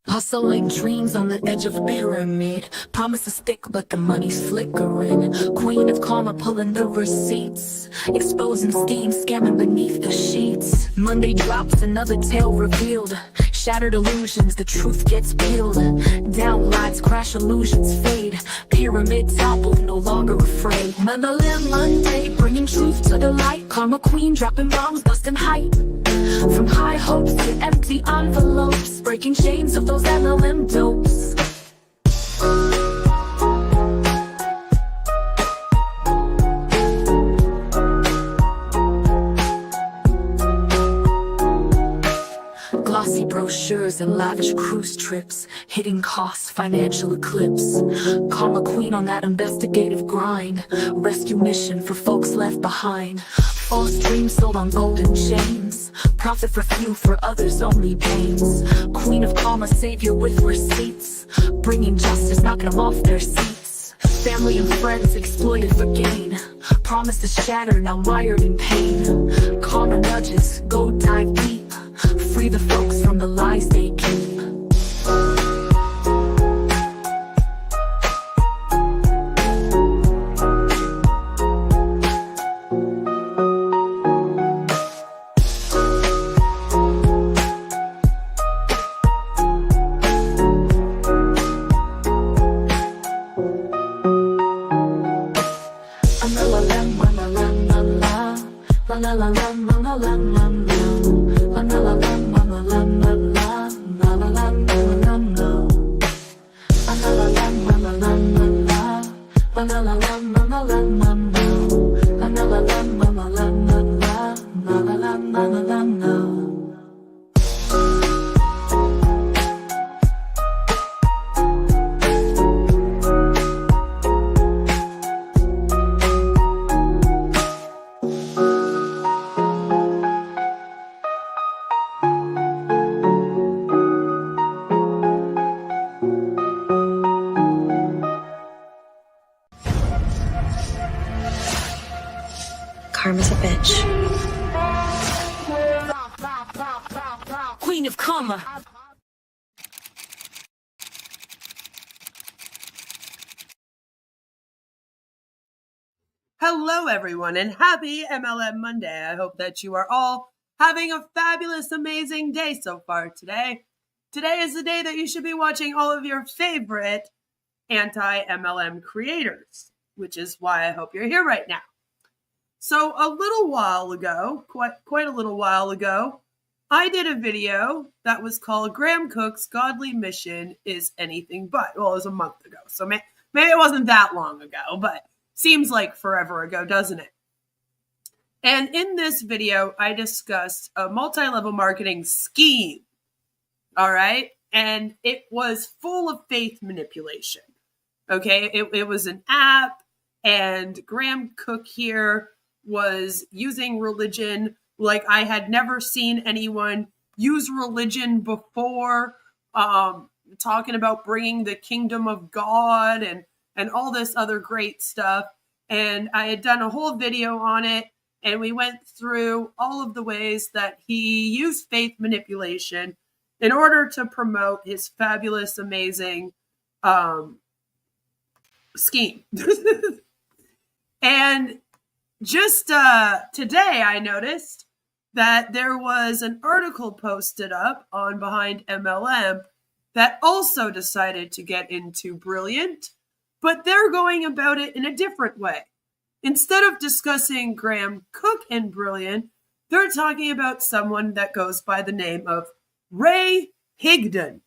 Hustling dreams on the edge of a pyramid. Promises thick, but the money's flickering. Queen of karma pulling the receipts. Exposing schemes, scamming beneath the sheets. Monday drops, another tale revealed. Shattered illusions, the truth gets peeled. Down lights crash, illusions fade. Pyramid toppled, no longer afraid. MLM Monday, bringing truth to the light. Karma queen dropping bombs, busting hype. From high hopes to empty envelopes, breaking chains of those MLM dopes. Glossy brochures and lavish cruise trips, hidden costs, financial eclipse. Karma queen on that investigative grind, rescue mission for folks left behind. False dreams sold on golden chains, profit for few, for others only pains. Queen of karma, savior with receipts, bringing justice, knocking them off their seats. Family and friends exploited for gain, promises shattered, now mired in pain. Karma nudges, go dive deep, free the folks from the lies they keep. Karma's a bitch. Queen of karma. Hello, everyone, and happy MLM Monday. I hope that you are all having a fabulous, amazing day so far today. Today is the day that you should be watching all of your favorite anti-MLM creators, which is why I hope you're here right now. So a little while ago, quite a little while ago, I did a video that was called Graham Cooke's Godly Mission is Anything But. Well, it was a month ago, so maybe it wasn't that long ago, but seems like forever ago, doesn't it? And in this video, I discussed a multi-level marketing scheme, all right? And it was full of faith manipulation, okay? It was an app, and Graham Cooke here was using religion like I had never seen anyone use religion before, talking about bringing the kingdom of God and all this other great stuff. And I had done a whole video on it, and we went through all of the ways that he used faith manipulation in order to promote his fabulous, amazing scheme. And just today, I noticed that there was an article posted up on Behind MLM that also decided to get into Brilliant, but they're going about it in a different way. Instead of discussing Graham Cooke and Brilliant, they're talking about someone that goes by the name of Ray Higdon.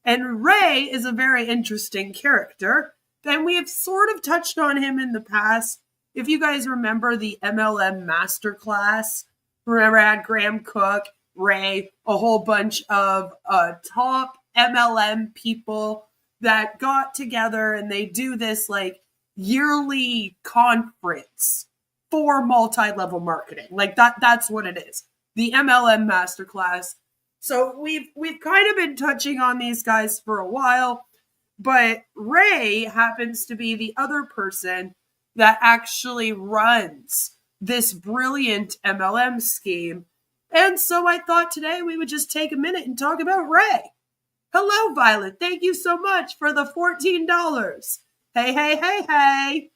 And Ray is a very interesting character, and we have sort of touched on him in the past. If you guys remember the MLM Masterclass, remember I had Graham Cooke, Ray, a whole bunch of top MLM people that got together, and they do this like yearly conference for multi-level marketing. Like that's what it is. The MLM Masterclass. So we've kind of been touching on these guys for a while, but Ray happens to be the other person that actually runs this brilliant MLM scheme. And so I thought today we would just take a minute and talk about Ray. Hello, Violet. Thank you so much for the $14. Hey, hey, hey, hey.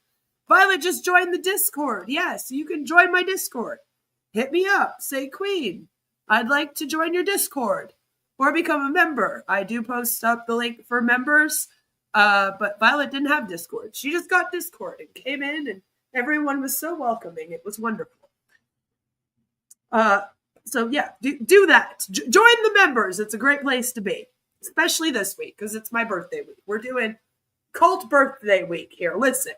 Violet just joined the Discord. Yes, you can join my Discord. Hit me up. Say, Queen, I'd like to join your Discord or become a member. I do post up the link for members, but Violet didn't have Discord. She just got Discord and came in, and everyone was so welcoming. It was wonderful. So yeah, do that. Join the members. It's a great place to be, especially this week because it's my birthday week. We're doing cult birthday week here. Listen.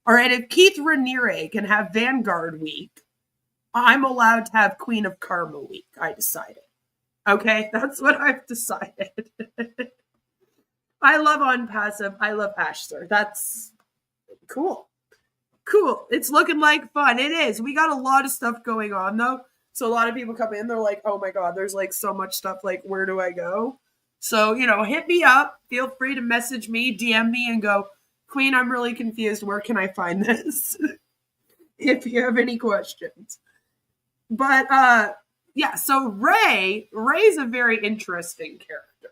All right, if Keith Raniere can have Vanguard week, I'm allowed to have Queen of Karma week, I decided. Okay, that's what I've decided. I love Unpassive. I love Ashster. That's cool. Cool. It's looking like fun. It is. We got a lot of stuff going on, though. So a lot of people come in, they're like, oh my God, there's like so much stuff. Like, where do I go? So, hit me up. Feel free to message me, DM me, and go, Queen, I'm really confused. Where can I find this? If you have any questions. But yeah, so Ray's a very interesting character.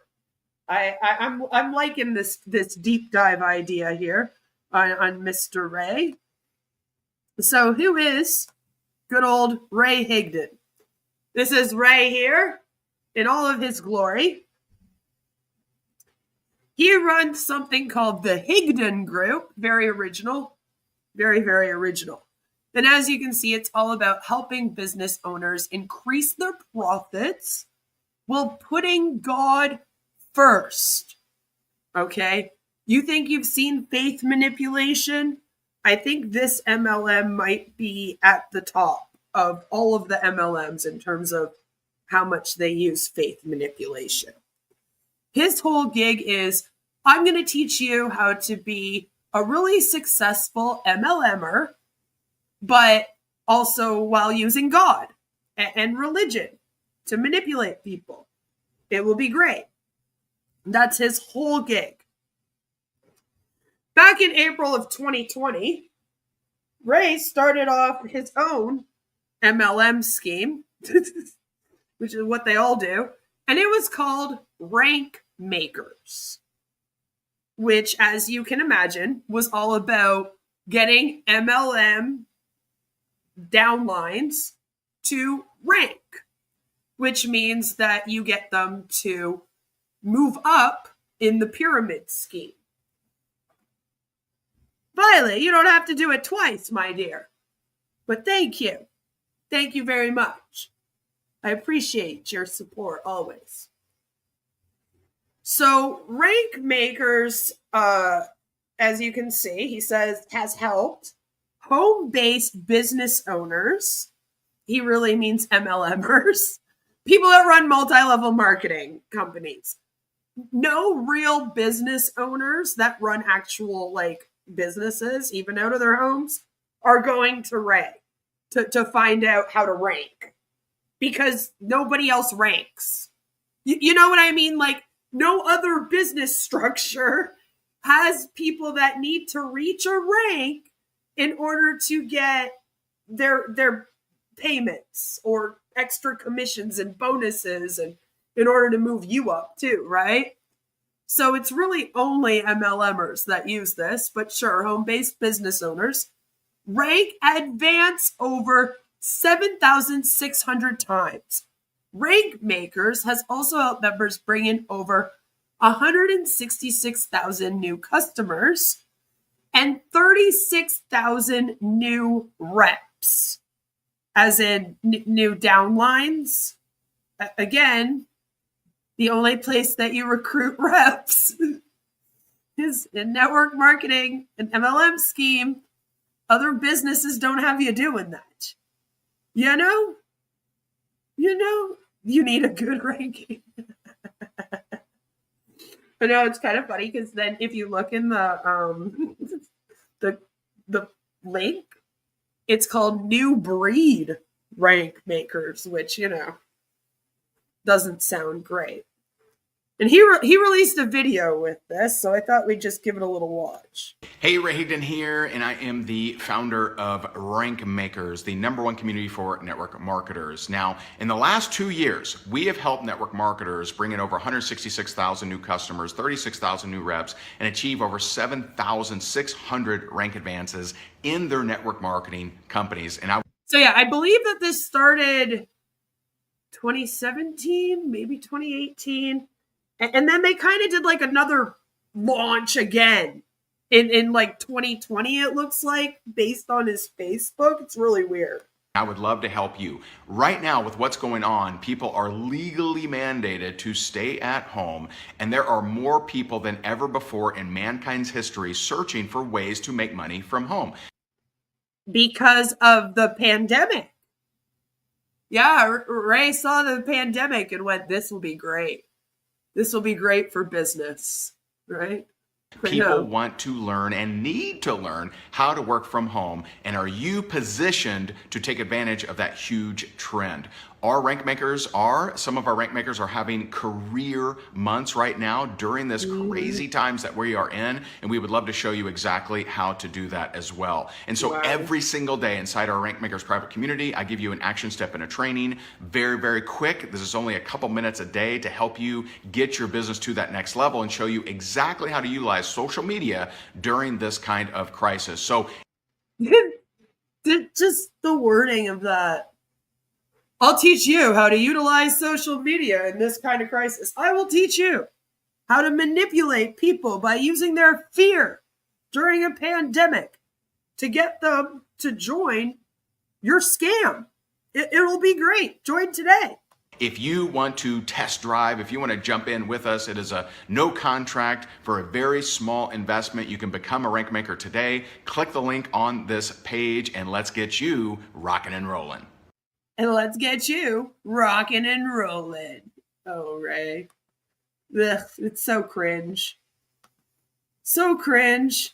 I'm liking this deep dive idea here on Mr. Ray. So who is good old Ray Higdon? This is Ray here in all of his glory. He runs something called the Higdon Group. Very original. Very, very original. And as you can see, it's all about helping business owners increase their profits while putting God first. Okay? You think you've seen faith manipulation? I think this MLM might be at the top of all of the MLMs in terms of how much they use faith manipulation. His whole gig is, I'm going to teach you how to be a really successful MLMer, but also while using God and religion to manipulate people. It will be great. That's his whole gig. Back in April of 2020, Ray started off his own MLM scheme, which is what they all do, and it was called Rank Makers, which, as you can imagine, was all about getting MLM downlines to rank, which means that you get them to move up in the pyramid scheme. Violet, you don't have to do it twice, my dear. But thank you. Thank you very much. I appreciate your support always. So Rank Makers, as you can see, he says, has helped home-based business owners. He really means MLMers. People that run multi-level marketing companies. No real business owners that run actual businesses, even out of their homes, are going to Ray to find out how to rank. Because nobody else ranks. You know what I mean? No other business structure has people that need to reach a rank in order to get their payments or extra commissions and bonuses, and in order to move you up too, right? So it's really only MLMers that use this, but sure, home-based business owners rank advance over 7,600 times. Rank Makers has also helped members bring in over 166,000 new customers and 36,000 new reps, as in new downlines. Again, the only place that you recruit reps is in network marketing, an MLM scheme. Other businesses don't have you doing that. You know, you need a good ranking. I know it's kind of funny because then if you look in the the link, it's called New Breed Rank Makers, which doesn't sound great. And he released a video with this, so I thought we'd just give it a little watch. Hey, Ray Higdon here, and I am the founder of Rank Makers, the #1 community for network marketers. Now, in the last 2 years, we have helped network marketers bring in over 166,000 new customers, 36,000 new reps, and achieve over 7,600 rank advances in their network marketing companies. So yeah, I believe that this started 2017, maybe 2018. And then they kind of did like another launch again in like 2020, it looks like, based on his Facebook. It's really weird. I would love to help you. Right now, with what's going on, people are legally mandated to stay at home, and there are more people than ever before in mankind's history searching for ways to make money from home. Because of the pandemic. Yeah, Ray saw the pandemic and went, this will be great. This will be great for business, right? People want to learn and need to learn how to work from home. And are you positioned to take advantage of that huge trend? Some of our rank makers are having career months right now during this crazy times that we are in. And we would love to show you exactly how to do that as well. And so every single day inside our rank makers private community, I give you an action step and a training. Very, very quick. This is only a couple minutes a day to help you get your business to that next level and show you exactly how to utilize social media during this kind of crisis. So just the wording of that. I'll teach you how to utilize social media in this kind of crisis. I will teach you how to manipulate people by using their fear during a pandemic to get them to join your scam. It'll be great. Join today. if you want to test drive, if you want to jump in with us, it is a no contract for a very small investment. You can become a rank maker today. Click the link on this page and let's get you rocking and rolling. And let's get you rocking and rolling. Oh, Ray. Ugh, it's so cringe. So cringe.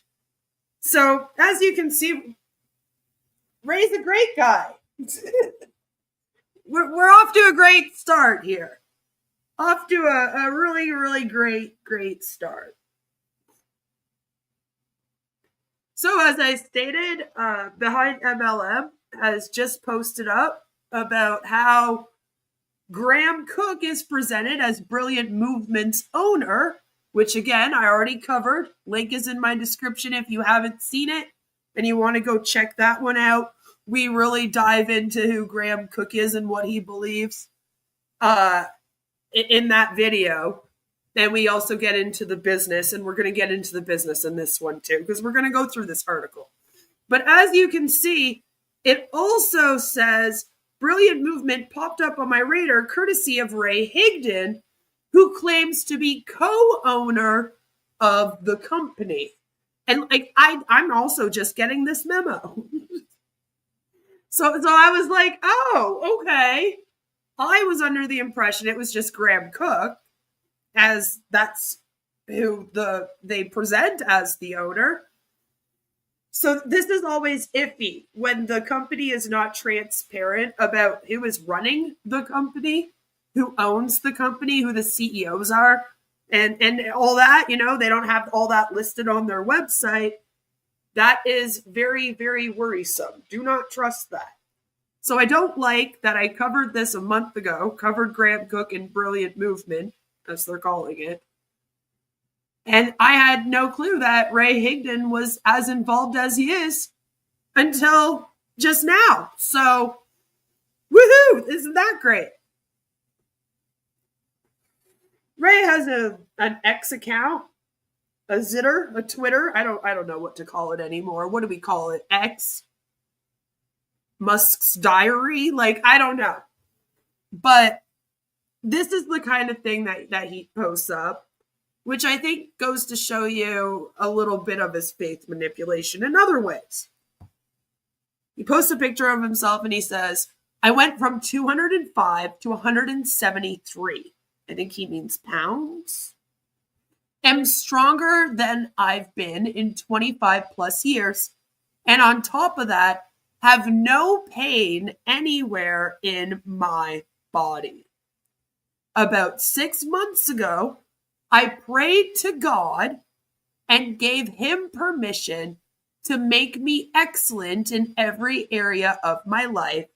So, as you can see, Ray's a great guy. We're off to a great start here. Off to a really, really great start. So, as I stated, Behind MLM has just posted up about how Graham Cooke is presented as Brilliant Movement's owner, which again, I already covered. Link is in my description if you haven't seen it and you want to go check that one out. We really dive into who Graham Cooke is and what he believes in that video. And we also get into the business, and we're going to get into the business in this one too, because we're going to go through this article. But as you can see, it also says Brilliant Movement popped up on my radar courtesy of Ray Higdon, who claims to be co-owner of the company. And like I'm also just getting this memo. So I was like, oh, okay. I was under the impression it was just Graham Cooke, as that's who they present as the owner. So this is always iffy when the company is not transparent about who is running the company, who owns the company, who the CEOs are, and all that. You know, they don't have all that listed on their website. That is very, very worrisome. Do not trust that. So I don't like that I covered this a month ago, covered Graham Cooke and Brilliant Movement, as they're calling it. And I had no clue that Ray Higdon was as involved as he is until just now. So, woohoo! Isn't that great? Ray has an X account, a Zitter, a Twitter. I don't know what to call it anymore. What do we call it? X? Musk's diary? Like, I don't know. But this is the kind of thing that he posts up, which I think goes to show you a little bit of his faith manipulation in other ways. He posts a picture of himself and he says, I went from 205 to 173. I think he means pounds. Am stronger than I've been in 25 plus years. And on top of that, have no pain anywhere in my body. About 6 months ago, I prayed to God and gave him permission to make me excellent in every area of my life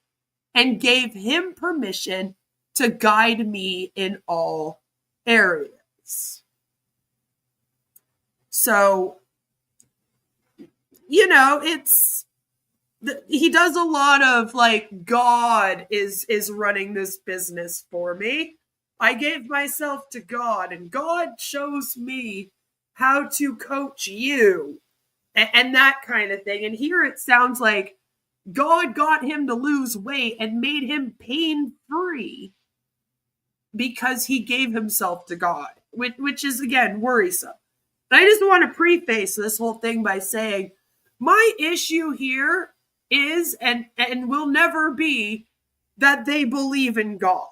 and gave him permission to guide me in all areas. So, he does a lot of like, God is running this business for me. I gave myself to God and God shows me how to coach you and that kind of thing. And here it sounds like God got him to lose weight and made him pain-free because he gave himself to God, which is, again, worrisome. And I just want to preface this whole thing by saying my issue here is and will never be that they believe in God.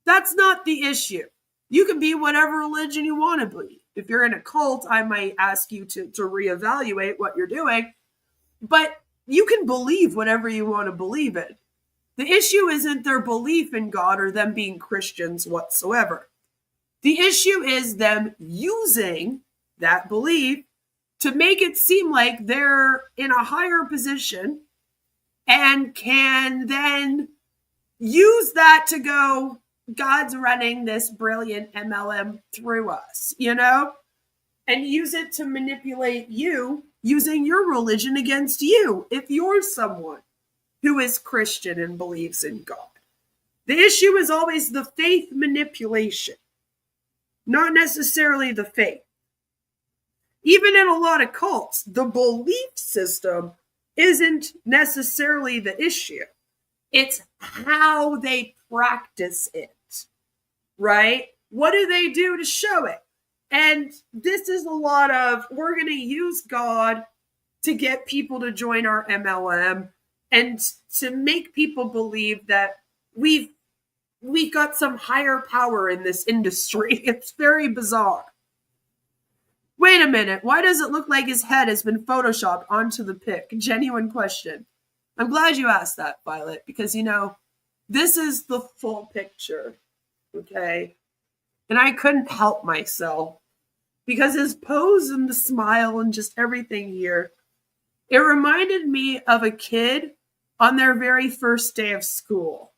That's not the issue. You can be whatever religion you want to believe. If you're in a cult, I might ask you to reevaluate what you're doing. But you can believe whatever you want to believe in. The issue isn't their belief in God or them being Christians whatsoever. The issue is them using that belief to make it seem like they're in a higher position and can then use that to go, God's running this brilliant MLM through us, and use it to manipulate you using your religion against you if you're someone who is Christian and believes in God. The issue is always the faith manipulation, not necessarily the faith. Even in a lot of cults, the belief system isn't necessarily the issue. It's how they practice it, right? What do they do to show it? And this is a lot of, we're going to use God to get people to join our MLM and to make people believe that we've got some higher power in this industry. It's very bizarre. Wait a minute. Why does it look like his head has been photoshopped onto the pic? Genuine question. I'm glad you asked that, Violet, because, this is the full picture, okay? And I couldn't help myself because his pose and the smile and just everything here, it reminded me of a kid on their very first day of school.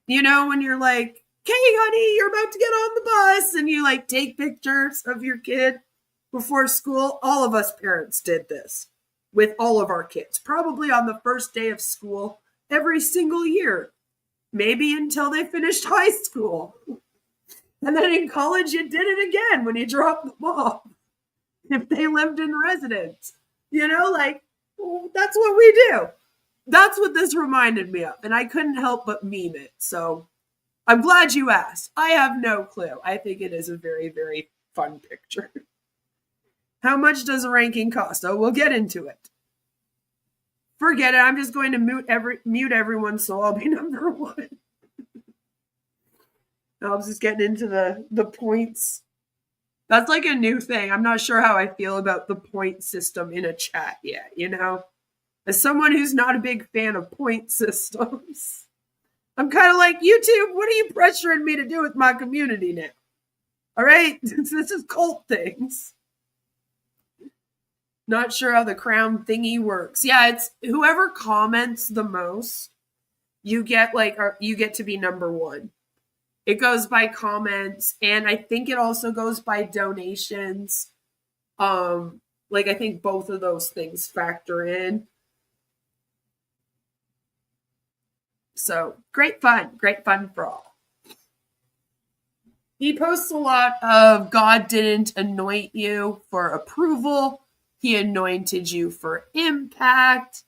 When you're like, "Hey, honey, you're about to get on the bus," and you like take pictures of your kid before school. All of us parents did this with all of our kids, probably on the first day of school every single year, maybe until they finished high school. And then in college, you did it again when you dropped them off, if they lived in residence. That's what we do. That's what this reminded me of. And I couldn't help but meme it. So I'm glad you asked. I have no clue. I think it is a very, very fun picture. How much does a ranking cost? Oh, we'll get into it. Forget it. I'm just going to mute everyone, so I'll be number one. I was just getting into the points. That's like a new thing. I'm not sure how I feel about the point system in a chat yet, As someone who's not a big fan of point systems, I'm kind of like, YouTube, what are you pressuring me to do with my community now? All right? This is cult things. Not sure how the crown thingy works. Yeah, it's whoever comments the most, you get to be number one. It goes by comments, and I think it also goes by donations. I think both of those things factor in. So great fun for all. He posts a lot of God didn't anoint you for approval. He anointed you for impact.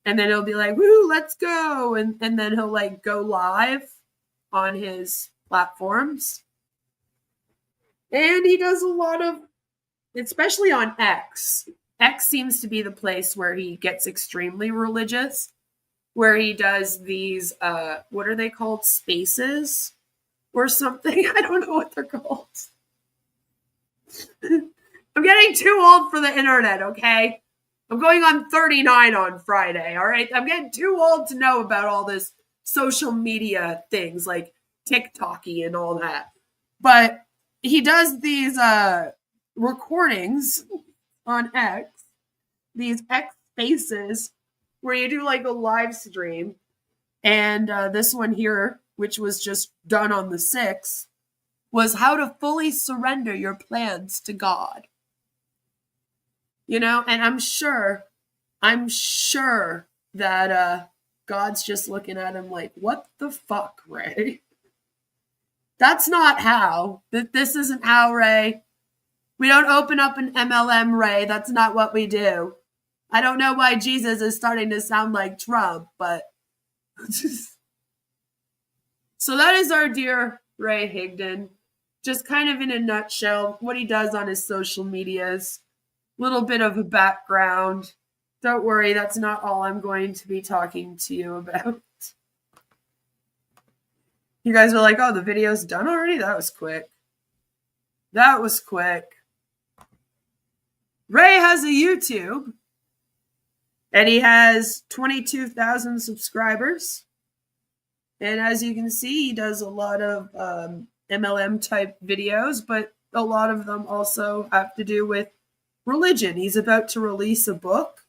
And then he'll be like, woo, let's go. And then he'll go live on his platforms. And he does a lot of, especially on X. X seems to be the place where he gets extremely religious, where he does these, what are they called? Spaces or something? I don't know what they're called. I'm getting too old for the internet, okay? I'm going on 39 on Friday, all right? I'm getting too old to know about all this social media things like TikTok-y and all that. But he does these recordings on X, these X spaces, where you do like a live stream. And this one here, which was just done on the 6th, was how to fully surrender your plans to God. You know, and I'm sure that God's just looking at him like, what the fuck, Ray? That's not how. This isn't how, Ray. We don't open up an MLM, Ray. That's not what we do. I don't know why Jesus is starting to sound like Trump, but... So that is our dear Ray Higdon. Just kind of in a nutshell, what he does on his social medias. Little bit of a background. Don't worry, that's not all I'm going to be talking to you about. You guys are like, oh, the video's done already? That was quick. That was quick. Ray has a YouTube, and he has 22,000 subscribers. And as you can see, he does a lot of MLM type videos, but a lot of them also have to do with religion. He's about to release a book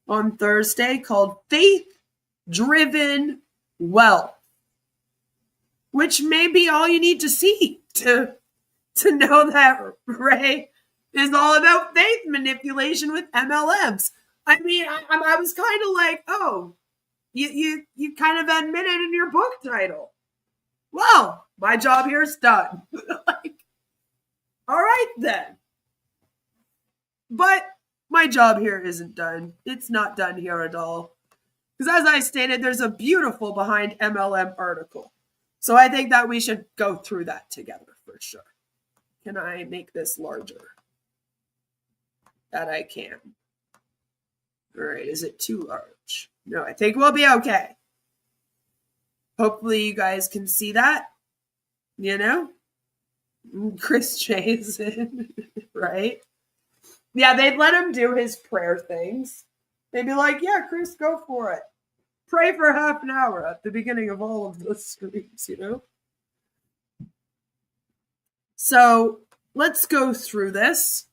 on Thursday called Faith Driven Wealth, which may be all you need to see to know that Ray is all about faith manipulation with MLMs. I mean, I was kind of like, oh, you kind of admitted in your book title. Well, my job here is done. Like, all right then. But my job here isn't done. It's not done here at all. Because as I stated, there's a beautiful behind MLM article. So I think that we should go through that together for sure. Can I make this larger? That I can. All right, is it too large? No, I think we'll be okay. Hopefully you guys can see that. You know? Chris Jason, right? Yeah, they'd let him do his prayer things. They'd be like, yeah, Chris, go for it. Pray for half an hour at the beginning of all of the streams, you know? So let's go through this.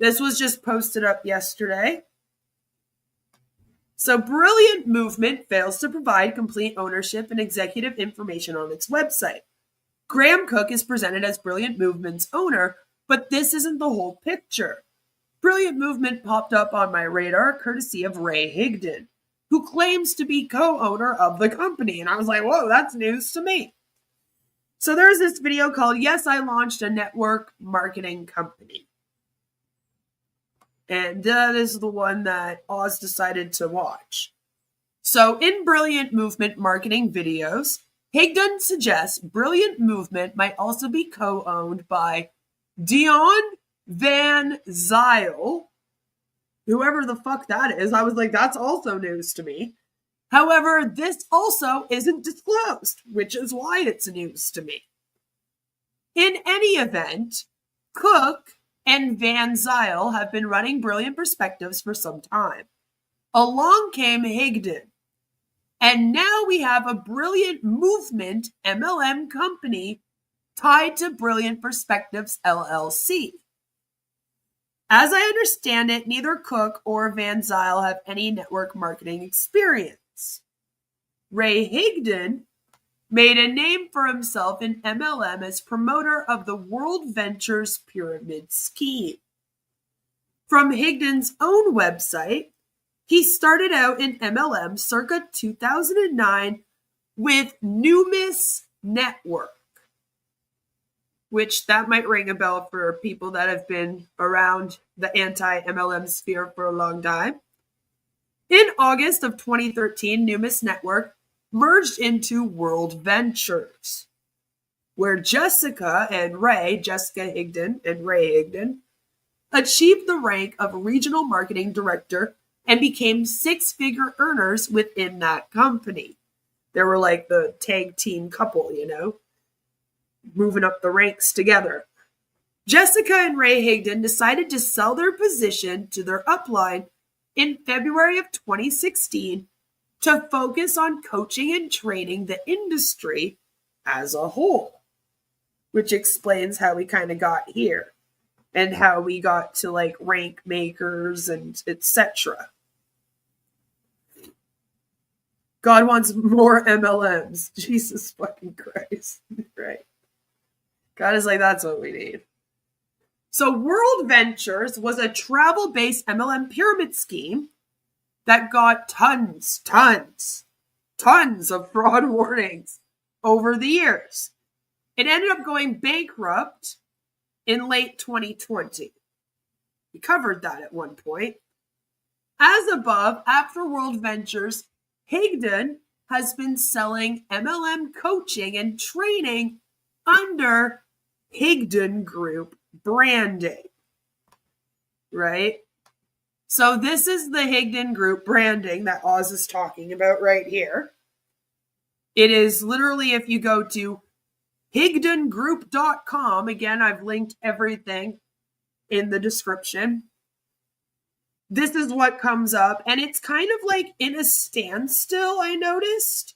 This was just posted up yesterday. So Brilliant Movement fails to provide complete ownership and executive information on its website. Graham Cooke is presented as Brilliant Movement's owner, but this isn't the whole picture. Brilliant Movement popped up on my radar courtesy of Ray Higdon, who claims to be co-owner of the company. And I was like, whoa, that's news to me. So there's this video called, Yes, I Launched a Network Marketing Company. And that is the one that Oz decided to watch. So in Brilliant Movement marketing videos, Higdon suggests Brilliant Movement might also be co-owned by Dion Van Zyl, whoever the fuck that is. I was like, that's also news to me. However, this also isn't disclosed, which is why it's news to me. In any event, Cooke and Van Zyl have been running Brilliant Perspectives for some time. Along came Higdon, and now we have a Brilliant Movement MLM company tied to Brilliant Perspectives LLC. As I understand it, neither Cooke or Van Zyl have any network marketing experience. Ray Higdon made a name for himself in MLM as promoter of the World Ventures Pyramid Scheme. From Higdon's own website, he started out in MLM circa 2009 with Numis Network, which that might ring a bell for people that have been around the anti-MLM sphere for a long time. In August of 2013, Numis Network merged into World Ventures, where Jessica Higdon and Ray Higdon, achieved the rank of regional marketing director and became six-figure earners within that company. They were like the tag team couple, you know, moving up the ranks together. Jessica and Ray Higdon decided to sell their position to their upline in February of 2016 to focus on coaching and training the industry as a whole. which explains how we kind of got here and how we got to like rank makers and etc. God wants more MLMs. Jesus fucking Christ. Right. God is like, that's what we need. So World Ventures was a travel-based MLM pyramid scheme that got tons of fraud warnings over the years. It ended up going bankrupt in late 2020. We covered that at one point. As above, after World Ventures, Higdon has been selling MLM coaching and training under Higdon Group branding, right? So this is the Higdon Group branding that Oz is talking about right here. It is literally, if you go to higdongroup.com, again, I've linked everything in the description. This is what comes up, and it's kind of like in a standstill, I noticed.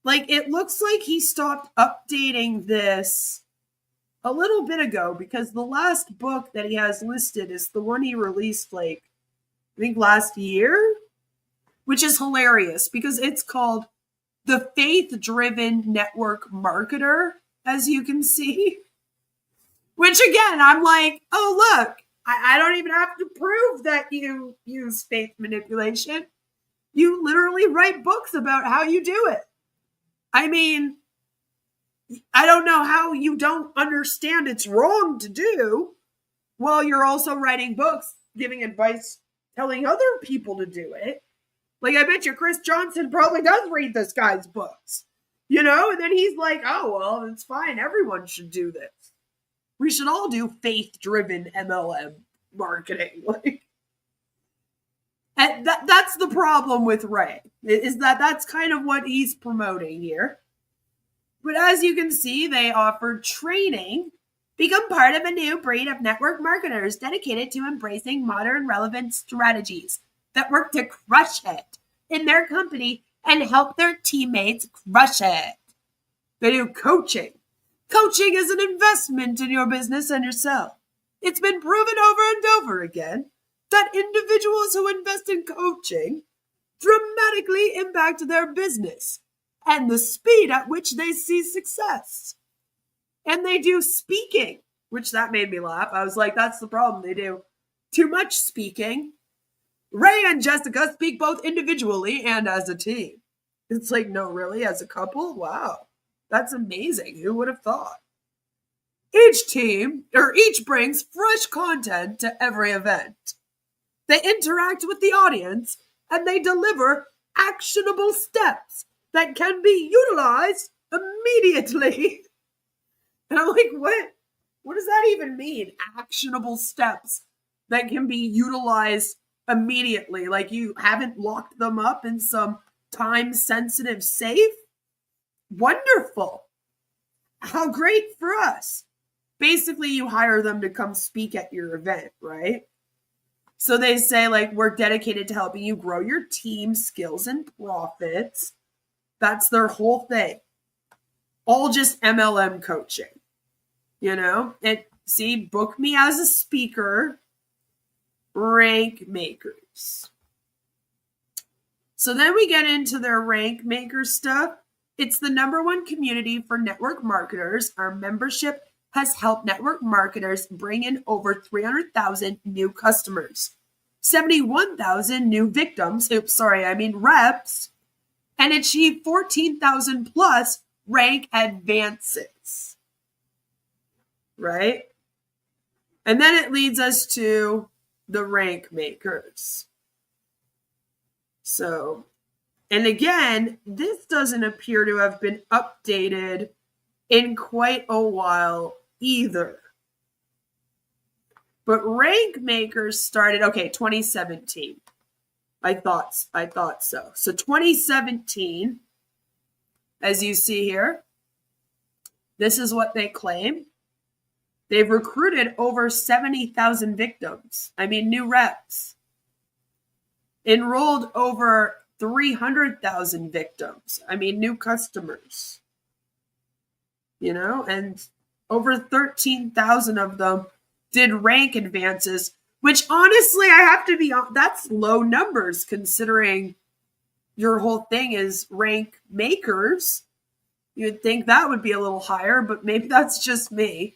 Like, it looks like he stopped updating this a little bit ago, because the last book that he has listed is the one he released, like, I think last year, which is hilarious because it's called The Faith-Driven Network Marketer, as you can see. Which, again, I'm like, oh, look, I don't even have to prove that you use faith manipulation. You literally write books about how you do it. I mean, I don't know how you don't understand it's wrong to do while you're also writing books, giving advice, telling other people to do it. Like, I bet you Chris Johnson probably does read this guy's books, you know? And then he's like, oh, well, it's fine. Everyone should do this. We should all do faith-driven MLM marketing. Like, and that's the problem with Ray, is that that's kind of what he's promoting here. But as you can see, they offered training. Become part of a new breed of network marketers dedicated to embracing modern relevant strategies that work to crush it in their company and help their teammates crush it. They do coaching. Coaching is an investment in your business and yourself. It's been proven over and over again that individuals who invest in coaching dramatically impact their business and the speed at which they see success. And they do speaking, which that made me laugh. I was like, that's the problem. They do too much speaking. Ray and Jessica speak both individually and as a team. It's like, no, really? As a couple? Wow. That's amazing. Who would have thought? Each brings fresh content to every event. They interact with the audience and they deliver actionable steps that can be utilized immediately. And I'm like, what does that even mean? Actionable steps that can be utilized immediately. Like, you haven't locked them up in some time-sensitive safe? Wonderful. How great for us. Basically, you hire them to come speak at your event, right? So they say, like, we're dedicated to helping you grow your team skills and profits. That's their whole thing. All just MLM coaching, you know? And see, book me as a speaker, rank makers. So then we get into their rank maker stuff. It's the #1 community for network marketers. Our membership has helped network marketers bring in over 300,000 new customers, 71,000 new reps, and achieve 14,000 plus rank advances, right? And then it leads us to the rank makers. So, and again, this doesn't appear to have been updated in quite a while either. But rank makers started, 2017. I thought so. So 2017, as you see here, this is what they claim. They've recruited over 70,000 victims. New reps. Enrolled over 300,000 victims. New customers. and over 13,000 of them did rank advances, which honestly, I have to be honest, that's low numbers considering your whole thing is rank makers. You'd think that would be a little higher, but maybe that's just me.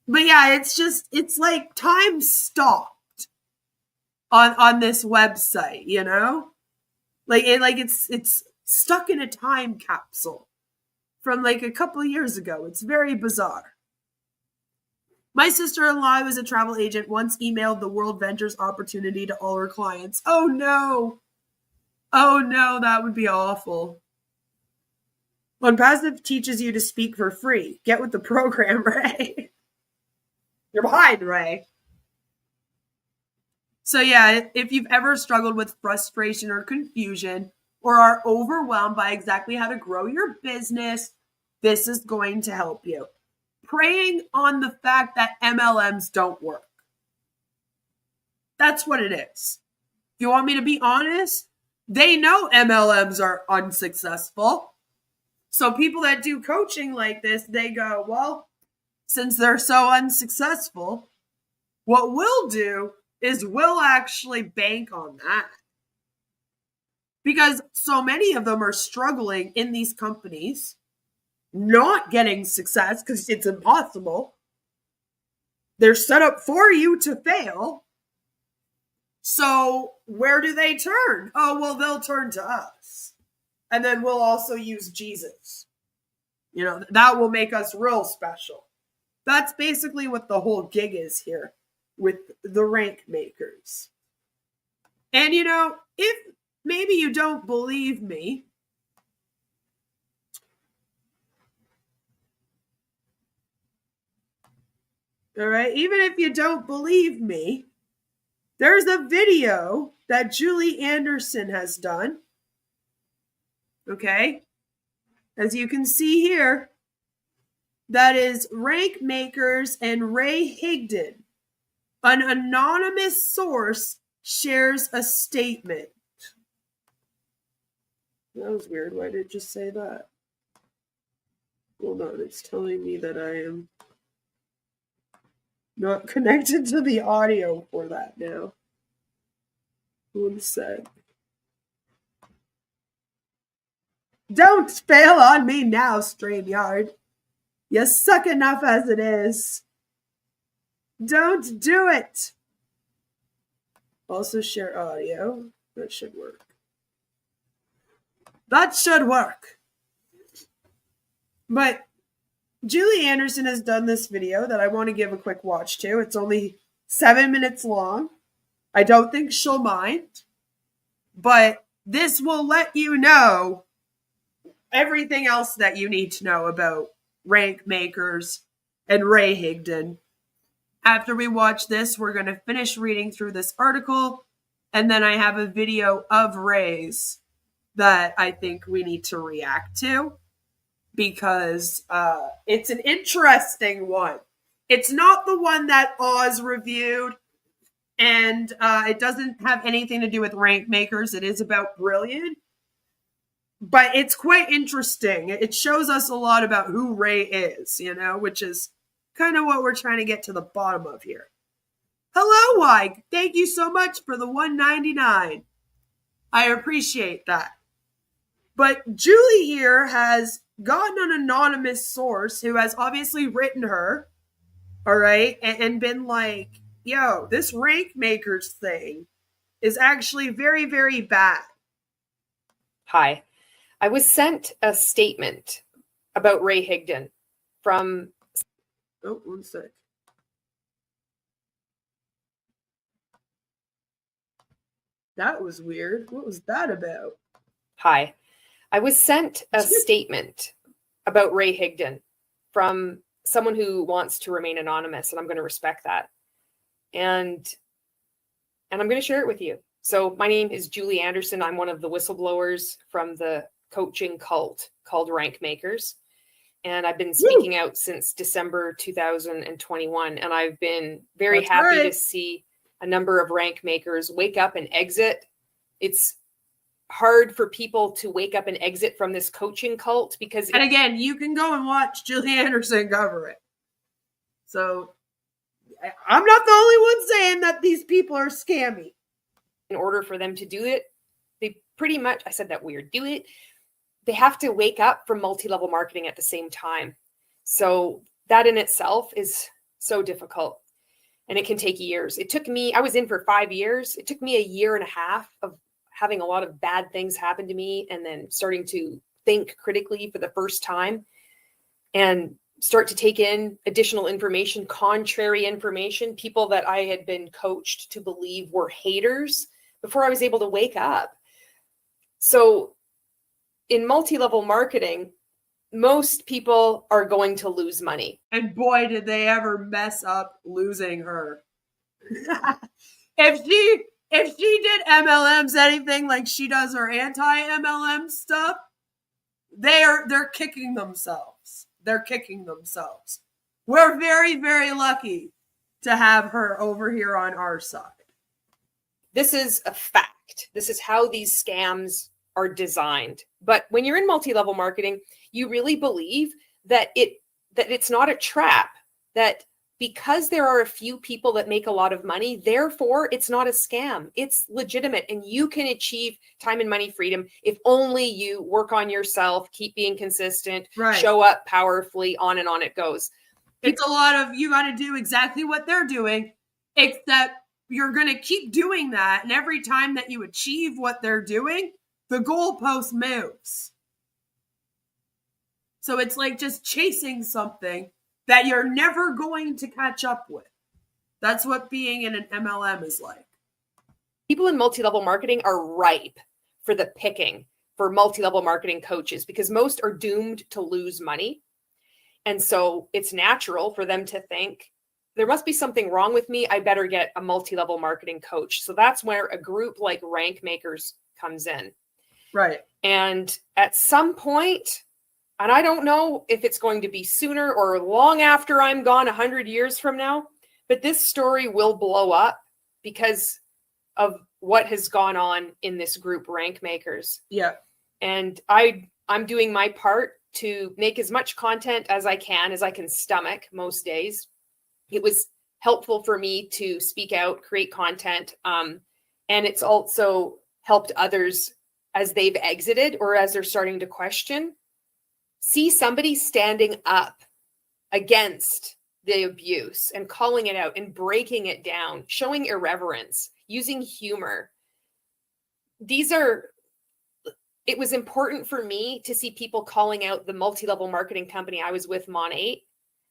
But yeah, it's like time stopped on this website, it's stuck in a time capsule from like a couple of years ago. It's very bizarre. My sister-in-law, who is a travel agent, once emailed the World Ventures opportunity to all her clients. Oh no, that would be awful. Unpassive teaches you to speak for free. Get with the program, Ray. You're behind, Ray. So yeah, if you've ever struggled with frustration or confusion or are overwhelmed by exactly how to grow your business, this is going to help you. Preying on the fact that MLMs don't work. That's what it is. If you want me to be honest, they know MLMs are unsuccessful. So people that do coaching like this, they go, well, since they're so unsuccessful, what we'll do is we'll actually bank on that. Because so many of them are struggling in these companies, not getting success because it's impossible. They're set up for you to fail. So where do they turn? Oh, well, they'll turn to us. And then we'll also use Jesus. That will make us real special. That's basically what the whole gig is here with the rank makers. And if maybe you don't believe me, all right, even if you don't believe me, there's a video that Julie Anderson has done. Okay, as you can see here, that is rank makers and Ray Higdon. An anonymous source shares a statement. That was weird. Why did it just say that? Hold on, it's telling me that I am not connected to the audio for that now. One sec. Don't fail on me now, StreamYard. You suck enough as it is. Don't do it. Also share audio. That should work. That should work. But Julie Anderson has done this video that I want to give a quick watch to. It's only 7 minutes long. I don't think she'll mind. But this will let you know everything else that you need to know about rank makers and Ray Higdon. After we watch this, we're going to finish reading through this article, and then I have a video of Ray's that I think we need to react to because it's an interesting one. It's not the one that Oz reviewed, and it doesn't have anything to do with rank makers. It is about Brilliant. But it's quite interesting. It shows us a lot about who Ray is, which is kind of what we're trying to get to the bottom of here. Hello, Wyke. Thank you so much for the $1.99. I appreciate that. But Julie here has gotten an anonymous source who has obviously written her, all right, and been like, yo, this rank makers thing is actually very, very bad. Hi. I was sent a statement about Ray Higdon from... Oh, one sec. That was weird. What was that about? Hi. I was sent a statement about Ray Higdon from someone who wants to remain anonymous, and I'm going to respect that. And I'm going to share it with you. So my name is Julie Anderson. I'm one of the whistleblowers from the coaching cult called Rank Makers. And I've been speaking out since December 2021. And I've been very happy to see a number of rank makers wake up and exit. It's hard for people to wake up and exit from this coaching cult because And again, you can go and watch Julie Anderson cover it. So I'm not the only one saying that these people are scammy. in order for them to do it, they pretty much, I said that weird, do it. They have to wake up from multi-level marketing at the same time. So that in itself is so difficult. And it can take years. It took me, I was in for 5 years. It took me a year and a half of having a lot of bad things happen to me and then starting to think critically for the first time and start to take in additional information, contrary information, people that I had been coached to believe were haters before I was able to wake up. So in multi-level marketing, most people are going to lose money. And boy, did they ever mess up losing her. If she did MLMs anything like she does her anti-MLM stuff, they're kicking themselves. They're kicking themselves. We're very, very lucky to have her over here on our side. This is a fact. This is how these scams are designed. But when you're in multi-level marketing, you really believe that it's not a trap, that because there are a few people that make a lot of money, therefore it's not a scam. It's legitimate and you can achieve time and money freedom if only you work on yourself, keep being consistent, Right. Show up powerfully, on and on it goes. It's a lot of, you got to do exactly what they're doing, except you're going to keep doing that. And every time that you achieve what they're doing, the goalpost moves. So it's like just chasing something that you're never going to catch up with. That's what being in an MLM is like. People in multi-level marketing are ripe for the picking for multi-level marketing coaches because most are doomed to lose money. And so it's natural for them to think, there must be something wrong with me. I better get a multi-level marketing coach. So that's where a group like Rank Makers comes in. Right. And at some point, and I don't know if it's going to be sooner or long after I'm gone 100 years from now, but this story will blow up because of what has gone on in this group, Rank Makers. Yeah. And I'm doing my part to make as much content as I can stomach most days. It was helpful for me to speak out, create content. And it's also helped others as they've exited or as they're starting to question. See somebody standing up against the abuse and calling it out and breaking it down, showing irreverence, using humor. It was important for me to see people calling out the multi-level marketing company I was with, Mon 8.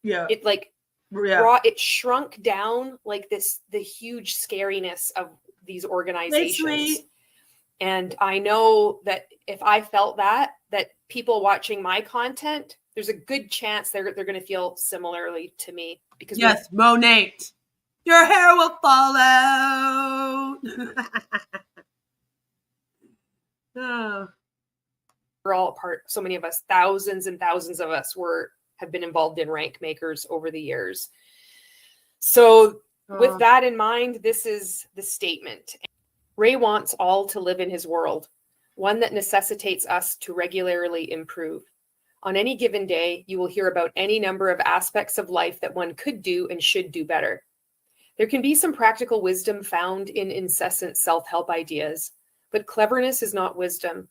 Yeah. It shrunk down like the huge scariness of these organizations. And I know that if I felt that people watching my content, there's a good chance they're going to feel similarly to me. Because yes, Monate, your hair will fall out. Oh. We're all a part. So many of us, thousands and thousands of us have been involved in Rank Makers over the years. So with that in mind, this is the statement. Ray wants all to live in his world, one that necessitates us to regularly improve. On any given day, you will hear about any number of aspects of life that one could do and should do better. There can be some practical wisdom found in incessant self-help ideas, but cleverness is not wisdom.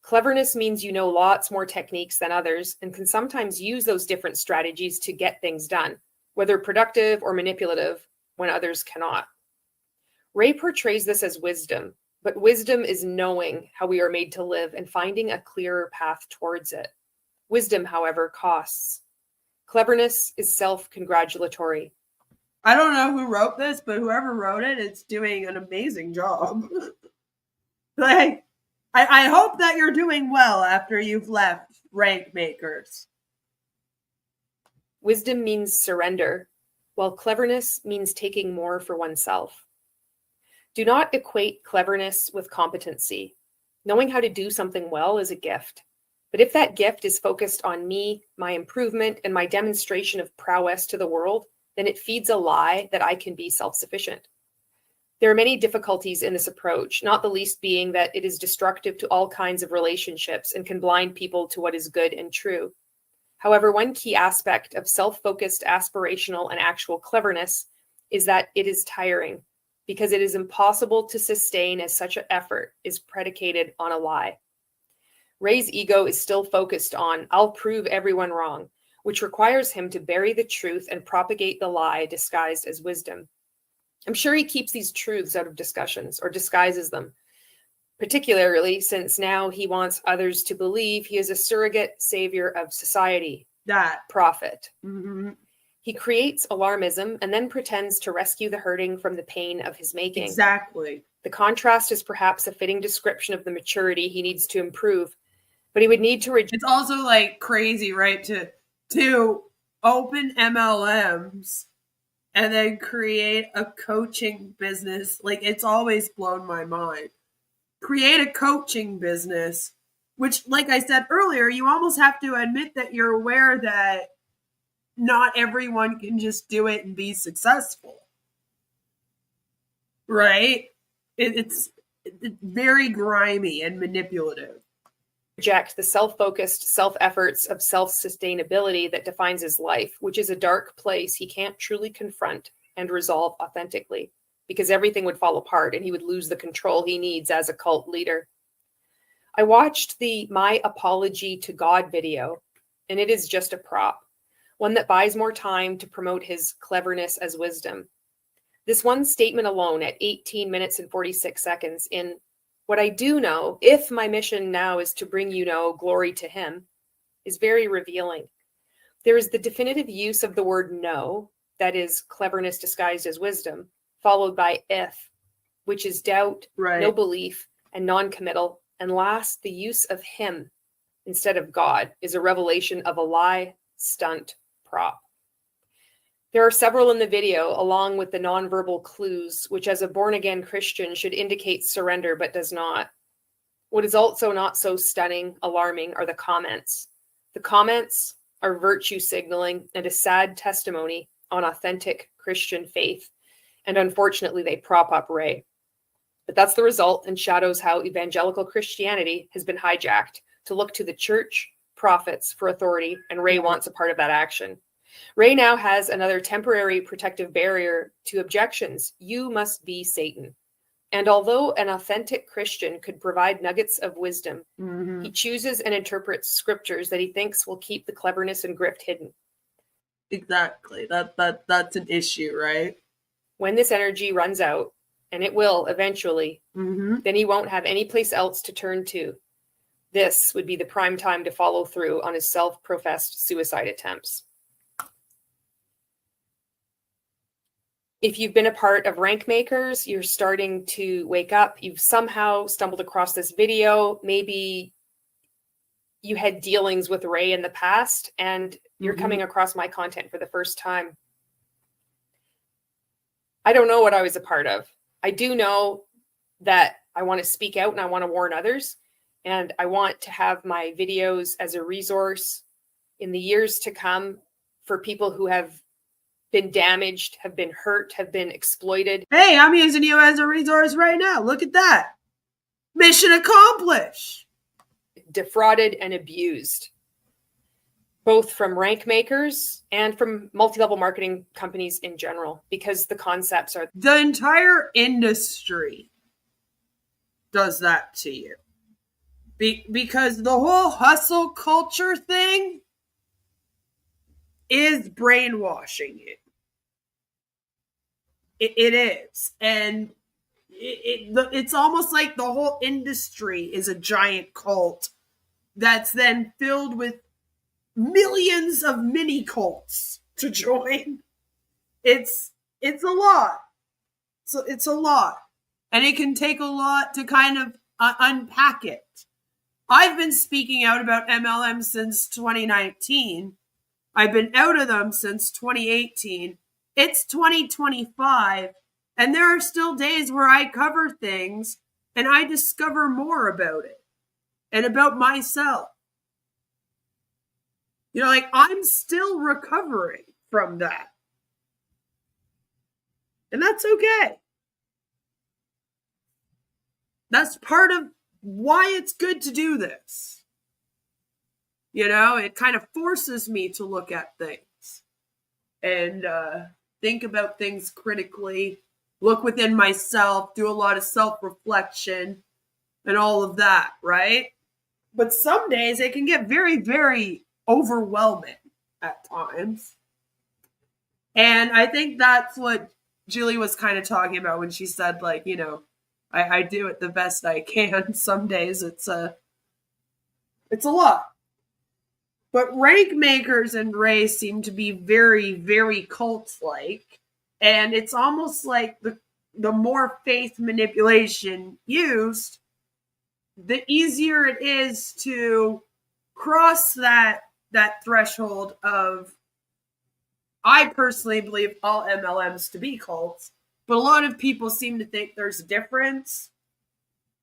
Cleverness means you know lots more techniques than others and can sometimes use those different strategies to get things done, whether productive or manipulative, when others cannot. Ray portrays this as wisdom, but wisdom is knowing how we are made to live and finding a clearer path towards it. Wisdom, however, costs. Cleverness is self-congratulatory. I don't know who wrote this, but whoever wrote it, it's doing an amazing job. Like, I hope that you're doing well after you've left Rank Makers. Wisdom means surrender, while cleverness means taking more for oneself. Do not equate cleverness with competency. Knowing how to do something well is a gift. But if that gift is focused on me, my improvement, and my demonstration of prowess to the world, then it feeds a lie that I can be self-sufficient. There are many difficulties in this approach, not the least being that it is destructive to all kinds of relationships and can blind people to what is good and true. However, one key aspect of self-focused, aspirational, and actual cleverness is that it is tiring, because it is impossible to sustain as such an effort is predicated on a lie. Ray's ego is still focused on, I'll prove everyone wrong, which requires him to bury the truth and propagate the lie disguised as wisdom. I'm sure he keeps these truths out of discussions or disguises them, particularly since now he wants others to believe he is a surrogate savior of society. That prophet. Mm-hmm. He creates alarmism and then pretends to rescue the hurting from the pain of his making. Exactly. The contrast is perhaps a fitting description of the maturity he needs to improve, but he would need to It's also like crazy, right? To open MLMs and then create a coaching business. Like, it's always blown my mind. Create a coaching business, which, like I said earlier, you almost have to admit that you're aware that not everyone can just do it and be successful. Right? It's very grimy and manipulative. Reject the self-focused self-efforts of self-sustainability that defines his life, which is a dark place he can't truly confront and resolve authentically, because everything would fall apart and he would lose the control he needs as a cult leader. I watched the My Apology to God video, and it is just a prop, one that buys more time to promote his cleverness as wisdom. This one statement alone at 18 minutes and 46 seconds in What I Do Know, if my mission now is to bring you no glory to him, is very revealing. There is the definitive use of the word no, that is cleverness disguised as wisdom, followed by if, which is doubt, Right. no belief, and non-committal. And last, the use of him instead of God is a revelation of a lie, stunt, prop. There are several in the video, along with the nonverbal clues, which as a born-again Christian should indicate surrender, but does not. What is also not so stunning, alarming, are the comments. The comments are virtue signaling and a sad testimony on authentic Christian faith. And unfortunately, they prop up Ray. But that's the result and shadows how evangelical Christianity has been hijacked to look to the church, prophets for authority, and Ray wants a part of that action. Ray now has another temporary protective barrier to objections. You must be Satan. And although an authentic Christian could provide nuggets of wisdom, he chooses and interprets scriptures that he thinks will keep the cleverness and grift hidden. Exactly. That's an issue, right? When this energy runs out, and it will eventually, then he won't have any place else to turn to. This would be the prime time to follow through on his self-professed suicide attempts. If you've been a part of Rank Makers, you're starting to wake up. You've somehow stumbled across this video. Maybe you had dealings with Ray in the past and you're coming across my content for the first time. I don't know what I was a part of. I do know that I want to speak out and I want to warn others. And I want to have my videos as a resource in the years to come for people who have been damaged, have been hurt, have been exploited. Hey, I'm using you as a resource right now. Look at that. Mission accomplished. Defrauded and abused, both from rank makers and from multi-level marketing companies in general, because the concepts are... The entire industry does that to you. Because the whole hustle culture thing is brainwashing you. It is. And it's almost like the whole industry is a giant cult that's then filled with millions of mini cults to join. It's a lot. So it's a lot. And it can take a lot to kind of unpack it. I've been speaking out about MLM since 2019. I've been out of them since 2018. It's 2025, and there are still days where I cover things and I discover more about it and about myself. You know, like, I'm still recovering from that. And that's okay. That's part of why it's good to do this. You know, it kind of forces me to look at things and think about things critically, look within myself, do a lot of self-reflection and all of that, right? But some days it can get very, very overwhelming at times. And I think that's what Julie was kind of talking about when she said, like, you know, I do it the best I can. Some days it's a lot. But rank makers and Ray seem to be very, very cult-like. And it's almost like the more faith manipulation used, the easier it is to cross that threshold of, I personally believe all MLMs to be cults, but a lot of people seem to think there's a difference.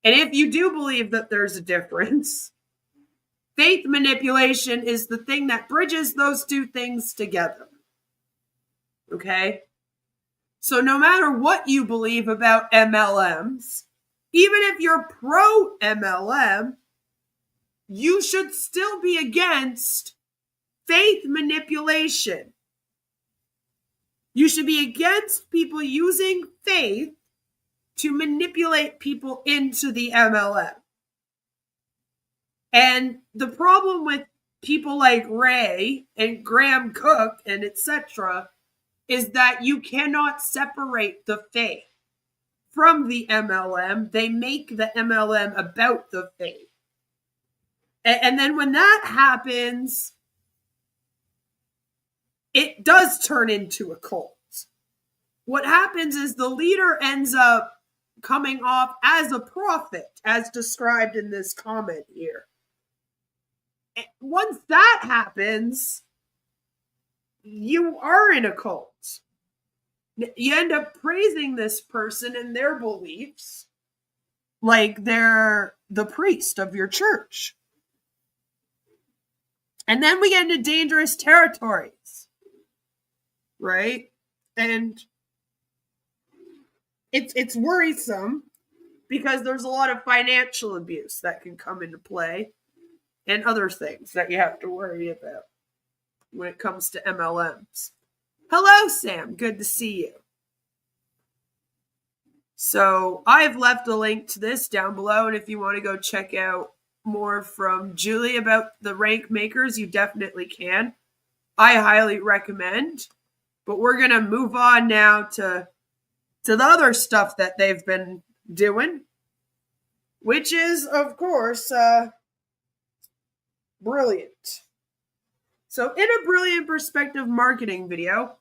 And if you do believe that there's a difference, faith manipulation is the thing that bridges those two things together. Okay? So no matter what you believe about MLMs, even if you're pro MLM, you should still be against faith manipulation. You should be against people using faith to manipulate people into the MLM. And the problem with people like Ray and Graham Cooke and etc. is that you cannot separate the faith from the MLM. They make the MLM about the faith. And then when that happens, it does turn into a cult. What happens is the leader ends up coming off as a prophet, as described in this comment here. And once that happens, you are in a cult. You end up praising this person and their beliefs like they're the priest of your church. And then we get into dangerous territories, right? And it's worrisome because there's a lot of financial abuse that can come into play and other things that you have to worry about when it comes to MLMs. Hello, Sam. Good to see you. So I've left a link to this down below, and if you want to go check out more from Julie about the rank makers, you definitely can. I highly recommend. But we're going to move on now to the other stuff that they've been doing, which is, of course, brilliant. So in a brilliant perspective marketing video,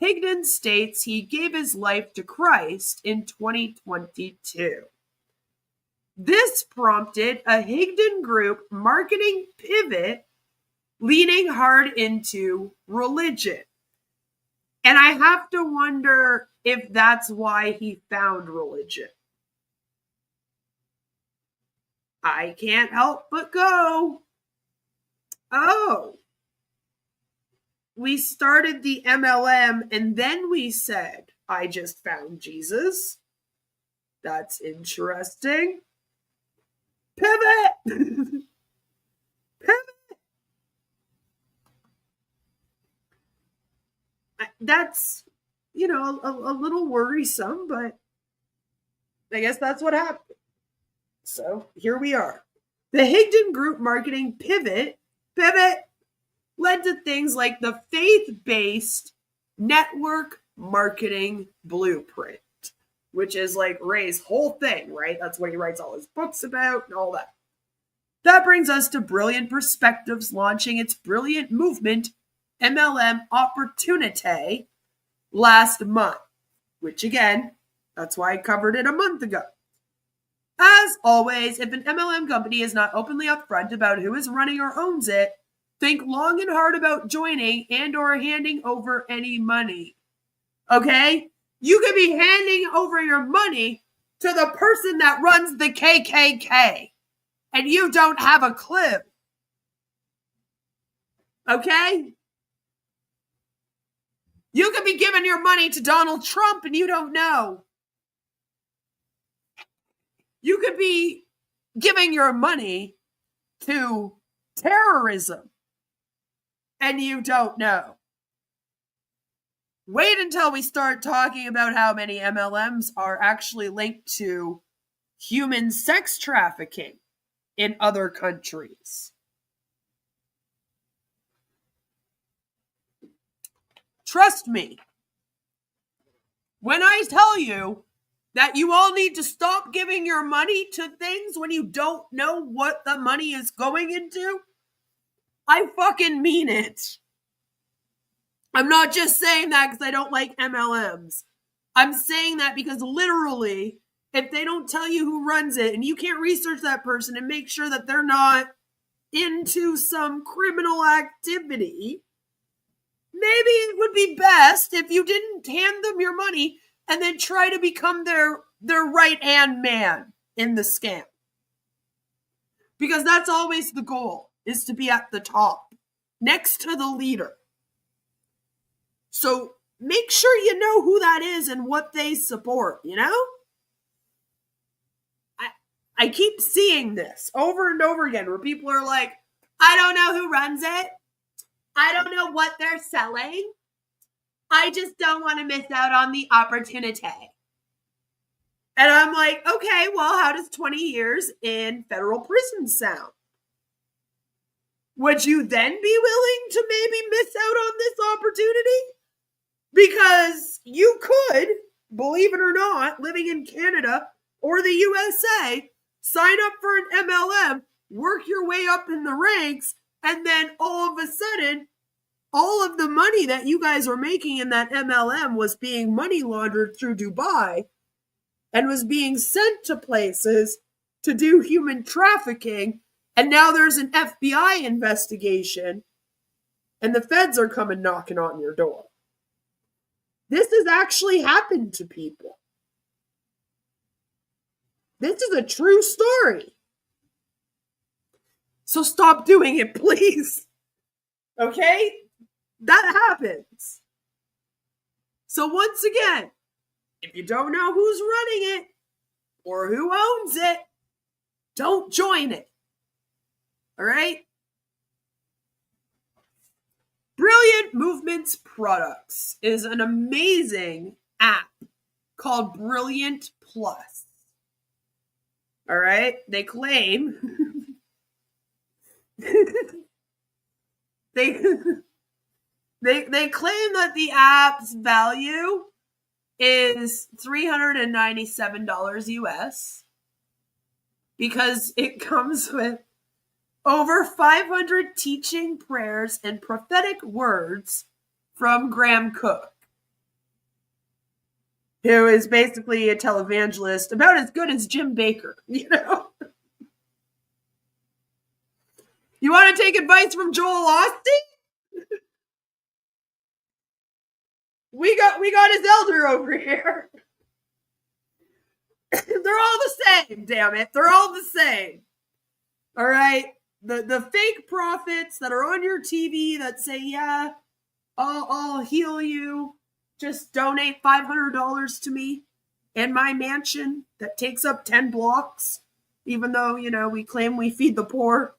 Higdon states he gave his life to Christ in 2022. This prompted a Higdon group marketing pivot leaning hard into religion. And I have to wonder if that's why he found religion. I can't help but go, oh, we started the MLM and then we said, I just found Jesus. That's interesting. Pivot! Pivot! That's, you know, a little worrisome, but I guess that's what happened. So here we are. The Higdon Group marketing pivot led to things like the faith-based network marketing blueprint, which is like Ray's whole thing, right? That's what he writes all his books about and all that. That brings us to Brilliant Perspectives launching its brilliant movement MLM Opportunity last month, which again, that's why I covered it a month ago. As always, if an MLM company is not openly upfront about who is running or owns it, think long and hard about joining and or handing over any money. Okay? You could be handing over your money to the person that runs the KKK, and you don't have a clue. Okay? You could be giving your money to Donald Trump and you don't know. You could be giving your money to terrorism and you don't know. Wait until we start talking about how many MLMs are actually linked to human sex trafficking in other countries. Trust me, when I tell you that you all need to stop giving your money to things when you don't know what the money is going into, I fucking mean it. I'm not just saying that because I don't like MLMs. I'm saying that because literally, if they don't tell you who runs it and you can't research that person and make sure that they're not into some criminal activity, maybe it would be best if you didn't hand them your money and then try to become their right-hand man in the scam. Because that's always the goal, is to be at the top, next to the leader. So make sure you know who that is and what they support, you know? I keep seeing this over and over again where people are like, I don't know who runs it. I don't know what they're selling. I just don't want to miss out on the opportunity. And I'm like, okay, well, how does 20 years in federal prison sound? Would you then be willing to maybe miss out on this opportunity? Because you could, believe it or not, living in Canada or the USA, sign up for an MLM, work your way up in the ranks, and then all of a sudden, all of the money that you guys were making in that MLM was being money laundered through Dubai and was being sent to places to do human trafficking. And now there's an FBI investigation and the feds are coming knocking on your door. This has actually happened to people. This is a true story. So stop doing it, please. Okay? That happens. So once again, if you don't know who's running it or who owns it, don't join it. All right? Brilliant Movements Products is an amazing app called Brilliant Plus. All right? They claim they claim that the app's value is $397 US because it comes with over 500 teaching prayers and prophetic words from Graham Cooke, who is basically a televangelist, about as good as Jim Baker, you know? You want to take advice from Joel Osteen? We got his elder over here. They're all the same, damn it. They're all the same. All right? The fake prophets that are on your TV that say, yeah, I'll heal you. Just donate $500 to me and my mansion that takes up 10 blocks, even though, you know, we claim we feed the poor.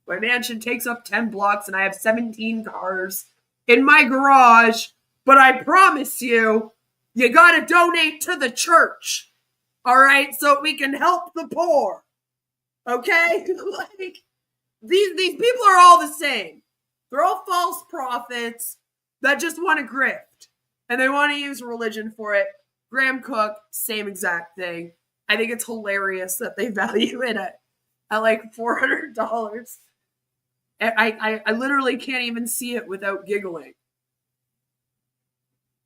My mansion takes up 10 blocks and I have 17 cars in my garage, but I promise you, you gotta donate to the church, all right, so we can help the poor, okay? Like, these people are all the same. They're all false prophets that just want to grift, and they want to use religion for it. Graham Cooke, same exact thing. I think it's hilarious that they value it at like $400. I literally can't even see it without giggling.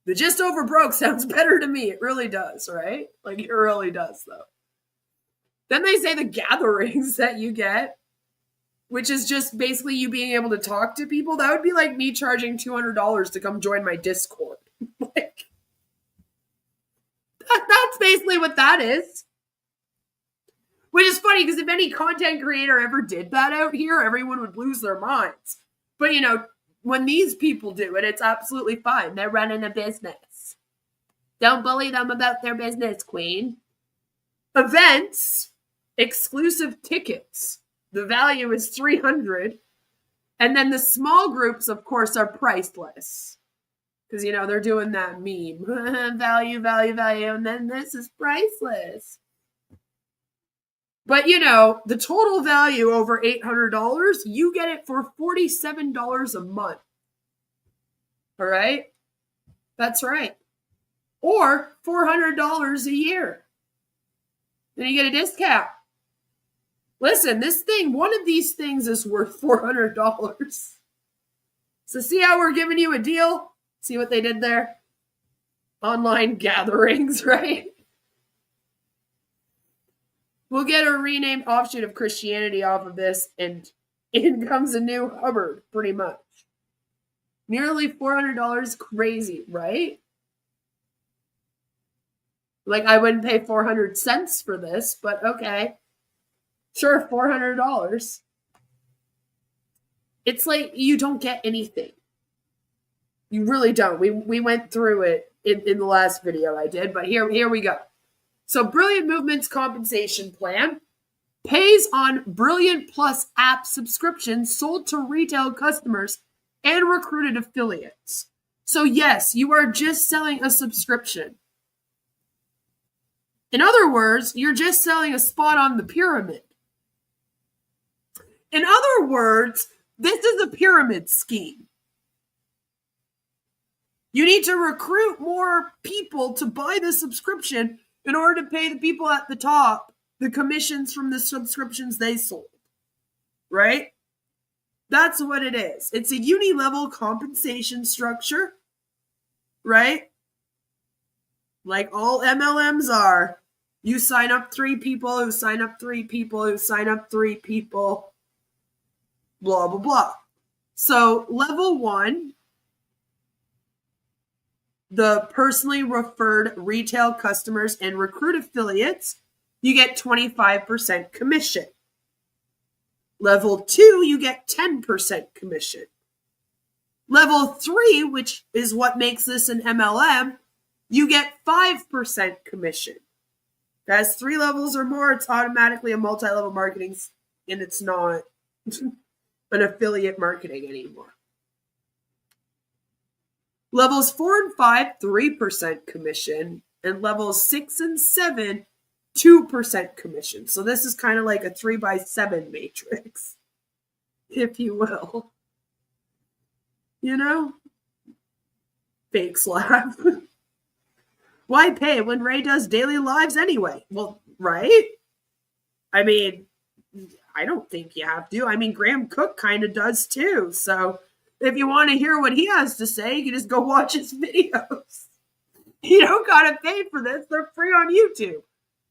The Just Over Broke sounds better to me. It really does, right? Like, it really does, though. Then they say the gatherings that you get, which is just basically you being able to talk to people. That would be like me charging $200 to come join my Discord. Like, that's basically what that is. Which is funny, because if any content creator ever did that out here, everyone would lose their minds. But, you know, when these people do it, it's absolutely fine. They're running a business. Don't bully them about their business, queen. Events, exclusive tickets. The value is $300. And then the small groups, of course, are priceless. Because, they're doing that meme. Value, value, value. And then this is priceless. But, the total value over $800, you get it for $47 a month. All right? That's right. Or $400 a year. Then you get a discount. Listen, one of these things is worth $400. So see how we're giving you a deal? See what they did there? Online gatherings, right? We'll get a renamed offshoot of Christianity off of this, and in comes a new Hubbard, pretty much. Nearly $400, crazy, right? Like, I wouldn't pay 400 cents for this, but okay. Sure, $400. It's like you don't get anything. You really don't. We went through it in the last video I did, but here we go. So Brilliant Movement's compensation plan pays on Brilliant Plus app subscriptions sold to retail customers and recruited affiliates. So yes, you are just selling a subscription. In other words, you're just selling a spot on the pyramid. In other words, this is a pyramid scheme. You need to recruit more people to buy the subscription in order to pay the people at the top the commissions from the subscriptions they sold. Right? That's what it is. It's a uni-level compensation structure. Right? Like all MLMs are. You sign up 3 people who sign up 3 people who sign up 3 people. Blah, blah, blah. So level 1, the personally referred retail customers and recruit affiliates, you get 25% commission. Level 2, you get 10% commission. Level 3, which is what makes this an MLM, you get 5% commission. If it has 3 levels or more, it's automatically a multi-level marketing, and it's not an affiliate marketing anymore. Levels 4 and 5, 3% commission, and levels 6 and 7, 2% commission. So this is kind of like a 3x7 matrix, if you will. Fake laugh. Why pay when Ray does daily lives anyway? Well, right? I mean, I don't think you have to. I mean, Graham Cooke kind of does too. So if you want to hear what he has to say, you can just go watch his videos. You don't got to pay for this. They're free on YouTube.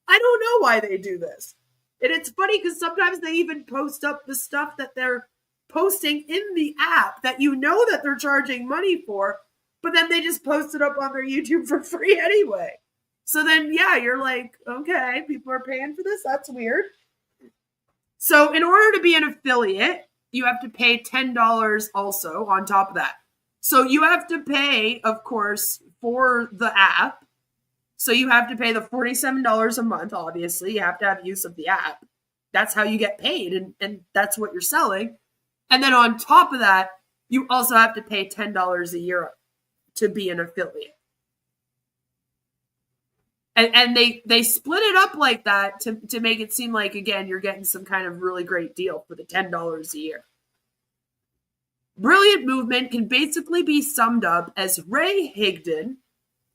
I don't know why they do this. And it's funny because sometimes they even post up the stuff that they're posting in the app that that they're charging money for, but then they just post it up on their YouTube for free anyway. So then, yeah, you're like, okay, people are paying for this. That's weird. So in order to be an affiliate, you have to pay $10 also on top of that. So you have to pay, of course, for the app. So you have to pay the $47 a month, obviously. You have to have use of the app. That's how you get paid, and that's what you're selling. And then on top of that, you also have to pay $10 a year to be an affiliate. And they split it up like that to make it seem like, again, you're getting some kind of really great deal for the $10 a year. Brilliant Movement can basically be summed up as Ray Higdon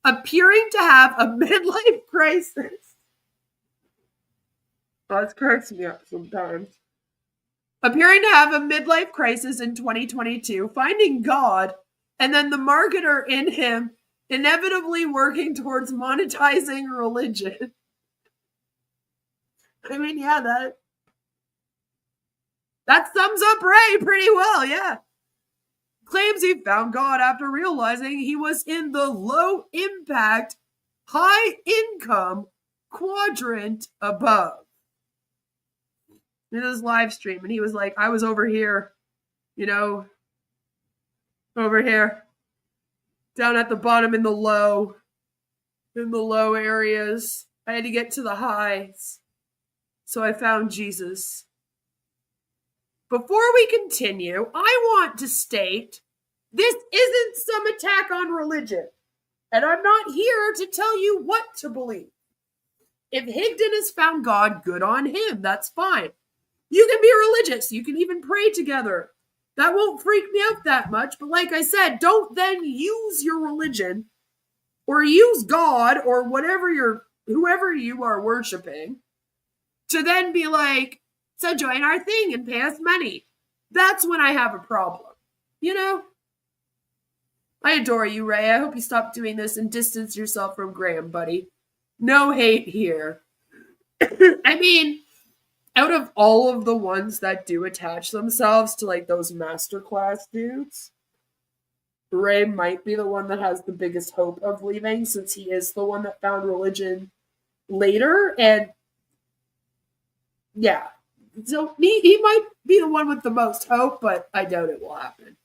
appearing to have a midlife crisis. That cracks me up sometimes. Appearing to have a midlife crisis in 2022, finding God, and then the marketer in him inevitably working towards monetizing religion. I mean, yeah, that sums up Ray pretty well, yeah. Claims he found God after realizing he was in the low impact, high income quadrant above. In his live stream, and he was like, I was over here, over here, down at the bottom in the low areas. I had to get to the highs. So I found Jesus. Before we continue, I want to state this isn't some attack on religion. And I'm not here to tell you what to believe. If Higdon has found God, good on him. That's fine. You can be religious. You can even pray together. That won't freak me out that much. But like I said, don't then use your religion or use God or whoever you are worshiping to then be like, so join our thing and pay us money. That's when I have a problem. You know? I adore you, Ray. I hope you stop doing this and distance yourself from Graham, buddy. No hate here. I mean, out of all of the ones that do attach themselves to like those masterclass dudes, Ray might be the one that has the biggest hope of leaving, since he is the one that found religion later. And yeah, so he might be the one with the most hope, but I doubt it will happen.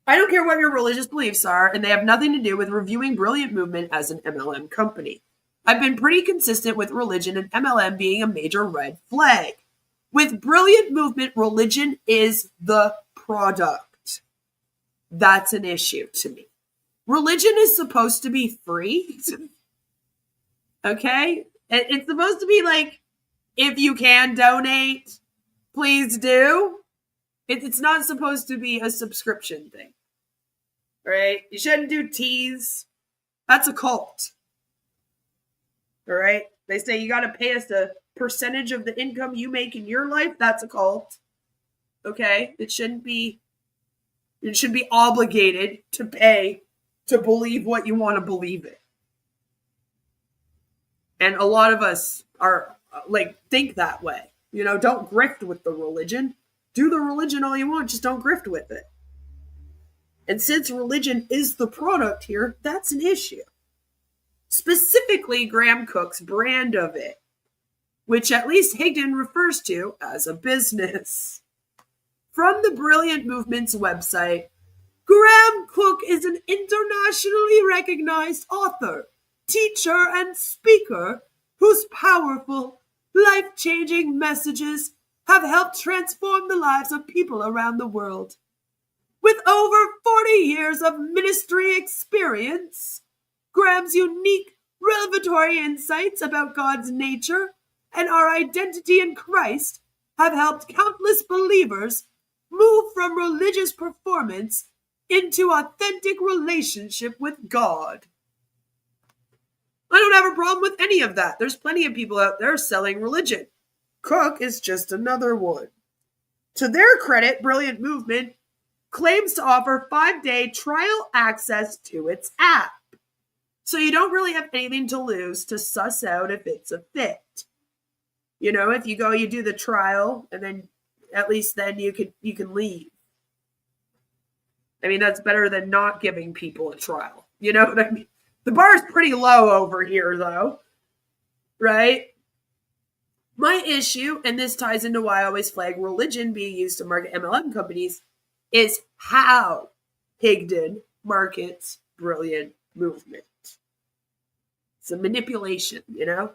I don't care what your religious beliefs are, and they have nothing to do with reviewing Brilliant Movement as an MLM company. I've been pretty consistent with religion and MLM being a major red flag. With Brilliant Movement, religion is the product. That's an issue to me. Religion is supposed to be free. Okay? It's supposed to be like, if you can donate, please do. It's not supposed to be a subscription thing. Right? You shouldn't do teas. That's a cult. All right? They say you got to pay us a percentage of the income you make in your life. That's a cult. Okay? It should be obligated to pay to believe what you want to believe in. And a lot of us are like, think that way. You know, don't grift with the religion. Do the religion all you want, just don't grift with it. And since religion is the product here, that's an issue. Specifically, Graham Cooke's brand of it, which at least Higdon refers to as a business. From the Brilliant Movement's website, Graham Cooke is an internationally recognized author, teacher, and speaker whose powerful, life-changing messages have helped transform the lives of people around the world. With over 40 years of ministry experience, Graham's unique, revelatory insights about God's nature and our identity in Christ have helped countless believers move from religious performance into authentic relationship with God. I don't have a problem with any of that. There's plenty of people out there selling religion. Cooke is just another one. To their credit, Brilliant Movement claims to offer 5-day trial access to its app. So you don't really have anything to lose to suss out if it's a fit. You know, if you go, you do the trial, and then at least then you can leave. I mean, that's better than not giving people a trial. You know what I mean? The bar is pretty low over here, though. Right? My issue, and this ties into why I always flag religion being used to market MLM companies, is how Higdon markets Brilliant Movement. It's a manipulation, you know?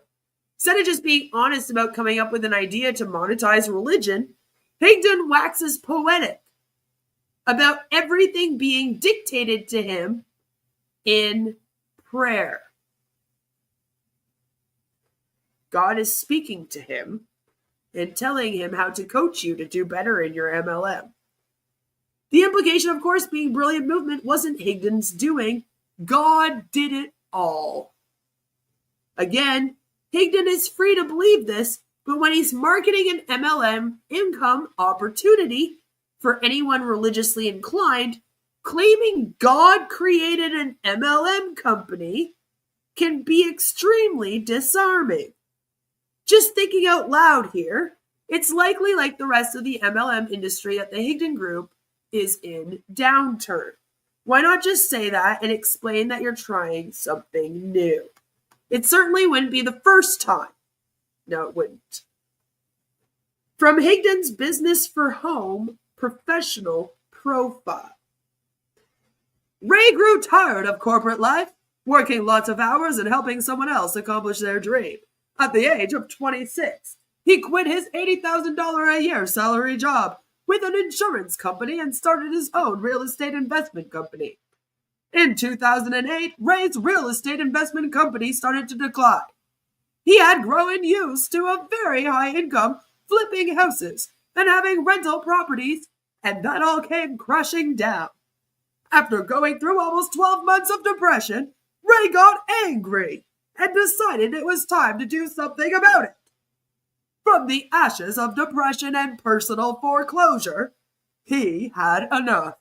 Instead of just being honest about coming up with an idea to monetize religion, Higdon waxes poetic about everything being dictated to him in prayer. God is speaking to him and telling him how to coach you to do better in your MLM. The implication, of course, being Brilliant Movement wasn't Higdon's doing. God did it all. Again, Higdon is free to believe this, but when he's marketing an MLM income opportunity for anyone religiously inclined, claiming God created an MLM company can be extremely disarming. Just thinking out loud here, it's likely like the rest of the MLM industry that the Higdon Group is in downturn. Why not just say that and explain that you're trying something new? It certainly wouldn't be the first time. No, it wouldn't. From Higdon's Business for Home professional profile. Ray grew tired of corporate life, working lots of hours and helping someone else accomplish their dream. At the age of 26, he quit his $80,000 a year salary job with an insurance company and started his own real estate investment company. In 2008, Ray's real estate investment company started to decline. He had grown used to a very high income flipping houses and having rental properties, and that all came crashing down. After going through almost 12 months of depression, Ray got angry and decided it was time to do something about it. From the ashes of depression and personal foreclosure, he had enough.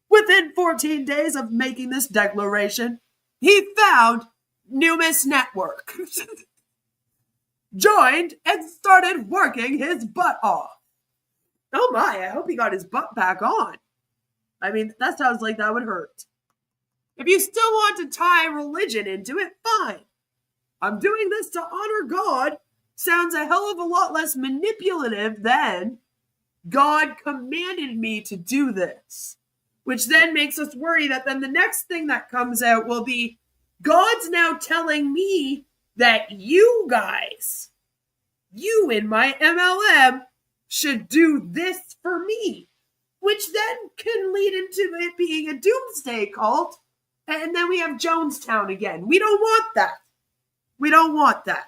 Within 14 days of making this declaration, he found Numis Network, joined, and started working his butt off. Oh my, I hope he got his butt back on. I mean, that sounds like that would hurt. If you still want to tie religion into it, fine. I'm doing this to honor God sounds a hell of a lot less manipulative than God commanded me to do this. Which then makes us worry that then the next thing that comes out will be God's now telling me that you guys, you in my MLM, should do this for me. Which then can lead into it being a doomsday cult. And then we have Jonestown again. We don't want that. We don't want that.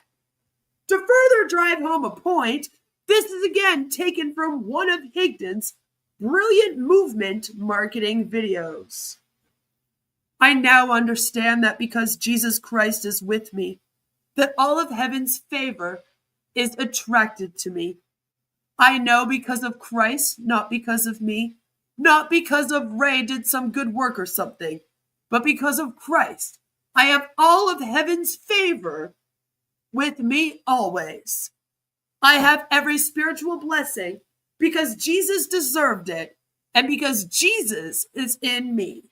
To further drive home a point, this is again taken from one of Higdon's brilliant movement marketing videos. I now understand that because Jesus Christ is with me, that all of heaven's favor is attracted to me. I know because of Christ, not because of me, not because of Ray did some good work or something, but because of Christ. I have all of heaven's favor with me always. I have every spiritual blessing because Jesus deserved it and because Jesus is in me.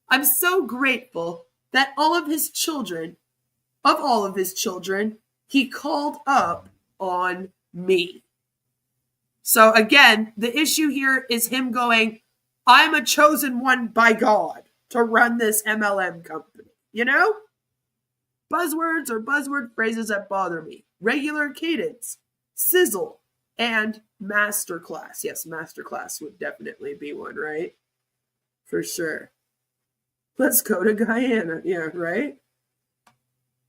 I'm so grateful that all of his children, he called up on me. So again, the issue here is him going, I'm a chosen one by God to run this MLM company. You know? Buzzwords or buzzword phrases that bother me. Regular cadence, sizzle, and masterclass. Yes, masterclass would definitely be one, right? For sure. Let's go to Guyana. Yeah, right?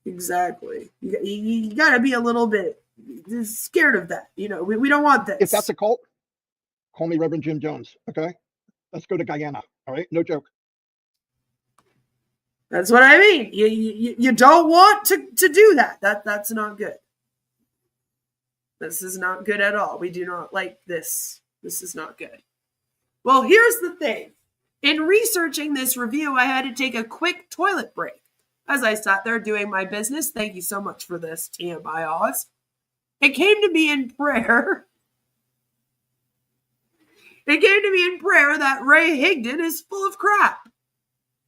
Exactly. You got to be a little bit scared of that. You know, we don't want this. If that's a cult, call me Reverend Jim Jones, okay? Let's go to Guyana, all right? No joke. That's what I mean. You don't want to do that. That's not good. This is not good at all. We do not like this. This is not good. Well, here's the thing. In researching this review, I had to take a quick toilet break. As I sat there doing my business, thank you so much for this, TMI Oz. It came to me in prayer. It came to me in prayer that Ray Higdon is full of crap.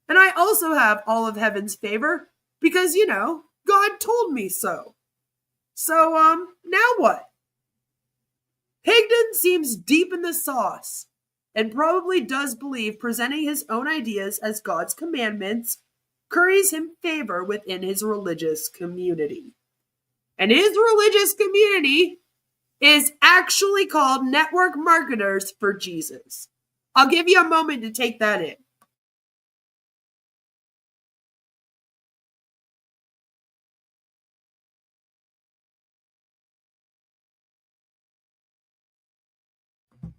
And I also have all of heaven's favor because, you know, God told me so. So, now what? Higdon seems deep in the sauce and probably does believe presenting his own ideas as God's commandments curries him favor within his religious community. And his religious community is actually called Network Marketers for Jesus. I'll give you a moment to take that in.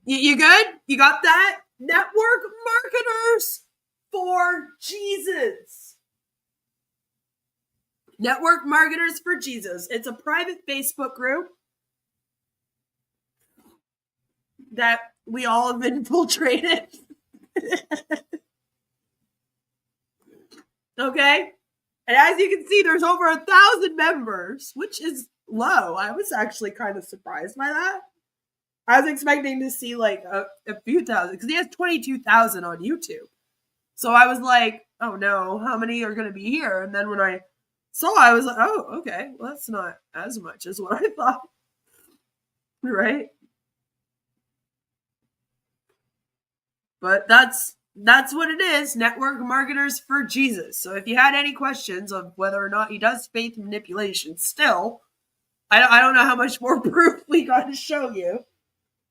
You good? You got that? Network Marketers for Jesus. Network Marketers for Jesus. It's a private Facebook group that we all have infiltrated. Okay? And as you can see, there's over 1,000 members, which is low. I was actually kind of surprised by that. I was expecting to see like a few thousand because he has 22,000 on YouTube. So I was like, oh no, how many are going to be here? And then when I saw, I was like, oh, okay, well, that's not as much as what I thought. Right? But that's that's what it is. Network marketers for Jesus. So if you had any questions of whether or not he does faith manipulation still, I don't know how much more proof we got to show you.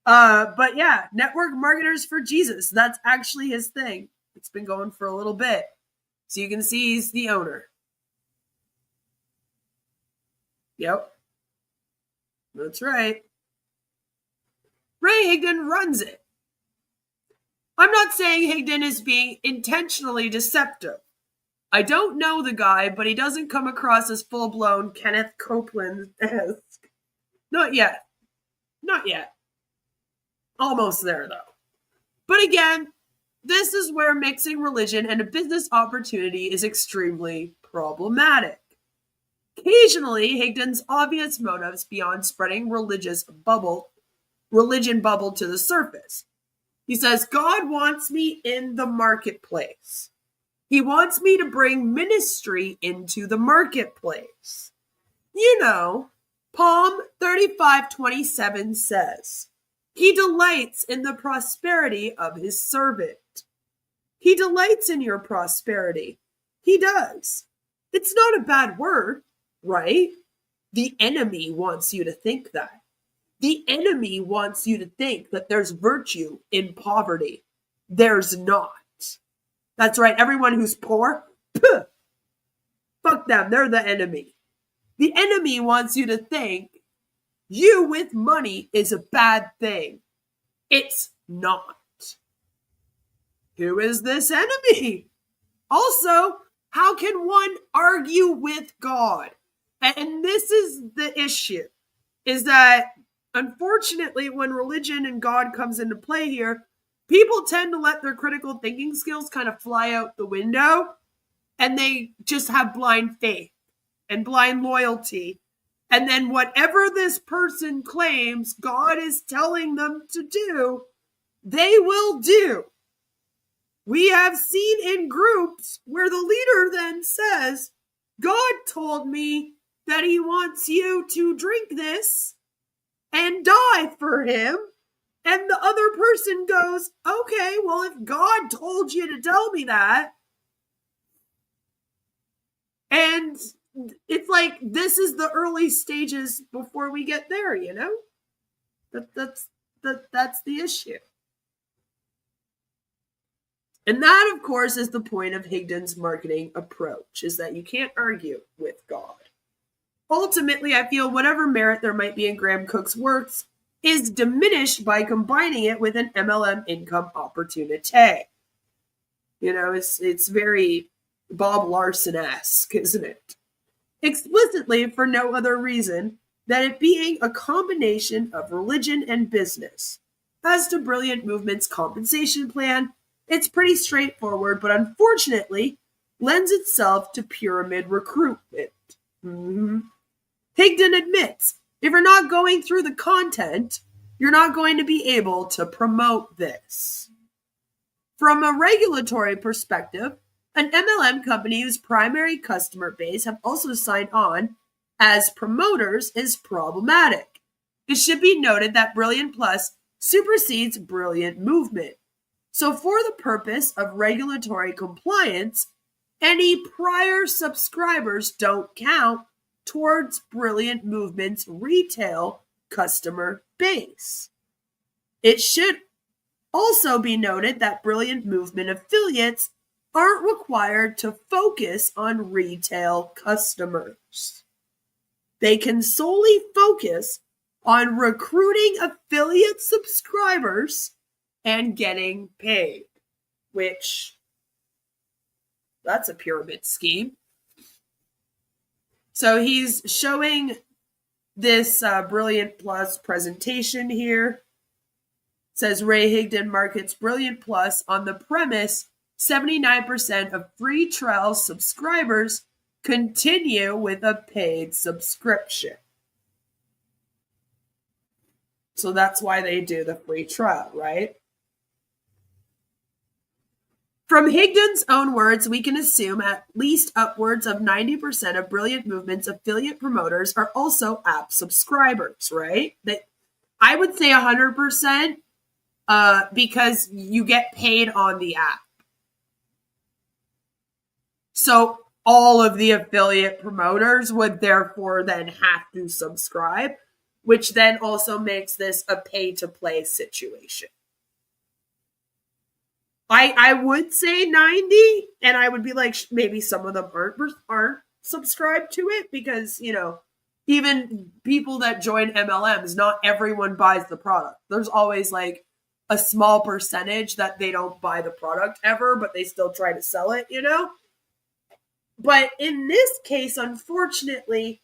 But yeah, network marketers for Jesus. That's actually his thing. It's been going for a little bit. So you can see he's the owner. Yep. That's right. Ray Higdon runs it. I'm not saying Higdon is being intentionally deceptive. I don't know the guy, but he doesn't come across as full-blown Kenneth Copeland-esque. Not yet. Not yet. Almost there, though. But again, this is where mixing religion and a business opportunity is extremely problematic. Occasionally, Higdon's obvious motives beyond spreading religion bubble to the surface. He says, God wants me in the marketplace. He wants me to bring ministry into the marketplace. You know, Psalm 35:27 says, he delights in the prosperity of his servant. He delights in your prosperity. He does. It's not a bad word, right? The enemy wants you to think that. The enemy wants you to think that there's virtue in poverty. There's not. That's right. Everyone who's poor, fuck them. They're the enemy. The enemy wants you to think you with money is a bad thing. It's not. Who is this enemy? Also, how can one argue with God? And this is the issue, is that unfortunately, when religion and God comes into play here, people tend to let their critical thinking skills kind of fly out the window, and they just have blind faith and blind loyalty. And then whatever this person claims God is telling them to do, they will do. We have seen in groups where the leader then says, God told me that he wants you to drink this and die for him. And the other person goes, okay, well, if God told you to tell me that, and it's like, this is the early stages before we get there, you know? That's the issue. And that, of course, is the point of Higdon's marketing approach, is that you can't argue with God. Ultimately, I feel whatever merit there might be in Graham Cooke's works is diminished by combining it with an MLM income opportunity. You know, it's very Bob Larson-esque, isn't it? Explicitly for no other reason than it being a combination of religion and business. As to Brilliant Movement's compensation plan, it's pretty straightforward, but unfortunately lends itself to pyramid recruitment. Higdon admits, if you're not going through the content, you're not going to be able to promote this. From a regulatory perspective, an MLM company whose primary customer base have also signed on as promoters is problematic. It should be noted that Brilliant Plus supersedes Brilliant Movement. So for the purpose of regulatory compliance, any prior subscribers don't count towards Brilliant Movement's retail customer base. It should also be noted that Brilliant Movement affiliates aren't required to focus on retail customers. They can solely focus on recruiting affiliate subscribers and getting paid, which that's a pyramid scheme. So he's showing this Brilliant Plus presentation here. It says Ray Higdon markets Brilliant Plus on the premise 79% of free trial subscribers continue with a paid subscription. So that's why they do the free trial, right? From Higdon's own words, we can assume at least upwards of 90% of Brilliant Movement's affiliate promoters are also app subscribers, right? I would say 100% because you get paid on the app. So all of the affiliate promoters would therefore then have to subscribe, which then also makes this a pay-to-play situation. I would say 90, and I would be like, maybe some of them aren't subscribed to it because, you know, even people that join MLMs, not everyone buys the product. There's always like a small percentage that they don't buy the product ever, but they still try to sell it, you know? But in this case, unfortunately,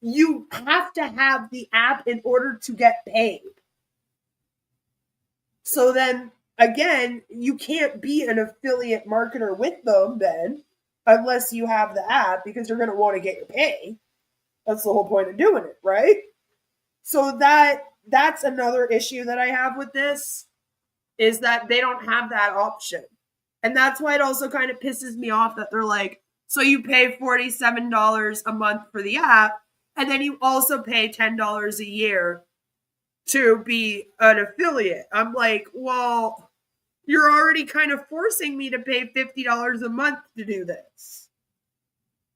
you have to have the app in order to get paid. So then, again, you can't be an affiliate marketer with them then, unless you have the app, because you're going to want to get your pay. That's the whole point of doing it, right? So that's another issue that I have with this, is that they don't have that option. And that's why it also kind of pisses me off that they're like, so you pay $47 a month for the app, and then you also pay $10 a year to be an affiliate. I'm like, well, you're already kind of forcing me to pay $50 a month to do this.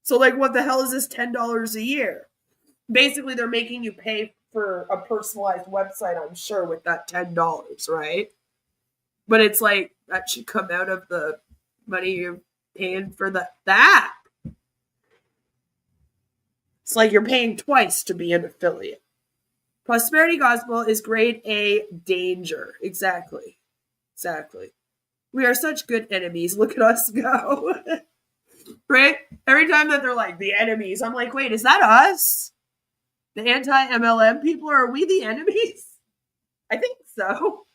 So like, what the hell is this $10 a year? Basically, they're making you pay for a personalized website, I'm sure, with that $10, right? But it's like, that should come out of the money you're paying for the app. It's like you're paying twice to be an affiliate. Prosperity Gospel is grade A danger. Exactly. We are such good enemies. Look at us go. Right? Every time that they're like, the enemies, I'm like, wait, is that us? The anti-MLM people? Are we the enemies? I think so.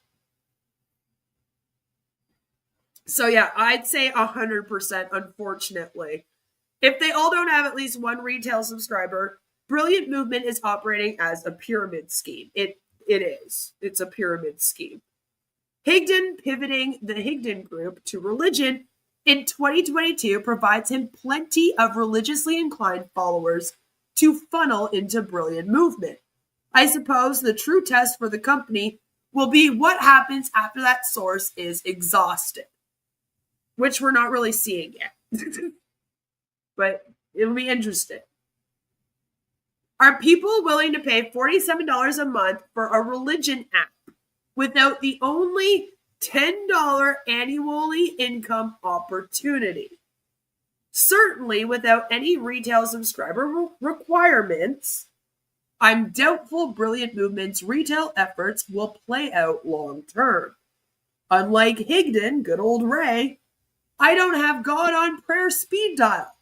So yeah, I'd say 100%, unfortunately. If they all don't have at least one retail subscriber, Brilliant Movement is operating as a pyramid scheme. It is. It's a pyramid scheme. Higdon pivoting the Higdon group to religion in 2022 provides him plenty of religiously inclined followers to funnel into Brilliant Movement. I suppose the true test for the company will be what happens after that source is exhausted, which we're not really seeing yet. But it'll be interesting. Are people willing to pay $47 a month for a religion app without the only $10 annually income opportunity? Certainly without any retail subscriber requirements, I'm doubtful Brilliant Movement's retail efforts will play out long term. Unlike Higdon, good old Ray, I don't have God on prayer speed dial.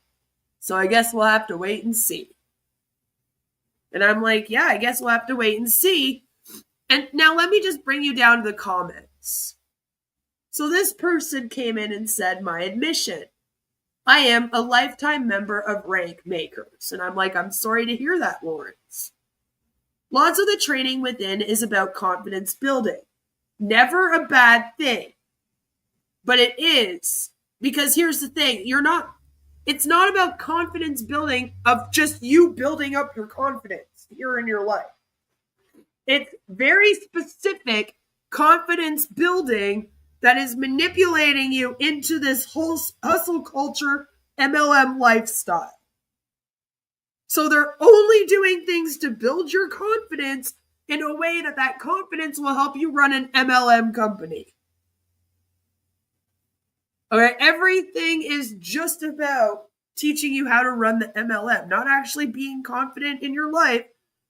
So I guess we'll have to wait and see. And I'm like, yeah, I guess we'll have to wait and see. And now let me just bring you down to the comments. So this person came in and said, my admission. I am a lifetime member of Rank Makers. And I'm like, I'm sorry to hear that, Lawrence. Lots of the training within is about confidence building. Never a bad thing. But it is. Because here's the thing, it's not about confidence building of just you building up your confidence here in your life. It's very specific confidence building that is manipulating you into this whole hustle culture MLM lifestyle. So they're only doing things to build your confidence in a way that confidence will help you run an MLM company. Okay, everything is just about teaching you how to run the MLM, not actually being confident in your life,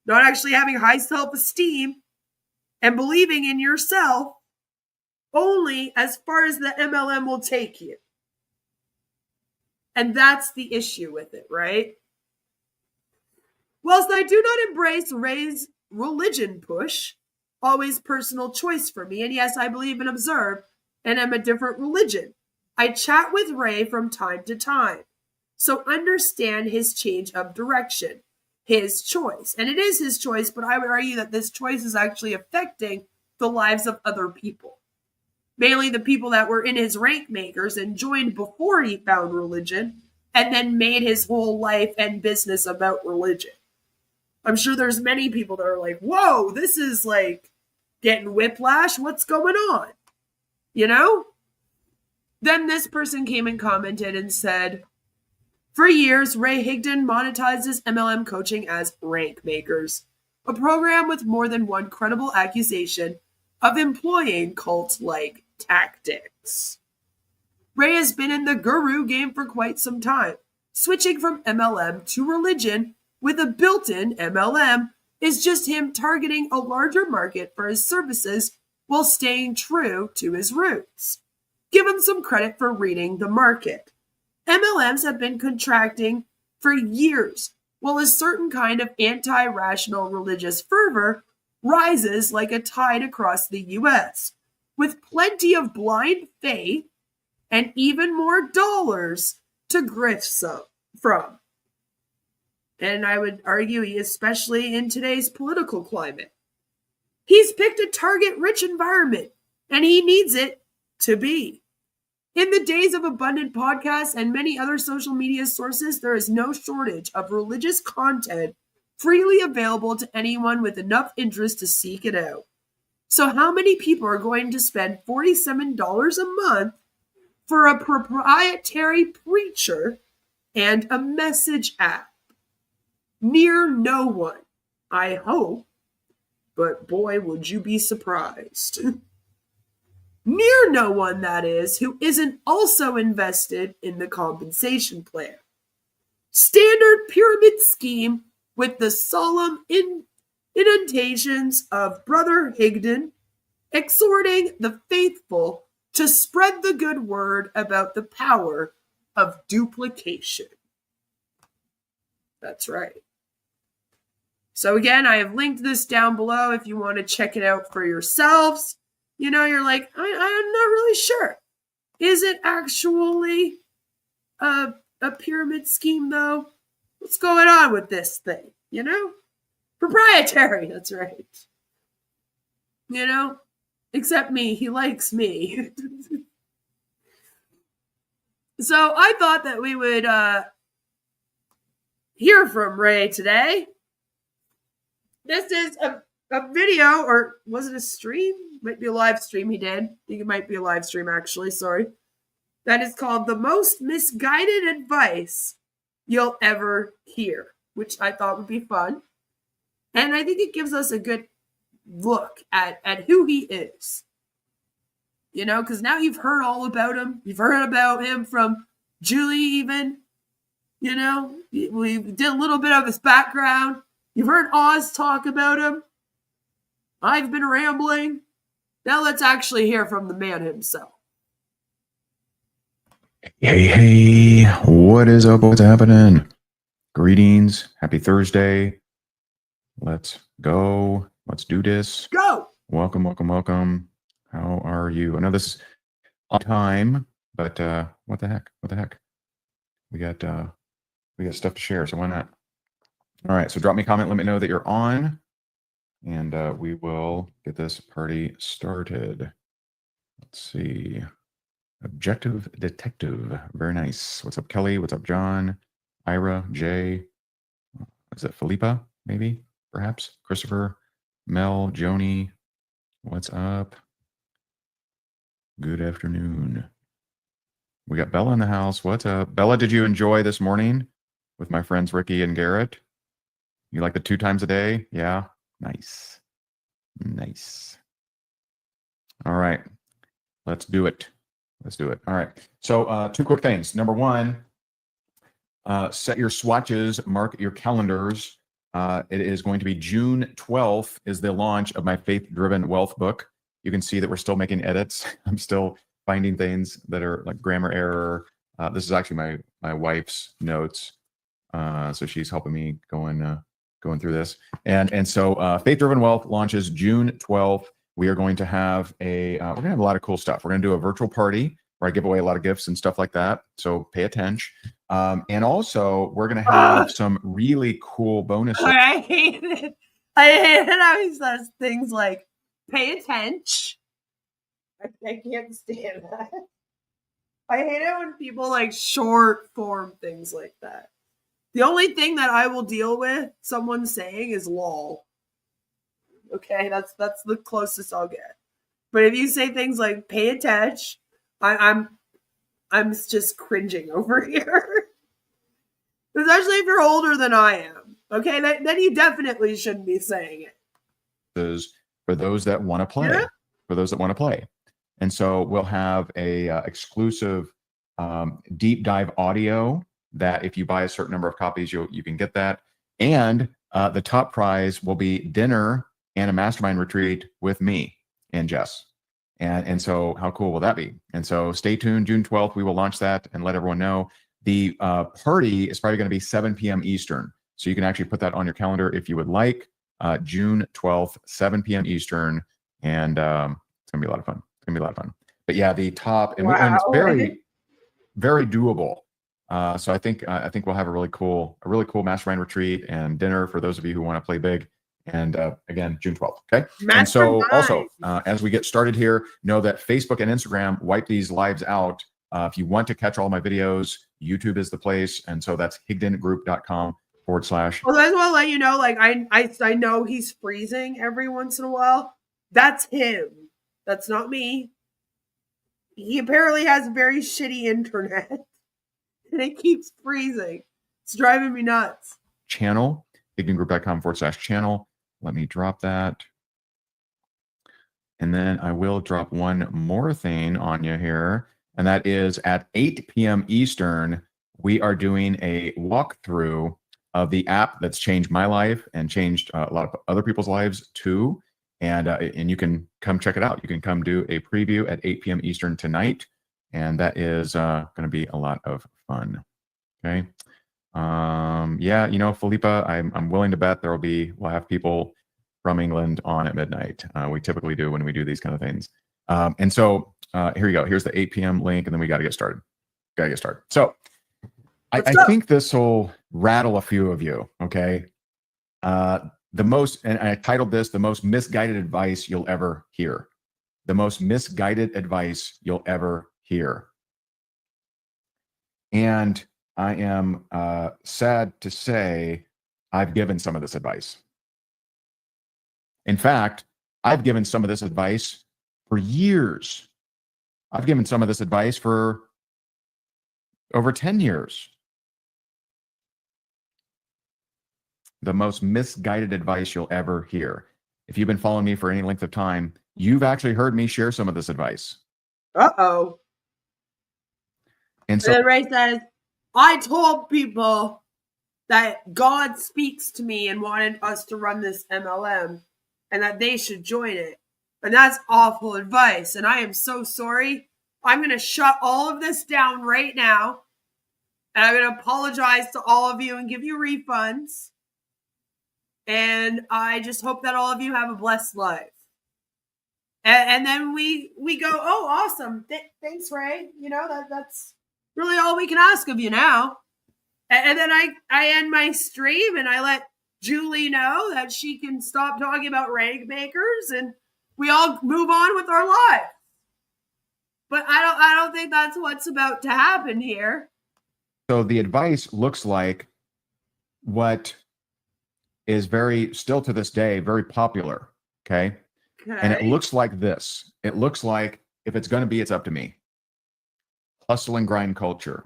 not actually having high self-esteem and believing in yourself, only as far as the MLM will take you. And that's the issue with it, right? Whilst I do not embrace Ray's religion push, always personal choice for me, and yes, I believe and observe, and am a different religion. I chat with Ray from time to time, so understand his change of direction, his choice. And it is his choice, but I would argue that this choice is actually affecting the lives of other people. Mainly the people that were in his rank makers and joined before he found religion and then made his whole life and business about religion. I'm sure there's many people that are like, whoa, this is like getting whiplash. What's going on? You know? Then this person came and commented and said, For years, Ray Higdon monetizes MLM coaching as Rank Makers, a program with more than one credible accusation of employing cult-like tactics. Ray has been in the guru game for quite some time. Switching from MLM to religion with a built-in MLM is just him targeting a larger market for his services while staying true to his roots. Give him some credit for reading the market. MLMs have been contracting for years, while a certain kind of anti-rational religious fervor rises like a tide across the US, with plenty of blind faith and even more dollars to grift from. And I would argue, especially in today's political climate. He's picked a target-rich environment, and he needs it to be. In the days of abundant podcasts and many other social media sources, there is no shortage of religious content freely available to anyone with enough interest to seek it out. So how many people are going to spend $47 a month for a proprietary preacher and a message app? Near no one, I hope, but boy, would you be surprised. Near no one, that is, who isn't also invested in the compensation plan. Standard pyramid scheme with the solemn inundations of Brother Higdon exhorting the faithful to spread the good word about the power of duplication. That's right. So again, I have linked this down below if you want to check it out for yourselves. You know, you're like, I'm not really sure. Is it actually a pyramid scheme, though? What's going on with this thing? You know? Proprietary, that's right. You know? Except me, he likes me. So I thought that we would hear from Ray today. This is a video, or was it a stream? Might be a live stream he did. I think it might be a live stream, actually. Sorry. That is called The Most Misguided Advice You'll Ever Hear, which I thought would be fun. And I think it gives us a good look at who he is. You know, because now you've heard all about him. You've heard about him from Julie even. You know, we did a little bit of his background. You've heard Oz talk about him. I've been rambling. Now let's actually hear from the man himself. Hey, what is up? What's happening? Greetings. Happy Thursday. Let's go. Let's do this. Go! Welcome. How are you? I know this is on time, but what the heck? We got stuff to share, so why not? All right, so drop me a comment. Let me know that you're on. And we will get this party started. Let's see. Objective Detective. Very nice. What's up, Kelly? What's up, John? Ira, Jay. Is it Philippa, maybe? Perhaps? Christopher, Mel, Joni. What's up? Good afternoon. We got Bella in the house. What's up? Bella, did you enjoy this morning with my friends Ricky and Garrett? You like the 2 times a day? Yeah. Nice. All right. Let's do it. All right. So 2 quick things. Number 1, set your swatches, mark your calendars. It is going to be June 12th is the launch of my Faith-Driven Wealth book. You can see that we're still making edits. I'm still finding things that are like grammar error. This is actually my wife's notes. So she's helping me going through this. And so Faith-Driven Wealth launches June 12th. We are going to have we're going to have a lot of cool stuff. We're going to do a virtual party where I give away a lot of gifts and stuff like that. So pay attention. And also we're going to have some really cool bonuses. I hate it. I hate it how he says things like, pay attention. I can't stand that. I hate it when people like short form things like that. The only thing that I will deal with someone saying is lol. Okay, that's the closest I'll get. But if you say things like pay attention, I'm just cringing over here. Especially if you're older than I am. Okay, then you definitely shouldn't be saying it. Is for those that want to play. Yeah. For those that want to play. And so we'll have a exclusive deep dive audio that if you buy a certain number of copies, you can get that. And the top prize will be dinner and a mastermind retreat with me and Jess. And so how cool will that be? And so stay tuned. June 12th, we will launch that and let everyone know. The party is probably going to be 7 p.m. Eastern. So you can actually put that on your calendar if you would like. June 12th, 7 p.m. Eastern. And it's going to be a lot of fun. It's going to be a lot of fun. But yeah, the top, and, and it's very, very doable. So I think we'll have a really cool mastermind retreat and dinner for those of you who want to play big. And again, June 12th. Okay. And so also, as we get started here, know that Facebook and Instagram wipe these lives out. If you want to catch all my videos, YouTube is the place. And so that's higdongroup.com/. Well, I just want to let you know, like, I know he's freezing every once in a while. That's him. That's not me. He apparently has very shitty internet. And it keeps freezing. It's driving me nuts. Channel, higdongroup.com/channel. Let me drop that. And then I will drop one more thing on you here. And that is at 8 p.m. Eastern, we are doing a walkthrough of the app that's changed my life and changed a lot of other people's lives too. And you can come check it out. You can come do a preview at 8 p.m. Eastern tonight. And that is going to be a lot of fun. Okay. Yeah, you know, Felipa, I'm willing to bet we'll have people from England on at midnight. We typically do when we do these kind of things. And so here you go. Here's the 8 p.m. link, and then we got to get started. So I think this will rattle a few of you. Okay. And I titled this "The Most Misguided Advice You'll Ever Hear." The most misguided advice you'll ever hear. And I am sad to say I've given some of this advice. In fact, I've given some of this advice for years. I've given some of this advice for over 10 years. The most misguided advice you'll ever hear. If you've been following me for any length of time, you've actually heard me share some of this advice. Uh-oh. And so then Ray says, I told people that God speaks to me and wanted us to run this MLM and that they should join it. And that's awful advice. And I am so sorry. I'm going to shut all of this down right now. And I'm going to apologize to all of you and give you refunds. And I just hope that all of you have a blessed life. And then we go, oh, awesome. Thanks, Ray. You know, that's really all we can ask of you now. And then I end my stream and I let Julie know that she can stop talking about rank makers and we all move on with our lives. But I don't think that's what's about to happen here. So the advice looks like what is still to this day, very popular. Okay. And it looks like this. It looks like if it's going to be, it's up to me. Hustle and grind culture.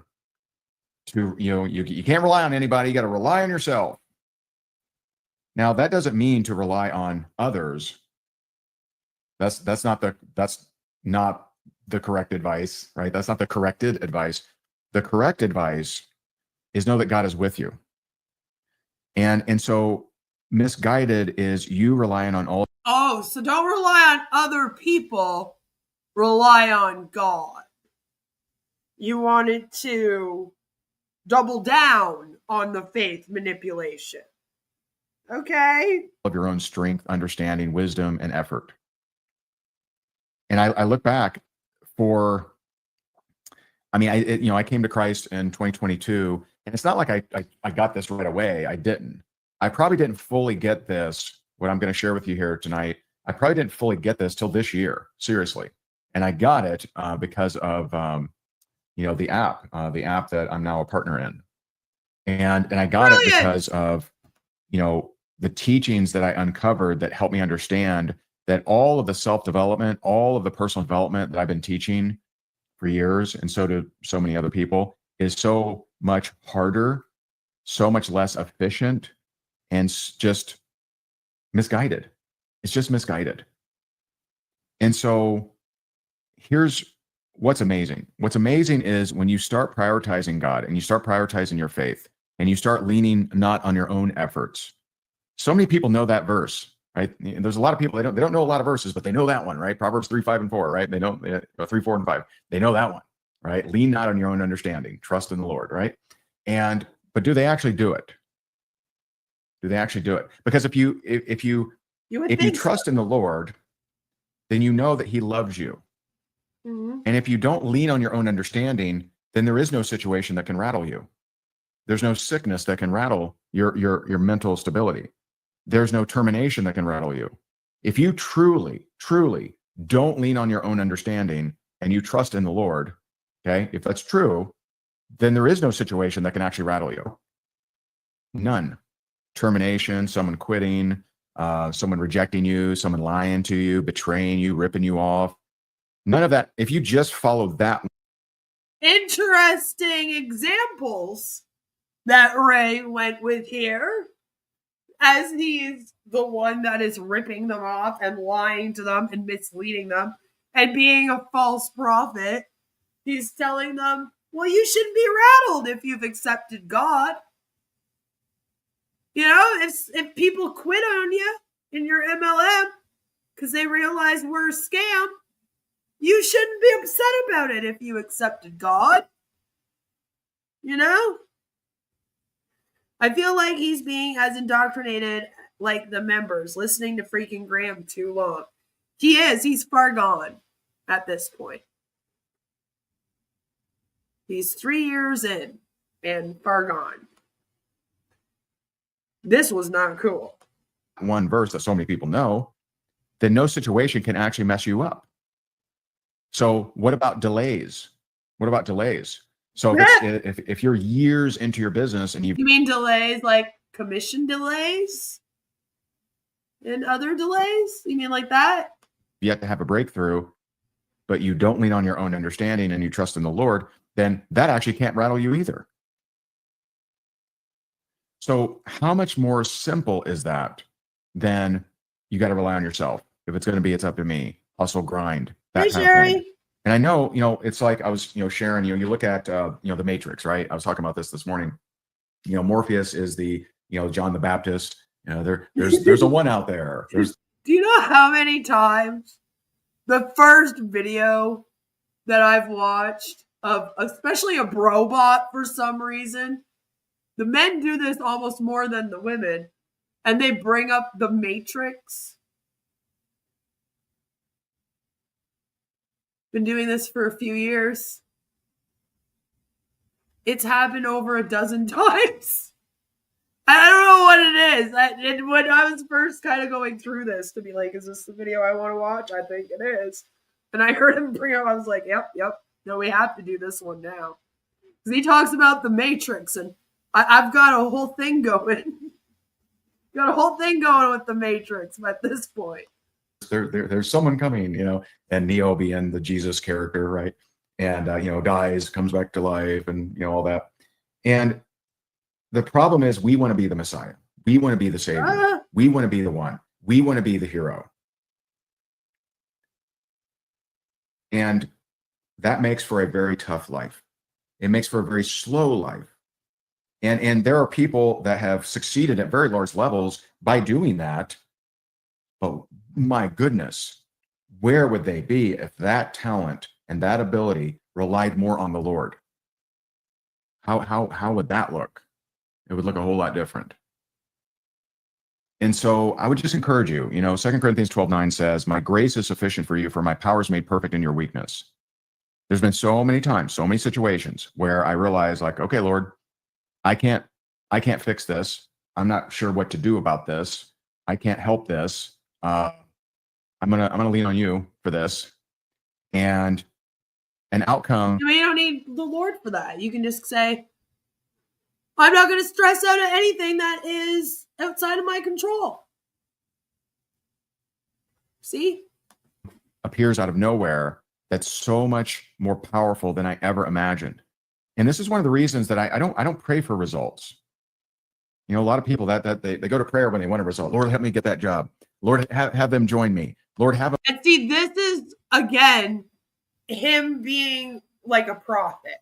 You can't rely on anybody. You got to rely on yourself. Now that doesn't mean to rely on others. That's not the correct advice, right? That's not the corrected advice. The correct advice is know that God is with you. And so misguided is you relying on all. Oh, so don't rely on other people. Rely on God. You wanted to double down on the faith manipulation. Okay. Of your own strength, understanding, wisdom, and effort. And I look back I came to Christ in 2022, and it's not like I got this right away. I didn't. I probably didn't fully get this, what I'm going to share with you here tonight. I probably didn't fully get this till this year, seriously. And I got it because of, the app that I'm now a partner in. And I got it because of, the teachings that I uncovered that helped me understand that all of the self-development, all of the personal development that I've been teaching for years, and so do so many other people, is so much harder, so much less efficient and just misguided. It's just misguided. And so here's what's amazing. What's amazing is when you start prioritizing God and you start prioritizing your faith and you start leaning not on your own efforts. So many people know that verse, right? There's a lot of people, they don't know a lot of verses, but they know that one, right? Proverbs 3, 5, and 4, right? They know 3, 4, and 5. They know that one, right? Lean not on your own understanding, trust in the Lord, right? But do they actually do it? Do they actually do it? Because if you trust in the Lord, then you know that he loves you. Mm-hmm. And if you don't lean on your own understanding, then there is no situation that can rattle you. There's no sickness that can rattle your mental stability. There's no termination that can rattle you. If you truly, truly don't lean on your own understanding and you trust in the Lord, okay, if that's true, then there is no situation that can actually rattle you. None. Termination, someone quitting, someone rejecting you, someone lying to you, betraying you, ripping you off. None of that. If you just follow that. Interesting examples that Ray went with here, as he's the one that is ripping them off and lying to them and misleading them and being a false prophet. He's telling them, well, you shouldn't be rattled if you've accepted God. You know, if people quit on you in your MLM because they realize we're a scam, you shouldn't be upset about it if you accepted God. You know? I feel like he's being as indoctrinated like the members, listening to freaking Graham too long. He is. He's far gone at this point. He's 3 years in and far gone. This was not cool. One verse that so many people know, then no situation can actually mess you up. So what about delays? What about delays? So if you're years into your business and You mean delays like commission delays and other delays? You mean like that? you have to have a breakthrough, but you don't lean on your own understanding and you trust in the Lord, then that actually can't rattle you either. So how much more simple is that than you got to rely on yourself? If it's going to be, it's up to me. Hustle, grind. That Hey, kind of thing. Sherry. And I know, it's like I was, sharing, you look at, the Matrix, right? I was talking about this morning. Morpheus is the, John the Baptist. There's a one out there. Do you know how many times the first video that I've watched of, especially a robot for some reason, the men do this almost more than the women, and they bring up the Matrix. Been doing this for a few years. It's happened over a dozen times. I don't know what it is. When I was first kind of going through this to be like, is this the video I want to watch? I think it is. And I heard him bring up, I was like, yep. No, we have to do this one now. Because he talks about the Matrix, and I've got a whole thing going. Got a whole thing going with the Matrix at this point. There's someone coming, and Neo being the Jesus character, right? And, dies, comes back to life, and, all that. And the problem is we want to be the Messiah. We want to be the Savior. We want to be the one. We want to be the hero. And that makes for a very tough life. It makes for a very slow life. And there are people that have succeeded at very large levels by doing that. But my goodness, where would they be if that talent and that ability relied more on the Lord? How would that look? It would look a whole lot different. And so I would just encourage you, 2 Corinthians 12:9 says, my grace is sufficient for you, for my power is made perfect in your weakness. There's been so many times, so many situations where I realize, like, okay, Lord, I can't fix this. I'm not sure what to do about this. I can't help this. I'm gonna lean on you for this. And an outcome. You don't need the Lord for that. You can just say, I'm not going to stress out at anything that is outside of my control. See? Appears out of nowhere that's so much more powerful than I ever imagined. And this is one of the reasons that I don't pray for results. You know, a lot of people that they go to prayer when they want a result. Lord, help me get that job. Lord, have them join me. Lord, have them. And see, this is again him being like a prophet.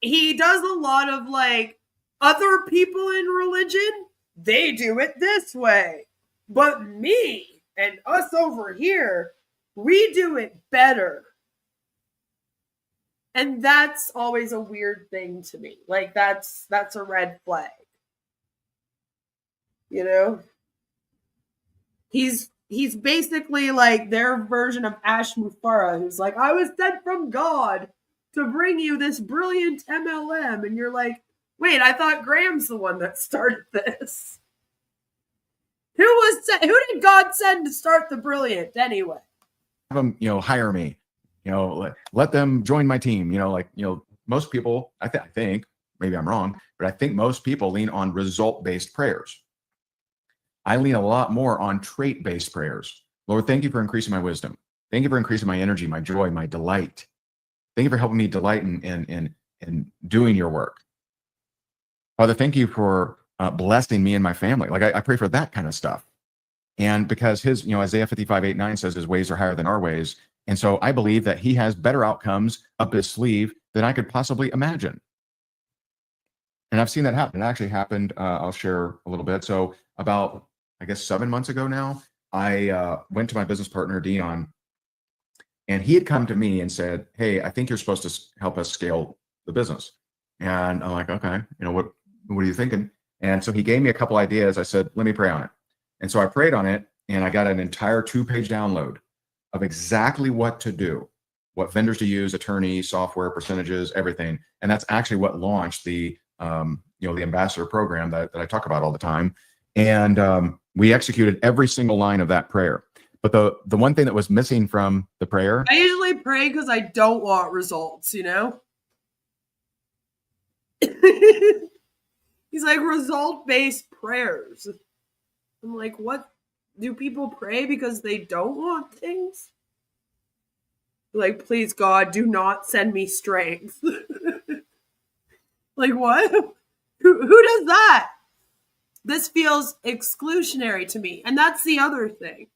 He does a lot of like other people in religion, they do it this way. But me and us over here, we do it better. And that's always a weird thing to me. Like that's a red flag. You know? He's basically like their version of Ash Mufara, who's like, I was sent from God to bring you this brilliant MLM. And you're like, wait, I thought Graham's the one that started this. Who did God send to start the brilliant anyway? Have them, hire me. Let them join my team. Most people, I think, maybe I'm wrong, but I think most people lean on result-based prayers. I lean a lot more on trait-based prayers. Lord, thank you for increasing my wisdom. Thank you for increasing my energy, my joy, my delight. Thank you for helping me delight in doing your work. Father, thank you for blessing me and my family. Like I pray for that kind of stuff. And because his, Isaiah 55:8-9 says his ways are higher than our ways. And so I believe that he has better outcomes up his sleeve than I could possibly imagine. And I've seen that happen. It actually happened. I'll share a little bit. So about, I guess, 7 months ago now, I went to my business partner, Dion, and he had come to me and said, hey, I think you're supposed to help us scale the business. And I'm like, okay, what are you thinking? And so he gave me a couple ideas. I said, let me pray on it. And so I prayed on it, and I got an entire 2-page download of exactly what to do, what vendors to use, attorneys, software, percentages, everything. And that's actually what launched the ambassador program that I talk about all the time. And we executed every single line of that prayer. But the one thing that was missing from the prayer, I usually pray because I don't want results, He's like, result-based prayers. I'm like, what? Do people pray because they don't want things? Like, please, God, do not send me strength. Like, what? Who does that? This feels exclusionary to me. And that's the other thing,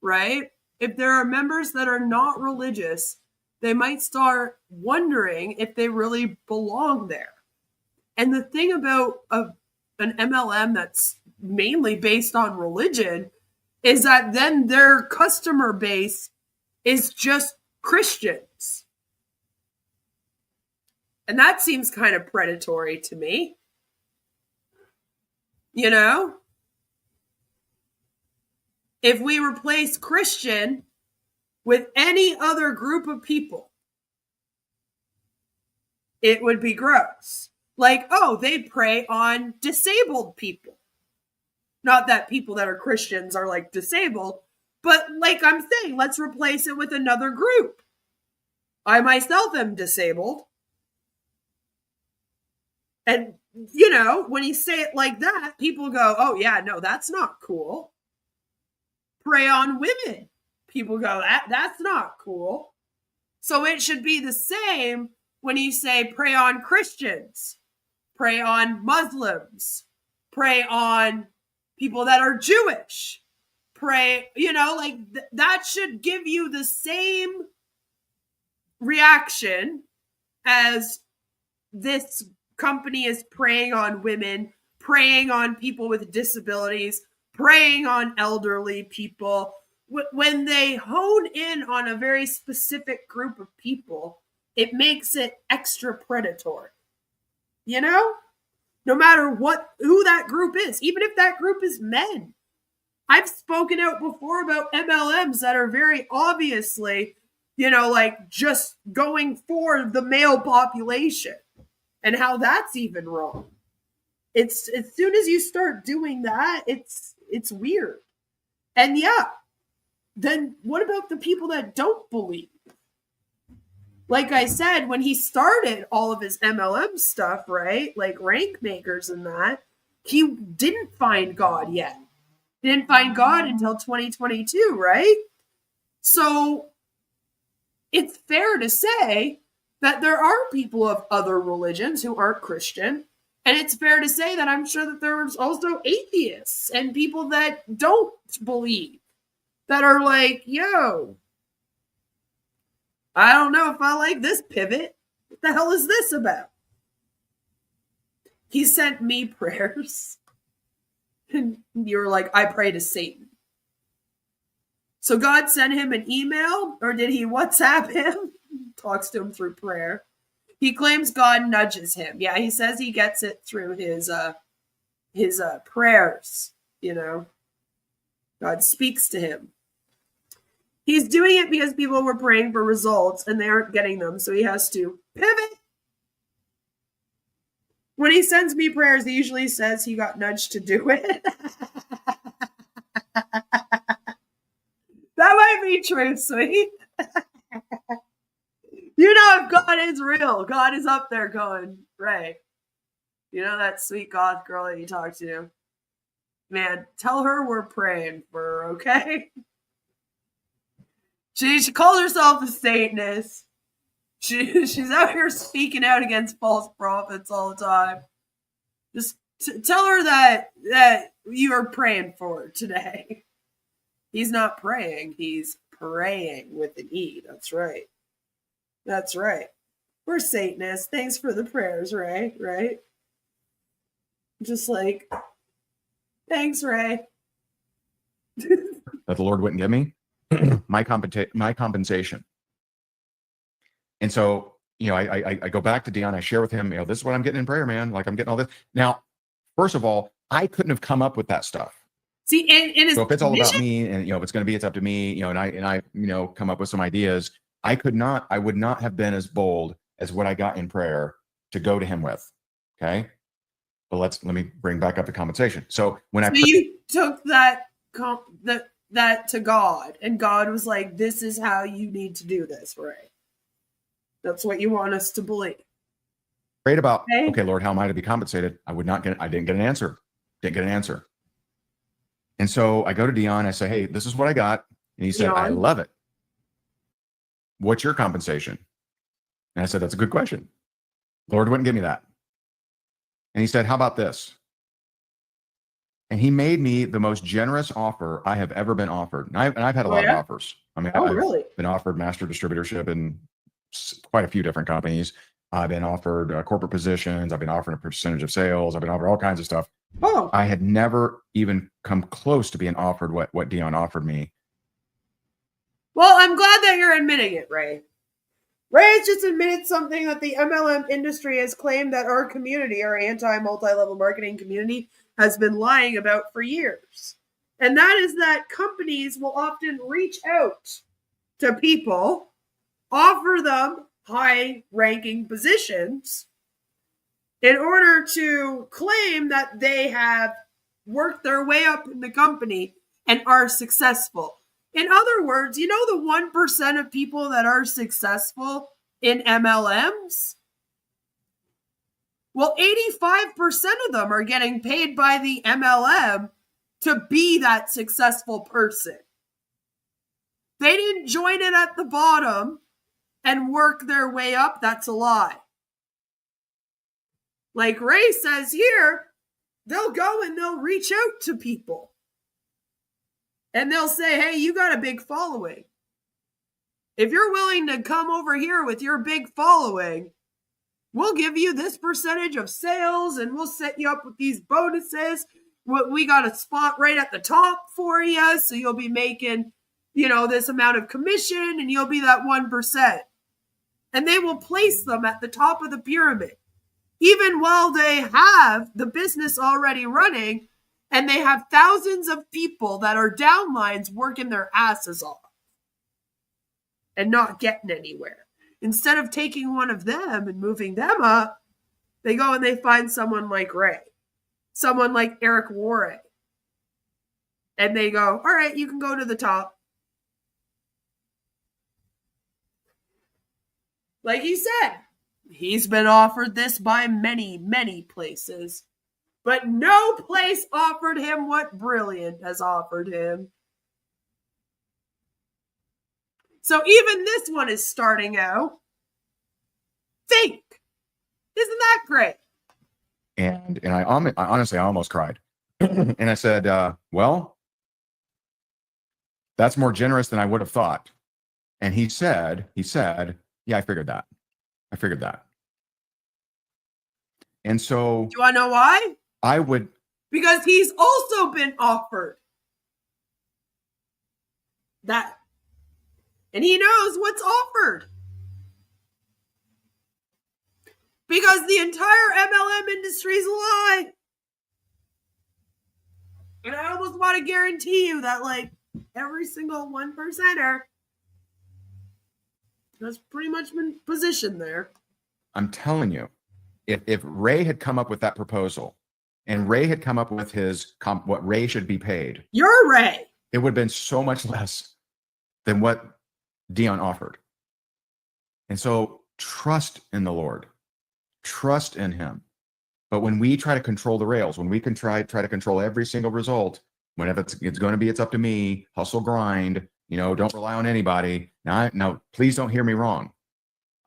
right? If there are members that are not religious, they might start wondering if they really belong there. And the thing about an MLM that's mainly based on religion is that then their customer base is just Christians. And that seems kind of predatory to me. If we replace Christian with any other group of people, it would be gross. Like, oh, they prey on disabled people. Not that people that are Christians are like disabled, but like I'm saying, let's replace it with another group. I myself am disabled. And, when you say it like that, people go, oh yeah, no, that's not cool. Prey on women. People go, that's not cool. So it should be the same when you say prey on Christians, prey on Muslims, prey on people that are Jewish, prey, that should give you the same reaction as this company is preying on women, preying on people with disabilities, preying on elderly people. When they hone in on a very specific group of people, it makes it extra predatory. No matter who that group is, even if that group is men. I've spoken out before about MLMs that are very obviously, just going for the male population and how that's even wrong. It's as soon as you start doing that, it's weird. And yeah, then what about the people that don't believe? Like I said, when he started all of his MLM stuff, right? Like rank makers and that, he didn't find God yet. He didn't find God until 2022, right? So it's fair to say that there are people of other religions who aren't Christian And it's fair to say that I'm sure that there's also atheists and people that don't believe, that are like, yo, I don't know if I like this pivot. What the hell is this about? He sent me prayers. And you were like, I pray to Satan. So God sent him an email, or did he WhatsApp him? Talks to him through prayer. He claims God nudges him. Yeah, he says he gets it through his prayers, you know. God speaks to him. He's doing it because people were praying for results and they aren't getting them, so he has to pivot. When he sends me prayers, he usually says he got nudged to do it. That might be true, sweet. You know, if God is real, God is up there going, Ray, you know that sweet goth girl that you talk to? Man, tell her we're praying for her, okay? She calls herself a Satanist. She's out here speaking out against false prophets all the time. Just tell her that you are praying for her today. He's not praying, he's praying with an E. That's right. That's right. We're Satanists. Thanks for the prayers, Ray. Right? Just like, thanks, Ray. That the Lord wouldn't give me my compensation. And so, you know, I go back to Dion. I share with him, you know, this is what I'm getting in prayer, man. Like, I'm getting all this. Now, first of all, I couldn't have come up with that stuff. See, and so if it's all about me, and you know, if it's going to be, it's up to me, you know, and I, you know, come up with some ideas, I would not have been as bold as what I got in prayer to go to him with. Okay. But let me bring back up the compensation. So when you took that to God, and God was like, this is how you need to do this, right? That's what you want us to believe. Prayed about, okay, Lord, how am I to be compensated? I didn't get an answer. And so I go to Dion, I say, hey, this is what I got. And he said, I love it. What's your compensation? And I said, that's a good question. Lord wouldn't give me that. And he said, how about this? And he made me the most generous offer I have ever been offered. And I've had a lot of offers. I mean, I've been offered master distributorship in quite a few different companies. I've been offered corporate positions. I've been offered a percentage of sales. I've been offered all kinds of stuff. Oh. I had never even come close to being offered what Dion offered me. Well, I'm glad that you're admitting it, Ray. Ray has just admitted something that the MLM industry has claimed that our community, our anti-multi-level marketing community, has been lying about for years. And that is that companies will often reach out to people, offer them high-ranking positions in order to claim that they have worked their way up in the company and are successful. In other words, you know the 1% of people that are successful in MLMs? Well, 85% of them are getting paid by the MLM to be that successful person. They didn't join it at the bottom and work their way up. That's a lie. Like Ray says here, they'll go and they'll reach out to people. And they'll say, hey, you got a big following. If you're willing to come over here with your big following, we'll give you this percentage of sales and we'll set you up with these bonuses. We got a spot right at the top for you. So you'll be making, you know, this amount of commission and you'll be that 1%. And they will place them at the top of the pyramid, even while they have the business already running. And they have thousands of people that are downlines working their asses off and not getting anywhere. Instead of taking one of them and moving them up, they go and they find someone like Ray, someone like Eric Warren. And they go, all right, you can go to the top. Like he said, he's been offered this by many, many places. But no place offered him what Brilliant has offered him. So even this one is starting out. Think. Isn't that great? And I honestly, I almost cried. And I said, well, that's more generous than I would have thought. And he said, yeah, I figured that. And so Do you want to know why? I would, Because he's also been offered that. And he knows what's offered. Because the entire MLM industry is a lie. And I almost want to guarantee you that, like, every single 1%er has pretty much been positioned there. I'm telling you, if Ray had come up with that proposal and Ray had come up with his what Ray should be paid, You're Ray. it would have been so much less than what Dion offered. And so trust in the Lord, trust in him. But when we try to control the rails, when we can try to control every single result, whenever it's going to be, it's up to me, hustle, grind, don't rely on anybody. Now, please don't hear me wrong.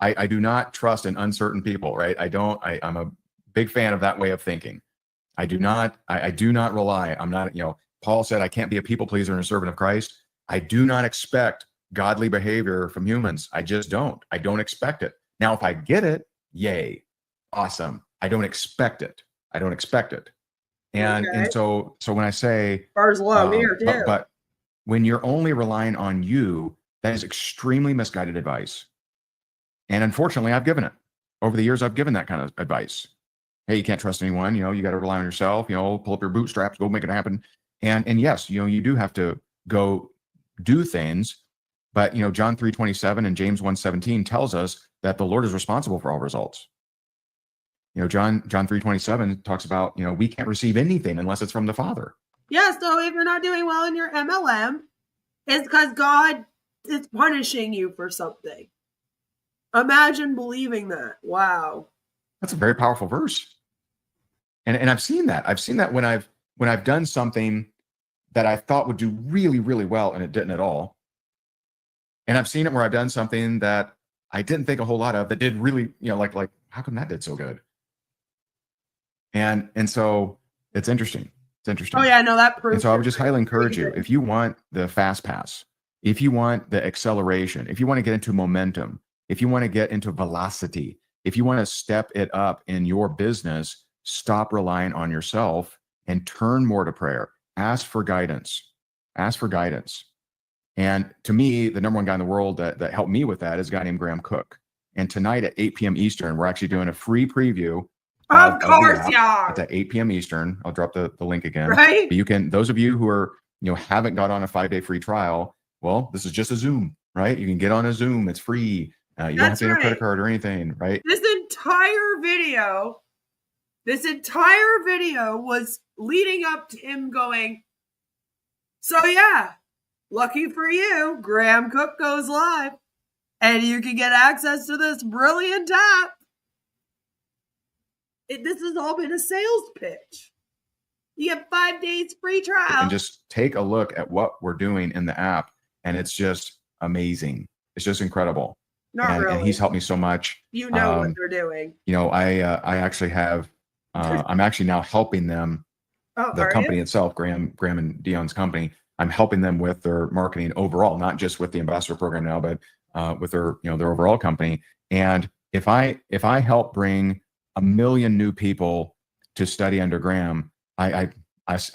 I do not trust in uncertain people, right? I'm a big fan of that way of thinking. I do not rely. I'm not, Paul said, I can't be a people pleaser and a servant of Christ. I do not expect godly behavior from humans. I just don't. I don't expect it. Now, if I get it, yay, awesome. I don't expect it. And Okay. and so when I say, Bars low here, too. but when you're only relying on you, that is extremely misguided advice. And unfortunately, I've given it. Over the years, I've given that kind of advice. Hey, you can't trust anyone. You got to rely on yourself. Pull up your bootstraps, go make it happen. And yes, you do have to go do things. But John 3:27 and James 1:17 tells us that the Lord is responsible for all results. John 3:27 talks about we can't receive anything unless it's from the Father. Yeah, so if you're not doing well in your MLM, it's because God is punishing you for something. Imagine believing that. Wow. That's a very powerful verse. And I've seen that. I've seen that when I've done something that I thought would do really, really well and it didn't at all. And I've seen it where I've done something that I didn't think a whole lot of that did really, like how come that did so good? And so it's interesting. Oh yeah, no, that proves. And so I would just highly encourage you, if you want the fast pass, if you want the acceleration, if you want to get into momentum, if you want to get into velocity, if you want to step it up in your business, stop relying on yourself and turn more to prayer. Ask for guidance. And to me, the number one guy in the world that helped me with that is a guy named Graham Cooke. And tonight at 8 p.m. Eastern, we're actually doing a free preview. Of course, yeah. It's at 8 p.m. Eastern. I'll drop the link again. Right. But you can, those of you who are, haven't got on a 5-day free trial, well, this is just a Zoom, right? You can get on a Zoom. It's free. You don't have to have a credit card or anything, right? This entire video was leading up to him going, so yeah, lucky for you, Graham Cooke goes live and you can get access to this brilliant app. This has all been a sales pitch. You get 5 days free trial. And just take a look at what we're doing in the app. And it's just amazing. It's just incredible. And he's helped me so much. You know what they're doing. I actually have, I'm actually now helping them, the company itself, Graham and Dion's company. I'm helping them with their marketing overall, not just with the ambassador program now, but with their, their overall company. And if I help bring 1 million new people to study under Graham, I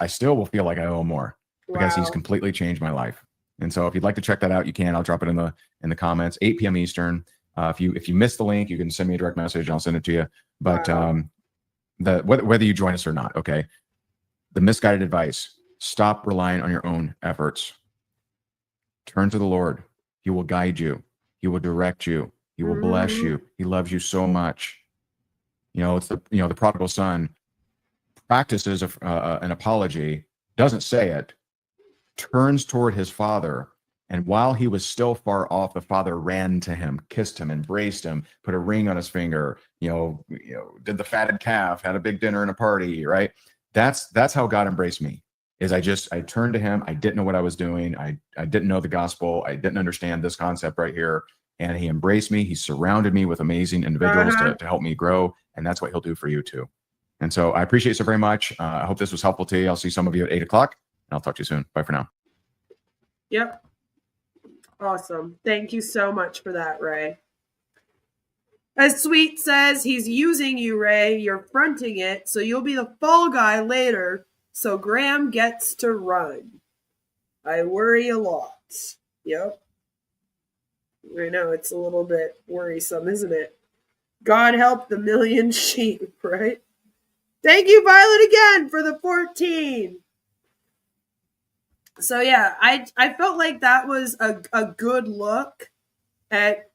still will feel like I owe more because he's completely changed my life. And so if you'd like to check that out, you can. I'll drop it in the comments. 8 p.m. Eastern. If you missed the link, you can send me a direct message. I'll send it to you. But whether you join us or not, okay. The misguided advice: stop relying on your own efforts. Turn to the Lord. He will guide you. He will direct you. He will bless you. He loves you so much. It's the prodigal son practices an apology, doesn't say it, turns toward his father, and while he was still far off, the father ran to him, kissed him, embraced him, put a ring on his finger, did the fatted calf, had a big dinner and a party, right? That's how God embraced me. I turned to him. I didn't know what I was doing. I didn't know the gospel. I didn't understand this concept right here. And he embraced me. He surrounded me with amazing individuals to help me grow. And that's what he'll do for you too. And so I appreciate you so very much. I hope this was helpful to you. I'll see some of you at 8 o'clock. And I'll talk to you soon. Bye for now. Yep. Awesome. Thank you so much for that, Ray. As Sweet says, he's using you, Ray. You're fronting it, so you'll be the fall guy later, so Graham gets to run. I worry a lot. Yep. I know, it's a little bit worrisome, isn't it? God help the million sheep, right? Thank you, Violet, again for the 14. So yeah, I felt like that was a good look at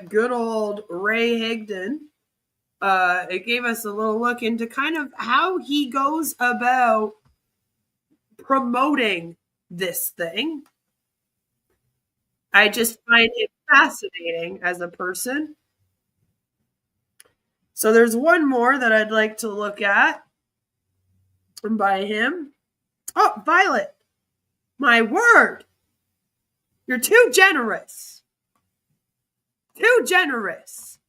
good old Ray Higdon. It gave us a little look into kind of how he goes about promoting this thing. I just find it fascinating as a person. So there's one more that I'd like to look at by him. Oh, Violet. My word. You're too generous. Too generous.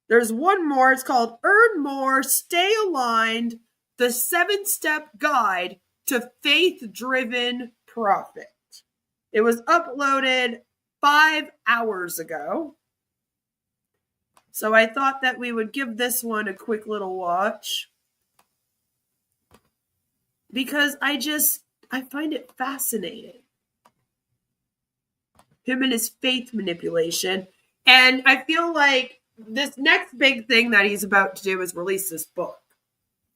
There's one more. It's called Earn More, Stay Aligned, the 7-Step Guide to Faith-Driven Profit. It was uploaded 5 hours ago. So I thought that we would give this one a quick little watch. Because I find it fascinating. Him and his faith manipulation. And I feel like this next big thing that he's about to do is release this book.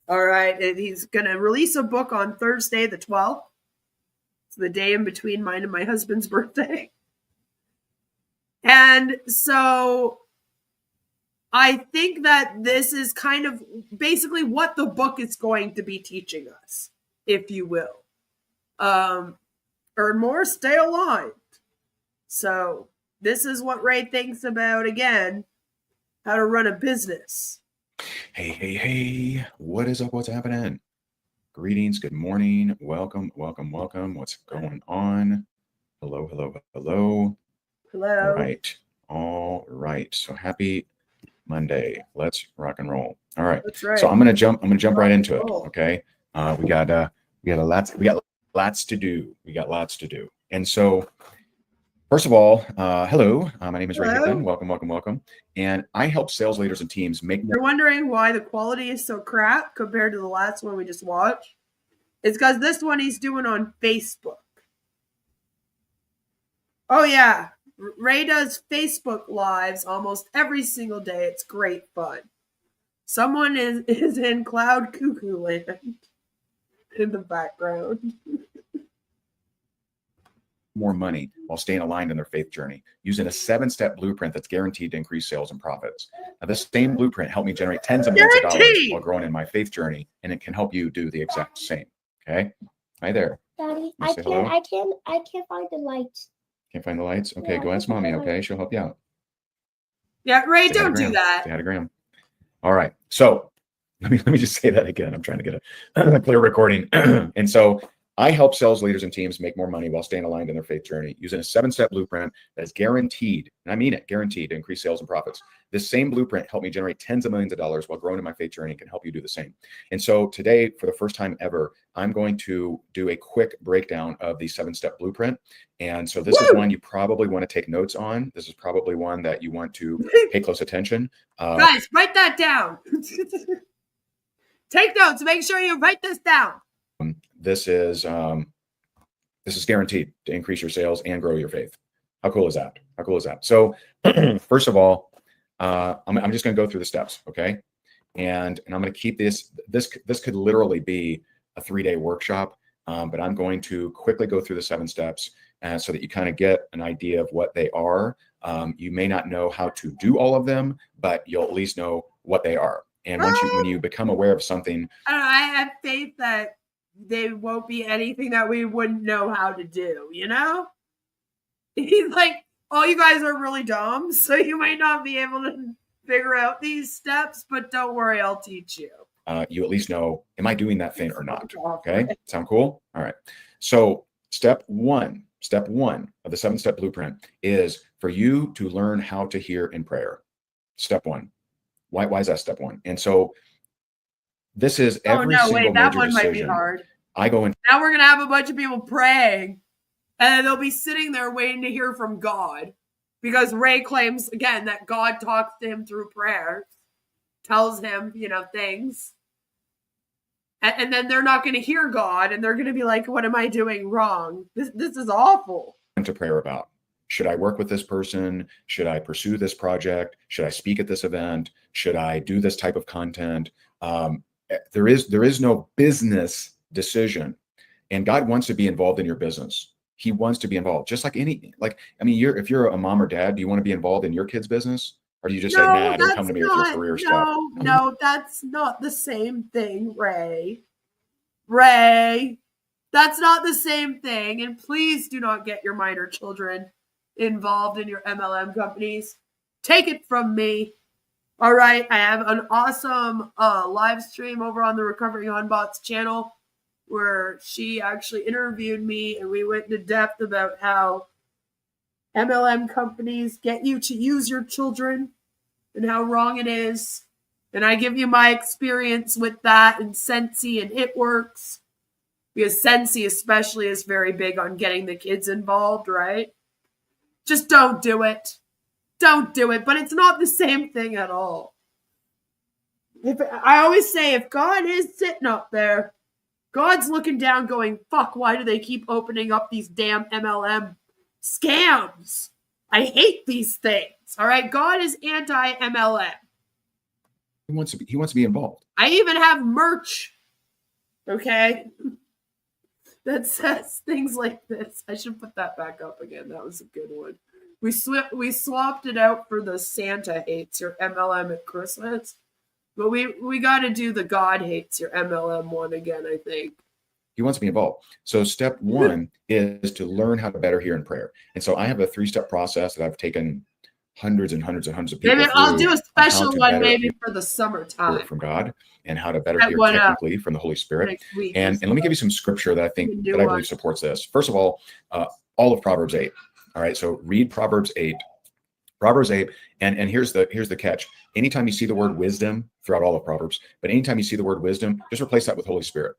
All right. And he's going to release a book on Thursday, the 12th. It's the day in between mine and my husband's birthday. And so I think that this is kind of basically what the book is going to be teaching us, if you will. Earn more, stay aligned. So this is what Ray thinks about, again, how to run a business. Hey. What is up? What's happening? Greetings. Good morning. Welcome. What's going on? Hello. Hello. All right. So happy Monday. Let's rock and roll. All right. That's right. So I'm gonna jump right into it. Okay. We got lots to do. And so, first of all, hello. My name is Ray Higdon. Welcome. And I help sales leaders and teams make more. You're wondering why the quality is so crap compared to the last one we just watched? It's because this one he's doing on Facebook. Oh, yeah. Ray does Facebook Lives almost every single day. It's great fun. Someone is in cloud cuckoo land in the background. More money while staying aligned in their faith journey using a 7-step blueprint that's guaranteed to increase sales and profits. Now, this same blueprint helped me generate tens of millions of dollars while growing in my faith journey, and it can help you do the exact same. Okay, hi there. Daddy, I can't find the lights. Can't find the lights? Okay, go ask mommy. Okay, she'll help you out. Yeah, Ray, don't do that. Say hi to Graham. All right, so let me just say that again. I'm trying to get a clear recording. And so I help sales leaders and teams make more money while staying aligned in their faith journey using a 7-step blueprint that is guaranteed, and I mean it, guaranteed to increase sales and profits. This same blueprint helped me generate tens of millions of dollars while growing in my faith journey and can help you do the same. And so today, for the first time ever, I'm going to do a quick breakdown of the 7-step blueprint. And so this is one you probably want to take notes on. This is probably one that you want to pay close attention. Guys, write that down. Take notes. Make sure you write this down. This is guaranteed to increase your sales and grow your faith. How cool is that? So first of all, I'm just going to go through the steps. Okay. And I'm going to keep this could literally be a 3-day workshop. But I'm going to quickly go through the 7 steps so that you kind of get an idea of what they are. You may not know how to do all of them, but you'll at least know what they are. And when you become aware of something, I have faith that they won't be anything that we wouldn't know how to do, you know? He's like, all you guys are really dumb, so you might not be able to figure out these steps, but don't worry, I'll teach you. You at least know, am I doing that thing or not? Okay, sound cool? All right. So step one of the 7-step blueprint is for you to learn how to hear in prayer. Step 1. Why is that step 1? And so This is Oh every no, single wait, that major one might be decision. hard. I go in. Now we're gonna have a bunch of people praying, and then they'll be sitting there waiting to hear from God, because Ray claims again that God talks to him through prayer, tells him, things, and then they're not going to hear God, and they're going to be like, "What am I doing wrong? This is awful." To prayer about, should I work with this person? Should I pursue this project? Should I speak at this event? Should I do this type of content? There is no business decision, and God wants to be involved in your business. He wants to be involved, just like if you're a mom or dad, do you want to be involved in your kid's business, or do you just say, "Nah, don't come to me with your career stuff"? No, that's not the same thing, Ray. Ray, that's not the same thing. And please do not get your minor children involved in your MLM companies. Take it from me. All right, I have an awesome live stream over on the Recovering Unbots channel where she actually interviewed me, and we went into depth about how MLM companies get you to use your children and how wrong it is. And I give you my experience with that and Sensi, and it works. Because Sensi especially is very big on getting the kids involved, right? Just don't do it. Don't do it. But it's not the same thing at all. I always say, if God is sitting up there, God's looking down going, fuck, why do they keep opening up these damn MLM scams? I hate these things. All right. God is anti-MLM. He wants to be involved. I even have merch. Okay. That says things like this. I should put that back up again. That was a good one. We swapped it out for the Santa hates your MLM at Christmas. But we got to do the God hates your MLM one again, I think. He wants to be involved. So step one is to learn how to better hear in prayer. And so I have a 3-step process that I've taken hundreds and hundreds and hundreds of people Maybe through. I'll do a special one maybe hear for the summertime. from God, and how to better hear technically from the Holy Spirit. And let me give you some scripture that I believe supports this. First of all of Proverbs 8. All right, so read Proverbs 8. Proverbs 8, and here's the catch. Anytime you see the word wisdom throughout all of Proverbs, but anytime you see the word wisdom, just replace that with Holy Spirit.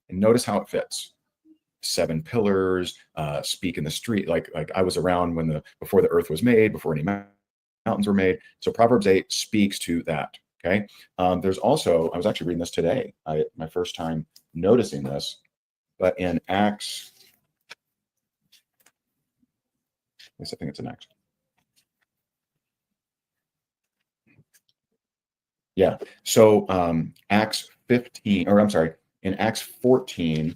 And notice how it fits. 7 pillars, speak in the street, like I was around before the earth was made, before any mountains were made. So Proverbs 8 speaks to that. Okay. There's also, I was actually reading this today, my first time noticing this, but in Acts, I think it's in Acts. Yeah. So Acts 15, or I'm sorry, in Acts 14,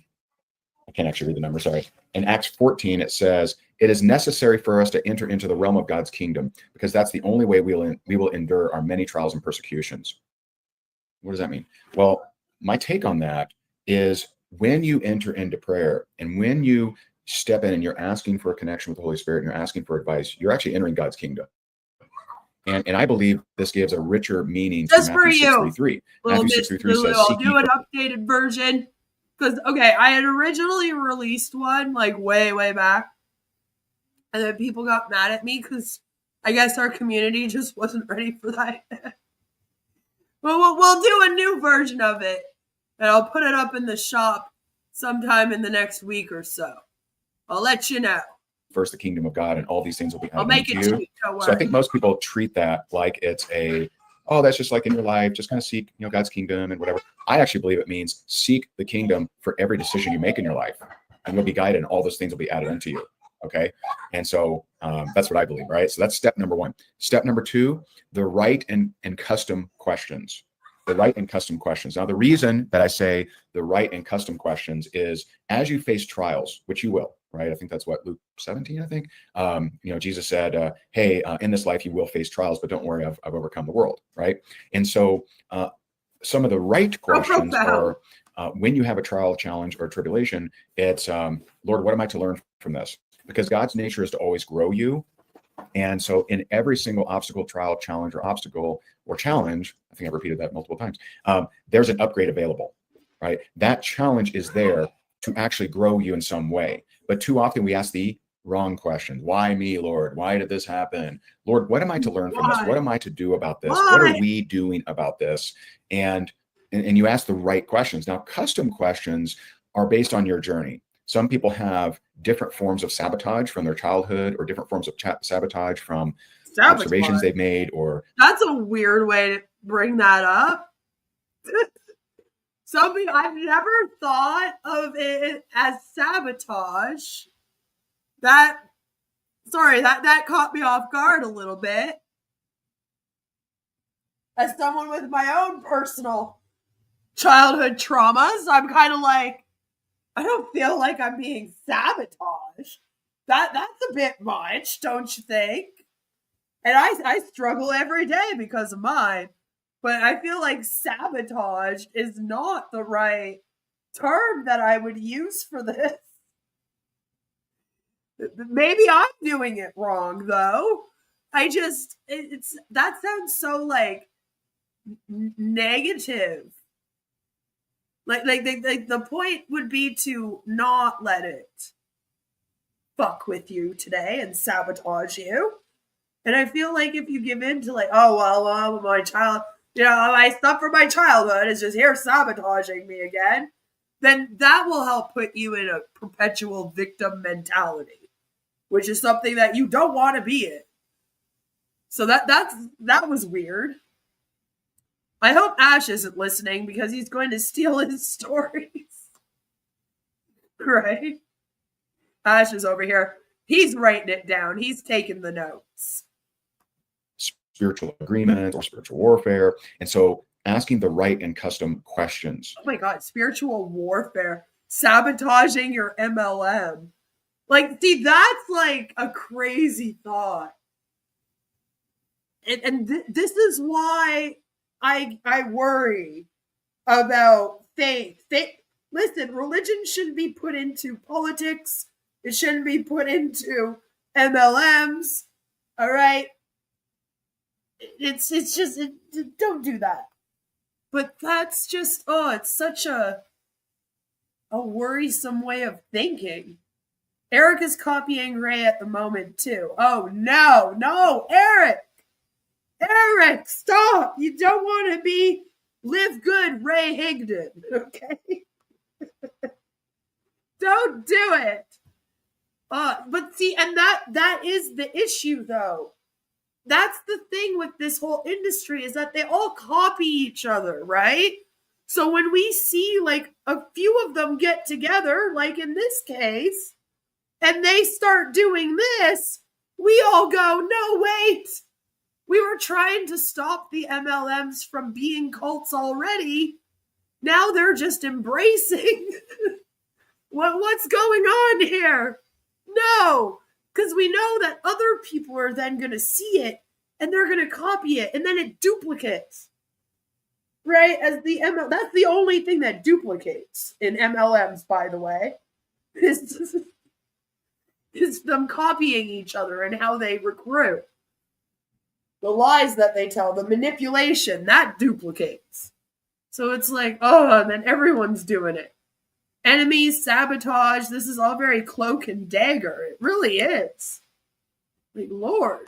I can't actually read the number, sorry. In Acts 14, it says, it is necessary for us to enter into the realm of God's kingdom, because that's the only way we will endure our many trials and persecutions. What does that mean? Well, my take on that is when you enter into prayer and when you step in and you're asking for a connection with the Holy Spirit and you're asking for advice, you're actually entering God's kingdom. And I believe this gives a richer meaning to Matthew 6:33. Matthew 6:33 says, I'll do an updated version. Because, okay, I had originally released one, like, way, way back. And then people got mad at me because I guess our community just wasn't ready for that. But we'll do a new version of it. And I'll put it up in the shop sometime in the next week or so. I'll let you know. First, the kingdom of God, and all these things will be added I'll make it to you. cheap, don't worry. So I think most people treat that like it's that's just like in your life, just kind of seek, God's kingdom and whatever. I actually believe it means seek the kingdom for every decision you make in your life, and you'll be guided, and all those things will be added unto you. Okay. And so that's what I believe, right? So that's step number 1. Step number 2, the right and custom questions. The right and custom questions. Now, the reason that I say the right and custom questions is as you face trials, which you will, right? I think that's what Luke 17, I think. Jesus said, hey, in this life you will face trials, but don't worry, I've overcome the world, right? And so some of the right questions are when you have a trial, challenge, or tribulation, it's, Lord, what am I to learn from this? Because God's nature is to always grow you. And so in every single obstacle, trial, challenge, or obstacle or challenge, I think I've repeated that multiple times, there's an upgrade available, right? That challenge is there to actually grow you in some way. But too often we ask the wrong questions. Why me, Lord? Why did this happen? Lord, what am I to learn from this? What am I to do about this? What are we doing about this? And and you ask the right questions. Now, custom questions are based on your journey. Some people have different forms of sabotage from their childhood, or different forms of sabotage from observations they've made, or that's a weird way to bring that up. Something I've never thought of it as sabotage. That caught me off guard a little bit. As someone with my own personal childhood traumas, I'm kind of like, I don't feel like I'm being sabotaged. That's a bit much, don't you think? And I struggle every day because of mine. But I feel like sabotage is not the right term that I would use for this. Maybe I'm doing it wrong, though. That sounds so like negative. Like the point would be to not let it fuck with you today and sabotage you. And I feel like if you give in to like, oh, well, my child, my stuff from my childhood is just here sabotaging me again, then that will help put you in a perpetual victim mentality, which is something that you don't want to be in. So that was weird. I hope Ash isn't listening because he's going to steal his stories. Right? Ash is over here. He's writing it down. He's taking the notes. Spiritual agreement or spiritual warfare. And so asking the right and custom questions. Oh my God, spiritual warfare. Sabotaging your MLM. Like, see, that's like a crazy thought. And this is why I worry about faith. Listen, religion shouldn't be put into politics. It shouldn't be put into MLMs. All right? It's just, don't do that. But that's just, it's such a worrisome way of thinking. Eric is copying Ray at the moment, too. Oh, no, Eric! Eric, stop! You don't want to be live good Ray Higdon, okay? Don't do it. But see, and that is the issue, though. That's the thing with this whole industry, is that they all copy each other, right? So when we see like a few of them get together, like in this case, and they start doing this, we all go, no, wait. We were trying to stop the MLMs from being cults already. Now they're just embracing what's going on here. No, because we know that other people are then going to see it and they're going to copy it, and then it duplicates. Right? That's the only thing that duplicates in MLMs, by the way, is them copying each other and how they recruit. The lies that they tell, the manipulation, that duplicates. So it's like, and then everyone's doing it. Enemies, sabotage, this is all very cloak and dagger. It really is. Like, Lord.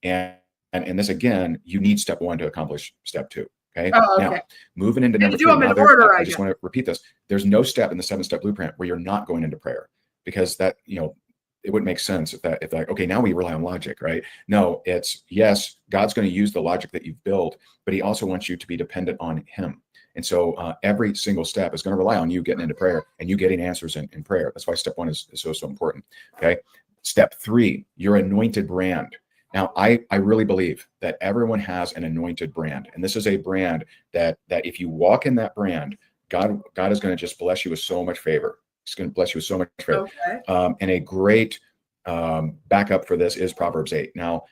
And this, again, you need step 1 to accomplish step 2. Okay. Oh, okay. Now, moving into number 3. Do them in order, I just want to repeat this. There's no step in the 7-step blueprint where you're not going into prayer, because that, it wouldn't make sense if like, okay, now we rely on logic, right? No, it's, yes, God's going to use the logic that you've built, but he also wants you to be dependent on him. And so every single step is going to rely on you getting into prayer and you getting answers in prayer. That's why step 1 is so important. Okay. Step 3, your anointed brand. Now, I really believe that everyone has an anointed brand. And this is a brand that if you walk in that brand, God is going to just bless you with so much favor. He's going to bless you with so much favor. Okay. And a great backup for this is Proverbs 8. Now,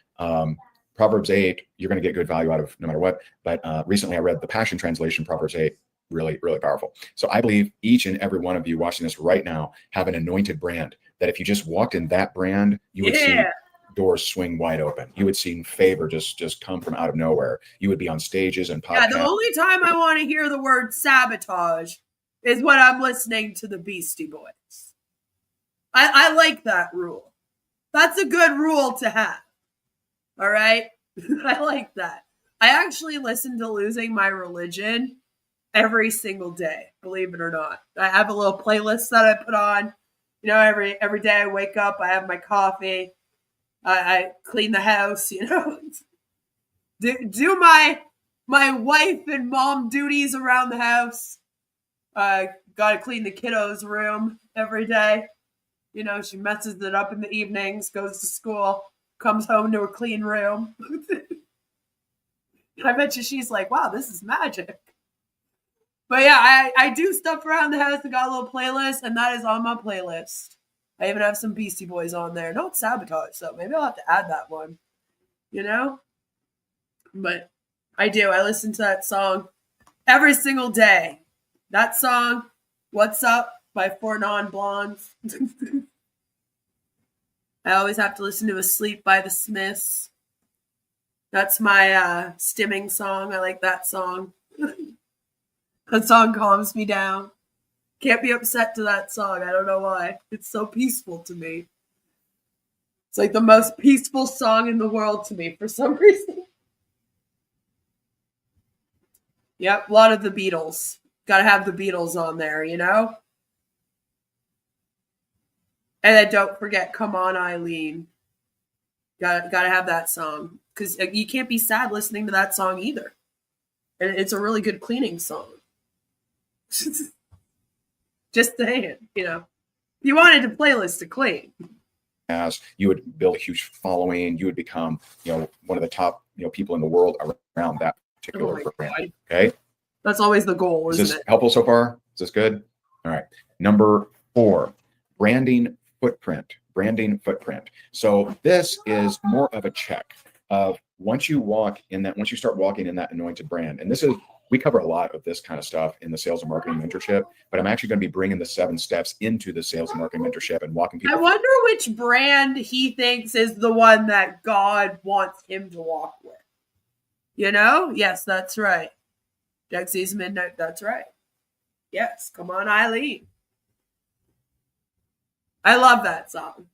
Proverbs 8, you're going to get good value out of no matter what. But recently I read the Passion Translation, Proverbs 8, really, really powerful. So I believe each and every one of you watching this right now have an anointed brand that if you just walked in that brand, you would see doors swing wide open. You would see favor just come from out of nowhere. You would be on stages and podcasts. Yeah, the only time I want to hear the word sabotage is when I'm listening to the Beastie Boys. I like that rule. That's a good rule to have. All right? I like that. I actually listened to Losing My Religion, every single day, believe it or not. I have a little playlist that I put on. You know, every day I wake up, I have my coffee. I clean the house, you know. do my wife and mom duties around the house. Gotta clean the kiddos' room every day. You know, she messes it up in the evenings, goes to school, comes home to a clean room. I bet you she's like, wow, this is magic. But yeah, I do stuff around the house and got a little playlist, and that is on my playlist. I even have some Beastie Boys on there. Don't sabotage, so maybe I'll have to add that one. You know? But I do. I listen to that song every single day. That song, What's Up by Four Non Blondes. I always have to listen to Asleep by the Smiths. That's my stimming song. I like that song. That song calms me down. Can't be upset to that song. I don't know why. It's so peaceful to me. It's like the most peaceful song in the world to me for some reason. Yep, a lot of the Beatles. Gotta have the Beatles on there, you know? And then don't forget Come On Eileen. Gotta have that song. Because you can't be sad listening to that song either. And it's a really good cleaning song. Just saying, you know. If you wanted a playlist to clean. As you would build a huge following, you would become, you know, one of the top, you know, people in the world around that particular brand. God. Okay. That's always the goal, Is isn't this it? helpful so far? Is this good? All right. Number 4, branding footprint. Branding footprint. So this is more of a check of once you start walking in that anointed brand. And this is, we cover a lot of this kind of stuff in the sales and marketing mentorship, but I'm actually going to be bringing the 7 steps into the sales and marketing mentorship and walking people. I wonder which brand he thinks is the one that God wants him to walk with. You know? Yes, that's right. Dexy's Midnight, that's right. Yes, Come On Eileen. I love that song.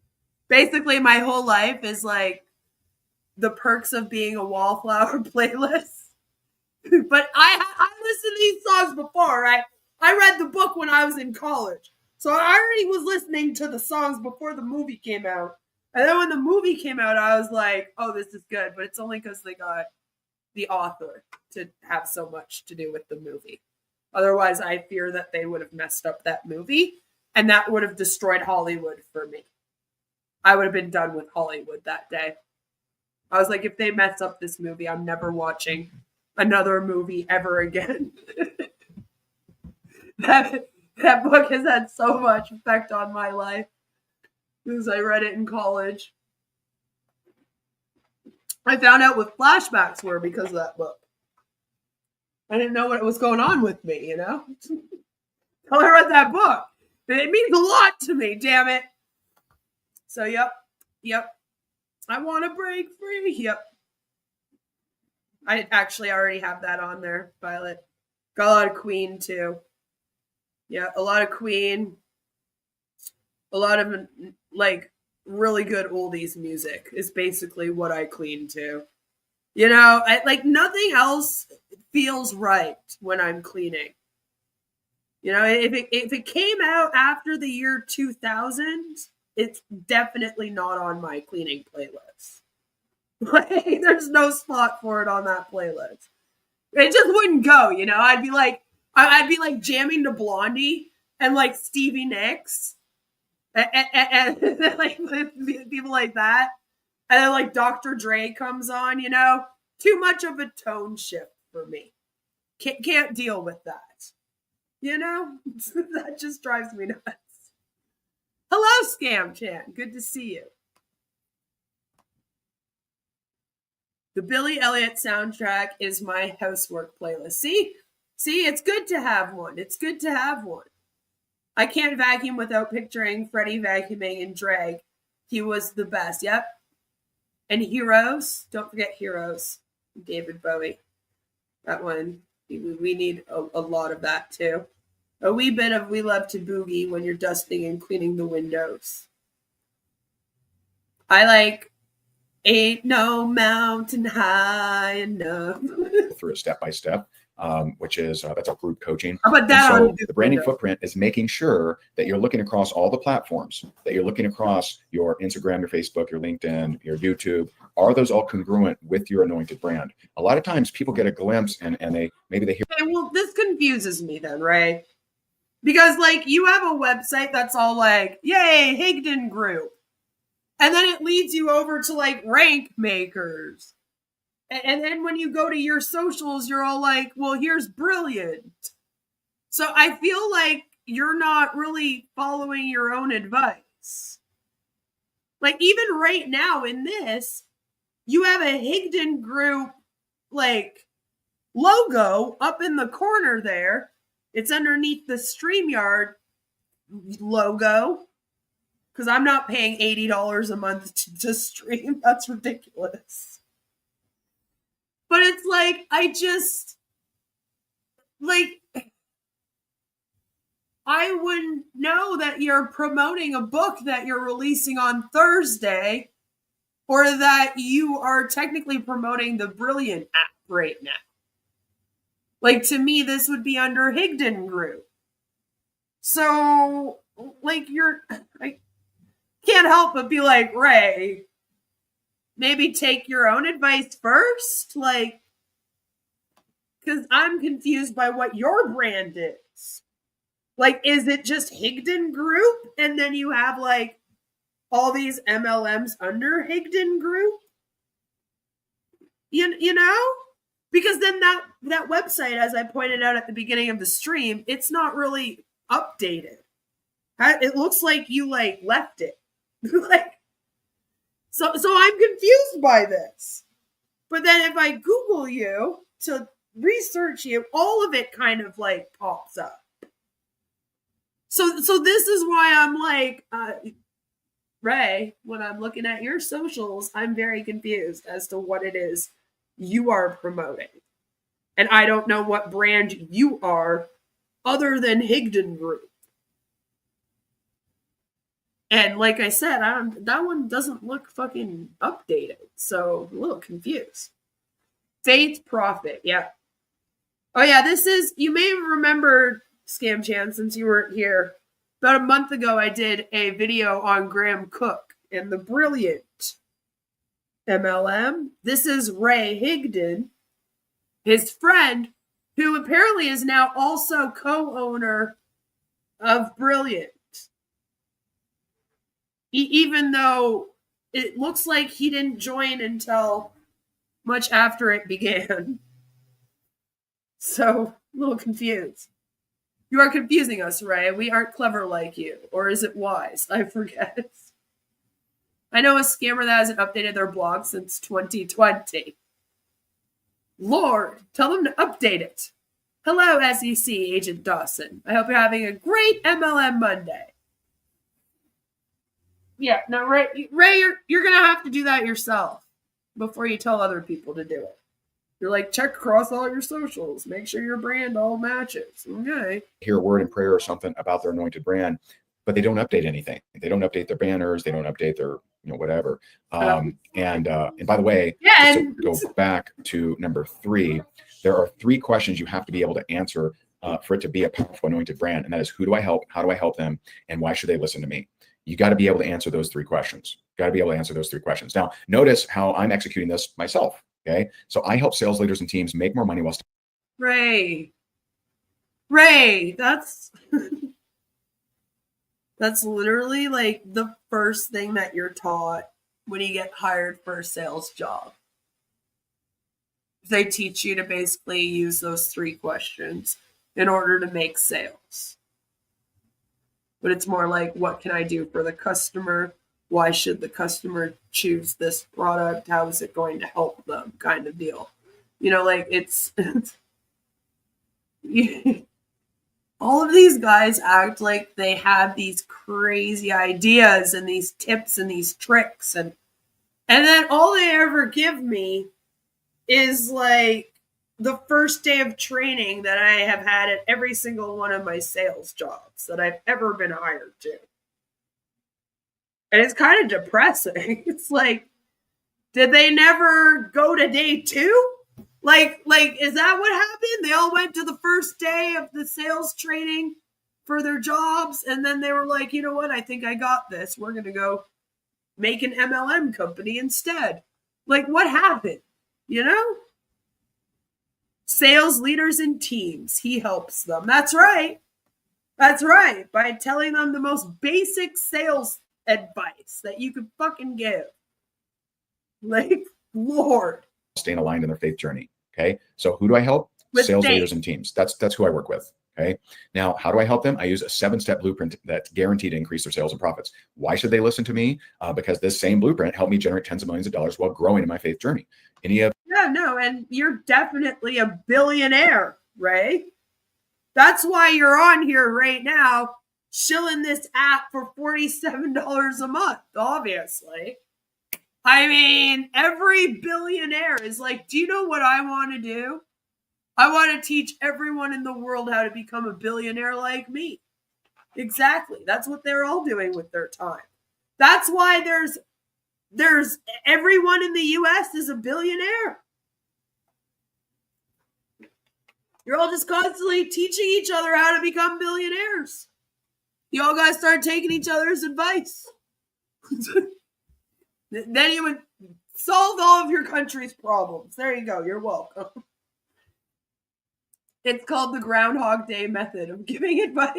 Basically, my whole life is like the perks of being a wallflower playlist. But I listened to these songs before, right? I read the book when I was in college. So I already was listening to the songs before the movie came out. And then when the movie came out, I was like, oh, this is good. But it's only because they got the author to have so much to do with the movie. Otherwise, I fear that they would have messed up that movie. And that would have destroyed Hollywood for me. I would have been done with Hollywood that day. I was like, if they mess up this movie, I'm never watching another movie ever again. That book has had so much effect on my life because I read it in college. I found out what flashbacks were because of that book. I didn't know what was going on with me, you know? Until I read that book. It means a lot to me, damn it. So, yep. I want to break free. Yep. I actually already have that on there, Violet. Got a lot of Queen, too. Yeah, a lot of Queen. A lot of, like, really good oldies music is basically what I clean to. You know, like, nothing else feels right when I'm cleaning. You know, if it came out after the year 2000, it's definitely not on my cleaning playlist. Like, there's no spot for it on that playlist. It just wouldn't go, you know? I'd be like jamming to Blondie and like Stevie Nicks and like people like that. And then like Dr. Dre comes on, you know? Too much of a tone shift for me. Can't deal with that. You know? That just drives me nuts. Hello, Scam Chan. Good to see you. The Billy Elliot soundtrack is my housework playlist. See, it's good to have one. It's good to have one. I can't vacuum without picturing Freddie vacuuming in drag. He was the best. Yep. And Heroes. Don't forget Heroes. David Bowie. That one. We need a lot of that too. A wee bit of We Love to Boogie when you're dusting and cleaning the windows. I like Ain't no mountain high enough. through it step by step, which is that's a group coaching. How about And that so on the branding Duolingo? footprint is making sure that you're looking across all the platforms, that you're looking across your Instagram, your Facebook, your LinkedIn, your YouTube. Are those all congruent with your anointed brand? A lot of times people get a glimpse and they maybe they hear. Okay, well, this confuses me then, Ray. Because, like, you have a website that's all like, yay, Higdon Group. And then it leads you over to, like, rank makers. And then when you go to your socials, you're all like, well, here's Brilliant. So I feel like you're not really following your own advice. Like, even right now in this, you have a Higdon Group, like, logo up in the corner there. It's underneath the StreamYard logo. Because I'm not paying $80 a month to stream. That's ridiculous. But it's like, I wouldn't know that you're promoting a book that you're releasing on Thursday, or that you are technically promoting the Brilliant app right now. Like, to me, this would be under Higdon Group. So, like, I can't help but be like, Ray, maybe take your own advice first? Like, because I'm confused by what your brand is. Like, is it just Higdon Group? And then you have, like, all these MLMs under Higdon Group? You know? Because then that website, as I pointed out at the beginning of the stream, it's not really updated. It looks like you, like, left it. Like, so I'm confused by this. But then if I Google you to research you, all of it kind of, like, pops up. So this is why I'm like, Ray, when I'm looking at your socials, I'm very confused as to what it is you are promoting. And I don't know what brand you are other than Higdon Group. And like I said, that one doesn't look fucking updated. So I'm a little confused. Faith Profit, yeah. Oh yeah, this is, you may remember, Scam Chan, since you weren't here. About a month ago, I did a video on Graham Cooke and the Brilliant MLM. This is Ray Higdon, his friend, who apparently is now also co-owner of Brilliant. Even though it looks like he didn't join until much after it began. So, a little confused. You are confusing us, Ray. We aren't clever like you. Or is it wise? I forget. I know a scammer that hasn't updated their blog since 2020. Lord, tell them to update it. Hello, SEC Agent Dawson. I hope you're having a great MLM Monday. Yeah, no, Ray, you're going to have to do that yourself before you tell other people to do it. You're like, check across all your socials. Make sure your brand all matches. Okay. Hear a word in prayer or something about their anointed brand, but they don't update anything. They don't update their banners. They don't update their, whatever. And by the way, just to go back to number 3, there are 3 questions you have to be able to answer for it to be a powerful anointed brand. And that is, who do I help? How do I help them? And why should they listen to me? You got to be able to answer those 3 questions. Got to be able to answer those 3 questions. Now, notice how I'm executing this myself. Okay. So I help sales leaders and teams make more money while Ray, that's that's literally like the first thing that you're taught when you get hired for a sales job. They teach you to basically use those 3 questions in order to make sales. But it's more like, what can I do for the customer? Why should the customer choose this product? How is it going to help them, kind of deal? Like, it's all of these guys act like they have these crazy ideas and these tips and these tricks. And then all they ever give me is like the first day of training that I have had at every single one of my sales jobs that I've ever been hired to. And it's kind of depressing. It's like, Did they never go to day 2? Like, is that what happened? They all went to the first day of the sales training for their jobs, and then they were like, you know what? I think I got this. We're going to go make an MLM company instead. Like, what happened? You know? Sales leaders and teams. He helps them. That's right. That's right. By telling them the most basic sales advice that you could fucking give. Like, Lord. Staying aligned in their faith journey. Okay. So who do I help? With Sales faith. leaders and teams. That's who I work with. Okay. Now, how do I help them? I use a 7-step blueprint that's guaranteed to increase their sales and profits. Why should they listen to me? Because this same blueprint helped me generate tens of millions of dollars while growing in my faith journey. Yeah, no, and you're definitely a billionaire, Ray. That's why you're on here right now, shilling this app for $47 a month, obviously. I mean, every billionaire is like, do you know what I want to do? I want to teach everyone in the world how to become a billionaire like me. Exactly. That's what they're all doing with their time. That's why there's everyone in the US is a billionaire. You're all just constantly teaching each other how to become billionaires. You all got to start taking each other's advice. Then you would solve all of your country's problems. There you go. You're welcome. It's called the Groundhog Day method of giving advice.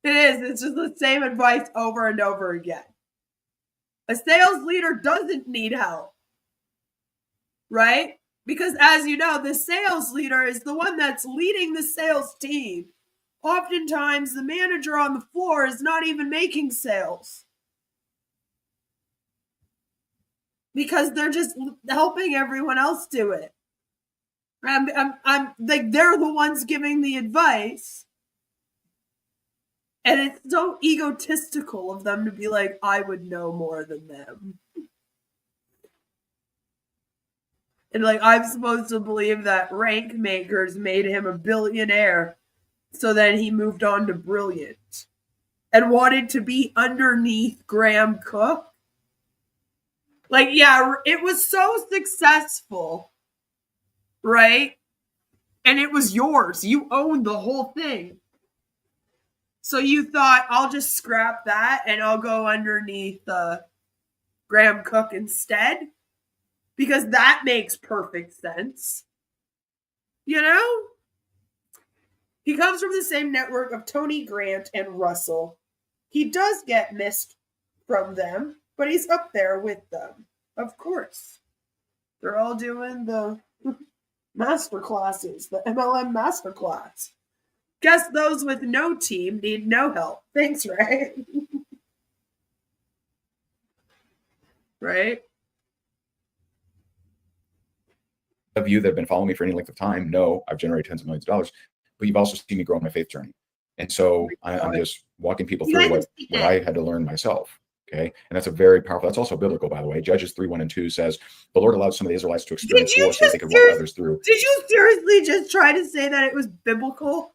It is. It's just the same advice over and over again. A sales leader doesn't need help, right? Because as you know, the sales leader is the one that's leading the sales team. Oftentimes, the manager on the floor is not even making sales because they're just helping everyone else do it. I'm like, they're the ones giving the advice. And it's so egotistical of them to be like, I would know more than them. And like, I'm supposed to believe that rank makers made him a billionaire. So then he moved on to brilliant and wanted to be underneath Graham Cooke. Like, yeah, it was so successful, right? And it was yours. You owned the whole thing. So you thought, I'll just scrap that and I'll go underneath Graham Cooke instead? Because that makes perfect sense. You know? He comes from the same network of Tony Grant and Russell. He does get missed from them, but he's up there with them. Of course. They're all doing the master classes, the MLM masterclass. Guess those with no team need no help. Thanks, Ray. Right? Of you that have been following me for any length of time know I've generated tens of millions of dollars, but you've also seen me grow in my faith journey. And so I'm just walking people through what I had to learn myself. Okay. And that's a very powerful, that's also biblical, by the way. Judges 3:1-2 says, the Lord allowed some of the Israelites to experience war so they could walk others through. Did you seriously just try to say that it was biblical?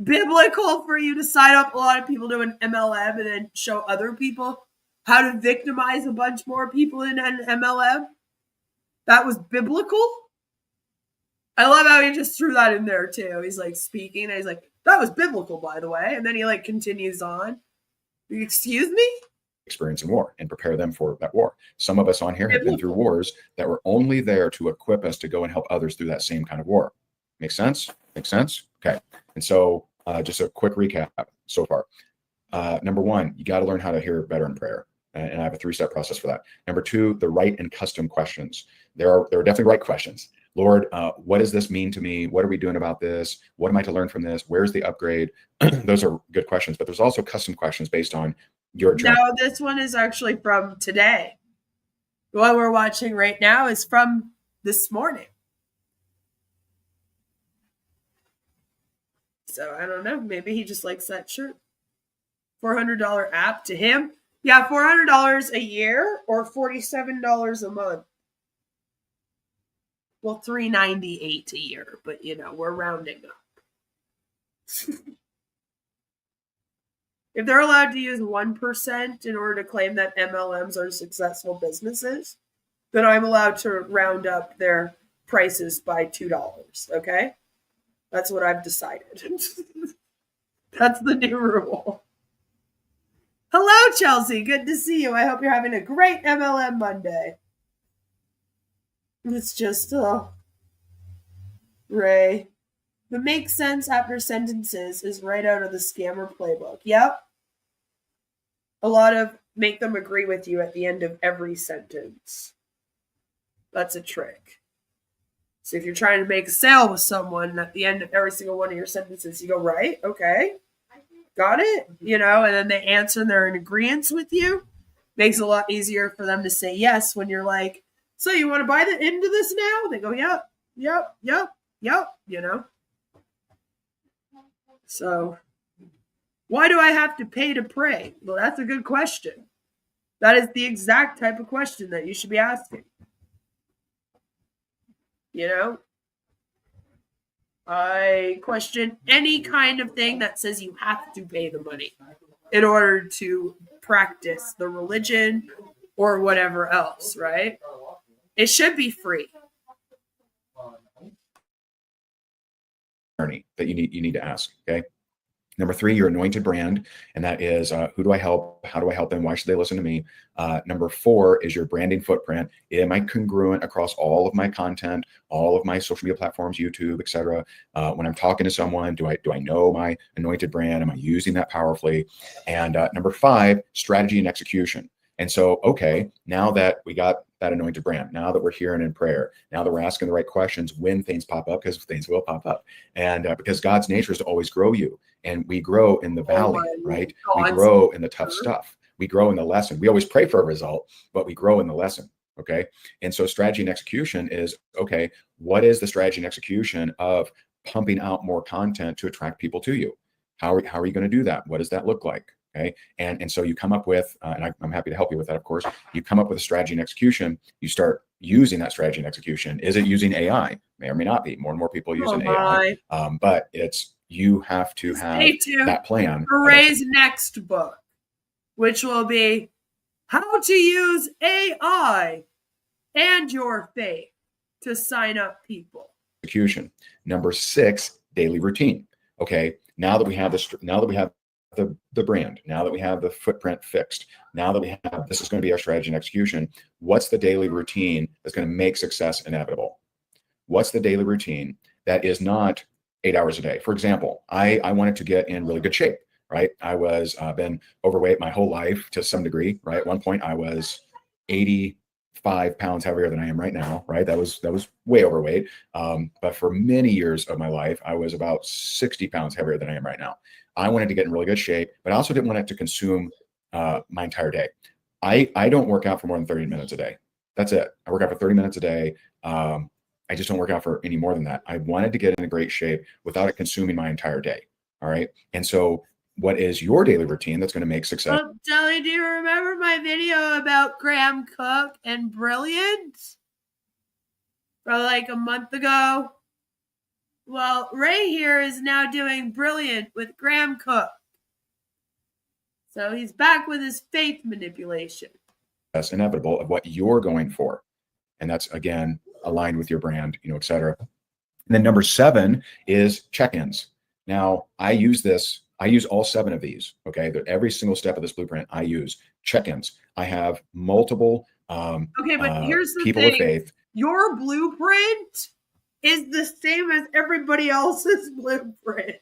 Biblical for you to sign up a lot of people to an MLM and then show other people how to victimize a bunch more people in an MLM? That was biblical? I love how he just threw that in there too. He's like speaking and he's like, that was biblical, by the way. And then he like continues on. Excuse me? Experiencing war and prepare them for that war. Some of us on here have been through wars that were only there to equip us to go and help others through that same kind of war. Make sense? Make sense? Okay. And so just a quick recap so far. Number one, you got to learn how to hear better in prayer. And I have a 3-step process for that. Number 2, the right and custom questions. There are definitely right questions. Lord, what does this mean to me? What are we doing about this? What am I to learn from this? Where's the upgrade? Those are good questions, but there's also custom questions based on your journey. No, this one is actually from today. What we're watching right now is from this morning. So I don't know. Maybe he just likes that shirt. $400 app to him. Yeah, $400 a year or $47 a month. Well, $398 a year, but you know, we're rounding up. If they're allowed to use 1% in order to claim that MLMs are successful businesses, then I'm allowed to round up their prices by $2. Okay? That's what I've decided. That's the new rule. Hello, Chelsea. Good to see you. I hope you're having a great MLM Monday. It's just, Ray. The make sense after sentences is right out of the scammer playbook. Yep. A lot of make them agree with you at the end of every sentence. That's a trick. So if you're trying to make a sale with someone, at the end of every single one of your sentences, you go, right, okay, got it, and then they answer and they're in agreement with you. Makes it a lot easier for them to say yes when you're like, so you want to buy into this now? They go, yep. So why do I have to pay to pray? Well, that's a good question. That is the exact type of question that you should be asking. I question any kind of thing that says you have to pay the money in order to practice the religion or whatever else, right? It should be free. That you need to ask. Okay. Number 3, your anointed brand, and that is who do I help? How do I help them? Why should they listen to me? Number 4 is your branding footprint. Am I congruent across all of my content, all of my social media platforms, YouTube, etc.? When I'm talking to someone, do I know my anointed brand? Am I using that powerfully? And number 5, strategy and execution. And so, okay, now that we got that anointed brand, now that we're hearing in prayer, now that we're asking the right questions when things pop up, because things will pop up, and because God's nature is to always grow you, and we grow in the valley, right? We grow in the tough stuff. We grow in the lesson. We always pray for a result, but we grow in the lesson, okay? And so strategy and execution is, okay, what is the strategy and execution of pumping out more content to attract people to you? How are you going to do that? What does that look like? Okay. And so you come up with, and I'm happy to help you with that, of course, you come up with a strategy and execution, you start using that strategy and execution. Is it using AI? May or may not be. More and more people using AI. But you have to have that plan. For Ray's next book, which will be How to Use AI and Your Faith to Sign Up People. Execution. Number 6, daily routine. Okay. Now that we have this, the brand, now that we have the footprint fixed, now that we have, this is going to be our strategy and execution. What's the daily routine that's going to make success inevitable? What's the daily routine that is not 8 hours a day? For example, I wanted to get in really good shape, right? I was been overweight my whole life to some degree, right? At one point I was 85 pounds heavier than I am right now, right? That was way overweight. But for many years of my life, I was about 60 pounds heavier than I am right now. I wanted to get in really good shape, but I also didn't want it to consume my entire day. I don't work out for more than 30 minutes a day. That's it. I work out for 30 minutes a day. I just don't work out for any more than that. I wanted to get in great shape without it consuming my entire day. All right. And so what is your daily routine that's going to make success? Dolly, do you remember my video about Graham Cooke and Brilliant? From like a month ago? Well, Ray here is now doing Brilliant with Graham Cooke. So he's back with his faith manipulation. That's inevitable of what you're going for. And that's, again, aligned with your brand, et cetera. And then number 7 is check-ins. Now, I use all 7 of these, okay? Every single step of this blueprint, I use check-ins. I have multiple okay, but here's the people thing. of faith. Your blueprint is the same as everybody else's blueprint.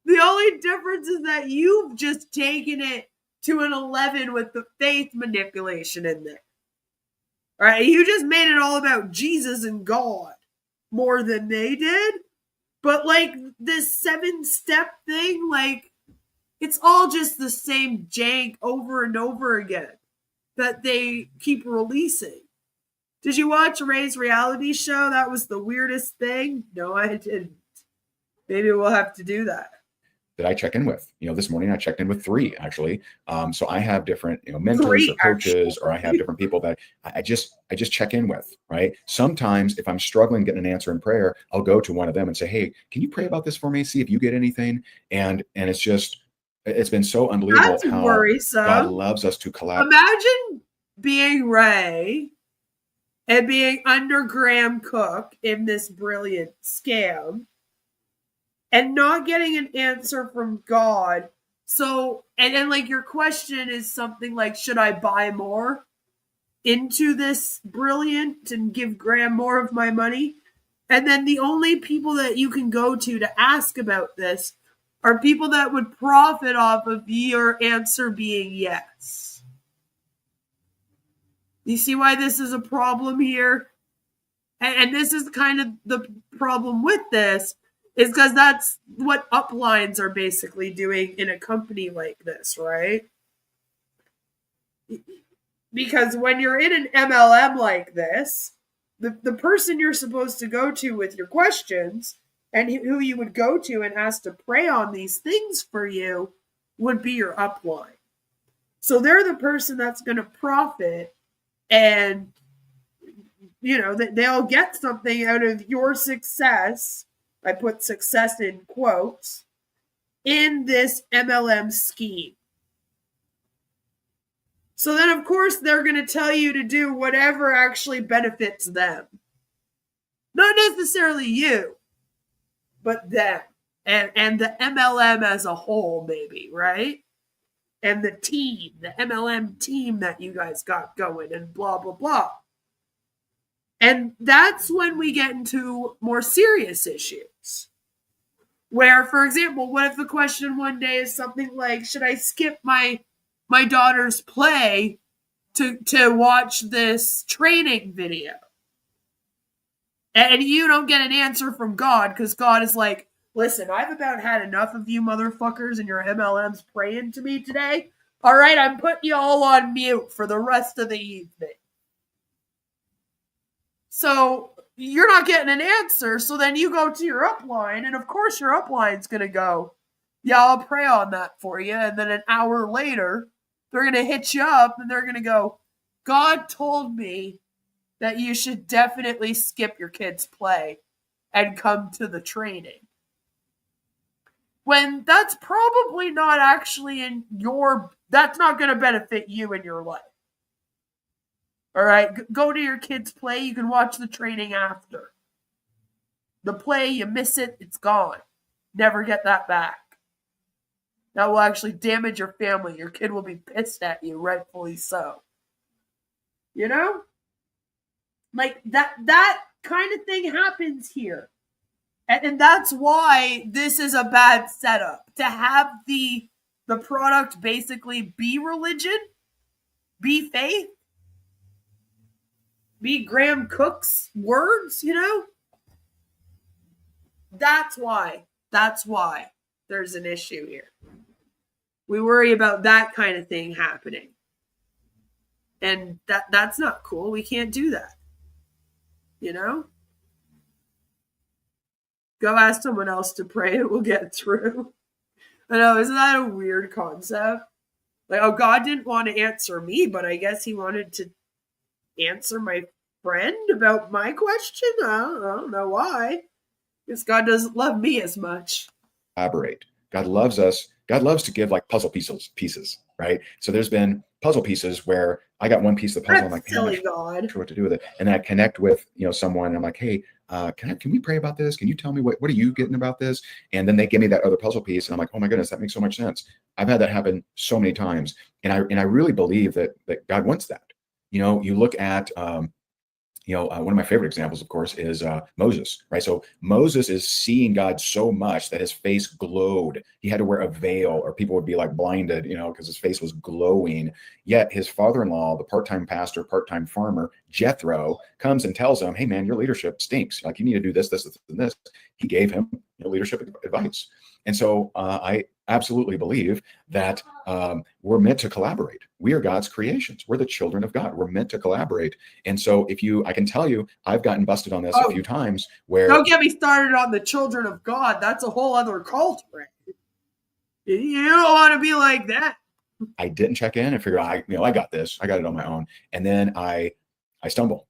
The only difference is that you've just taken it to an 11 with the faith manipulation in there. All right, you just made it all about Jesus and God more than they did. But like this 7-step thing, like it's all just the same jank over and over again that they keep releasing. Did you watch Ray's reality show? That was the weirdest thing. No, I didn't. Maybe we'll have to do that. That I check in with. This morning I checked in with 3 actually. So I have different, mentors or coaches, or I have different people that I just check in with, right? Sometimes if I'm struggling getting an answer in prayer, I'll go to one of them and say, hey, can you pray about this for me? See if you get anything. And it's been so unbelievable how God loves us to collaborate. Imagine being Ray and being under Graham Cooke in this brilliant scam and not getting an answer from God. So, and then like your question is something like, should I buy more into this brilliant and give Graham more of my money? And then the only people that you can go to ask about this are people that would profit off of your answer being yes. You see why this is a problem here? And this is kind of the problem with this, is because that's what uplines are basically doing in a company like this, right? Because when you're in an MLM like this, the person you're supposed to go to with your questions and who you would go to and ask to pray on these things for you would be your upline. So they're the person that's going to profit, and you know that they'll get something out of your success. I put success in quotes in this MLM scheme. So then, of course, they're going to tell you to do whatever actually benefits them. Not necessarily you, but them. And the MLM as a whole, maybe, right? And the team, the MLM team that you guys got going, and blah, blah, blah. And that's when we get into more serious issues. Where, for example, what if the question one day is something like, should I skip my daughter's play to watch this training video? And you don't get an answer from God, because God is like, listen, I've about had enough of you motherfuckers and your MLMs praying to me today. All right, I'm putting you all on mute for the rest of the evening. So you're not getting an answer. So then you go to your upline, and of course your upline's going to go, yeah, I'll pray on that for you. And then an hour later, they're going to hit you up and they're going to go, God told me that you should definitely skip your kids' play and come to the training. When that's probably not actually that's not going to benefit you in your life. All right, go to your kids' play. You can watch the training after. The play, you miss it, it's gone. Never get that back. That will actually damage your family. Your kid will be pissed at you, rightfully so. You know? Like that kind of thing happens here. And that's why this is a bad setup. To have the product basically be religion, be faith, be Graham Cooke's words, you know? That's why there's an issue here. We worry about that kind of thing happening. And that's not cool. We can't do that. You know? Go ask someone else to pray. It will get through. I know, isn't that a weird concept? Like, oh, God didn't want to answer me, but I guess he wanted to answer my friend about my question? I don't know why. Because God doesn't love me as much. Collaborate. God loves us. God loves to give like puzzle pieces, right? So there's been puzzle pieces where I got one piece of the puzzle. I'm like, man, I'm not sure what to do with it. And then I connect with, someone, and I'm like, hey, can we pray about this? Can you tell me what are you getting about this? And then they give me that other puzzle piece, and I'm like, oh my goodness, that makes so much sense. I've had that happen so many times, and I really believe that God wants that. You look at one of my favorite examples, of course, is Moses, right? So Moses is seeing God so much that his face glowed. He had to wear a veil, or people would be like blinded, because his face was glowing. Yet his father-in-law, the part-time pastor, part-time farmer, Jethro, comes and tells him, hey man, your leadership stinks. Like, you need to do this, this, and this. He gave him leadership advice. And so I absolutely believe that we're meant to collaborate. We are God's creations. We're the children of God. We're meant to collaborate. And so I can tell you, I've gotten busted on this a few times where. Don't get me started on the children of God. That's a whole other cult, right? You don't want to be like that. I didn't check in and figure out, I got this. I got it on my own. And then I stumble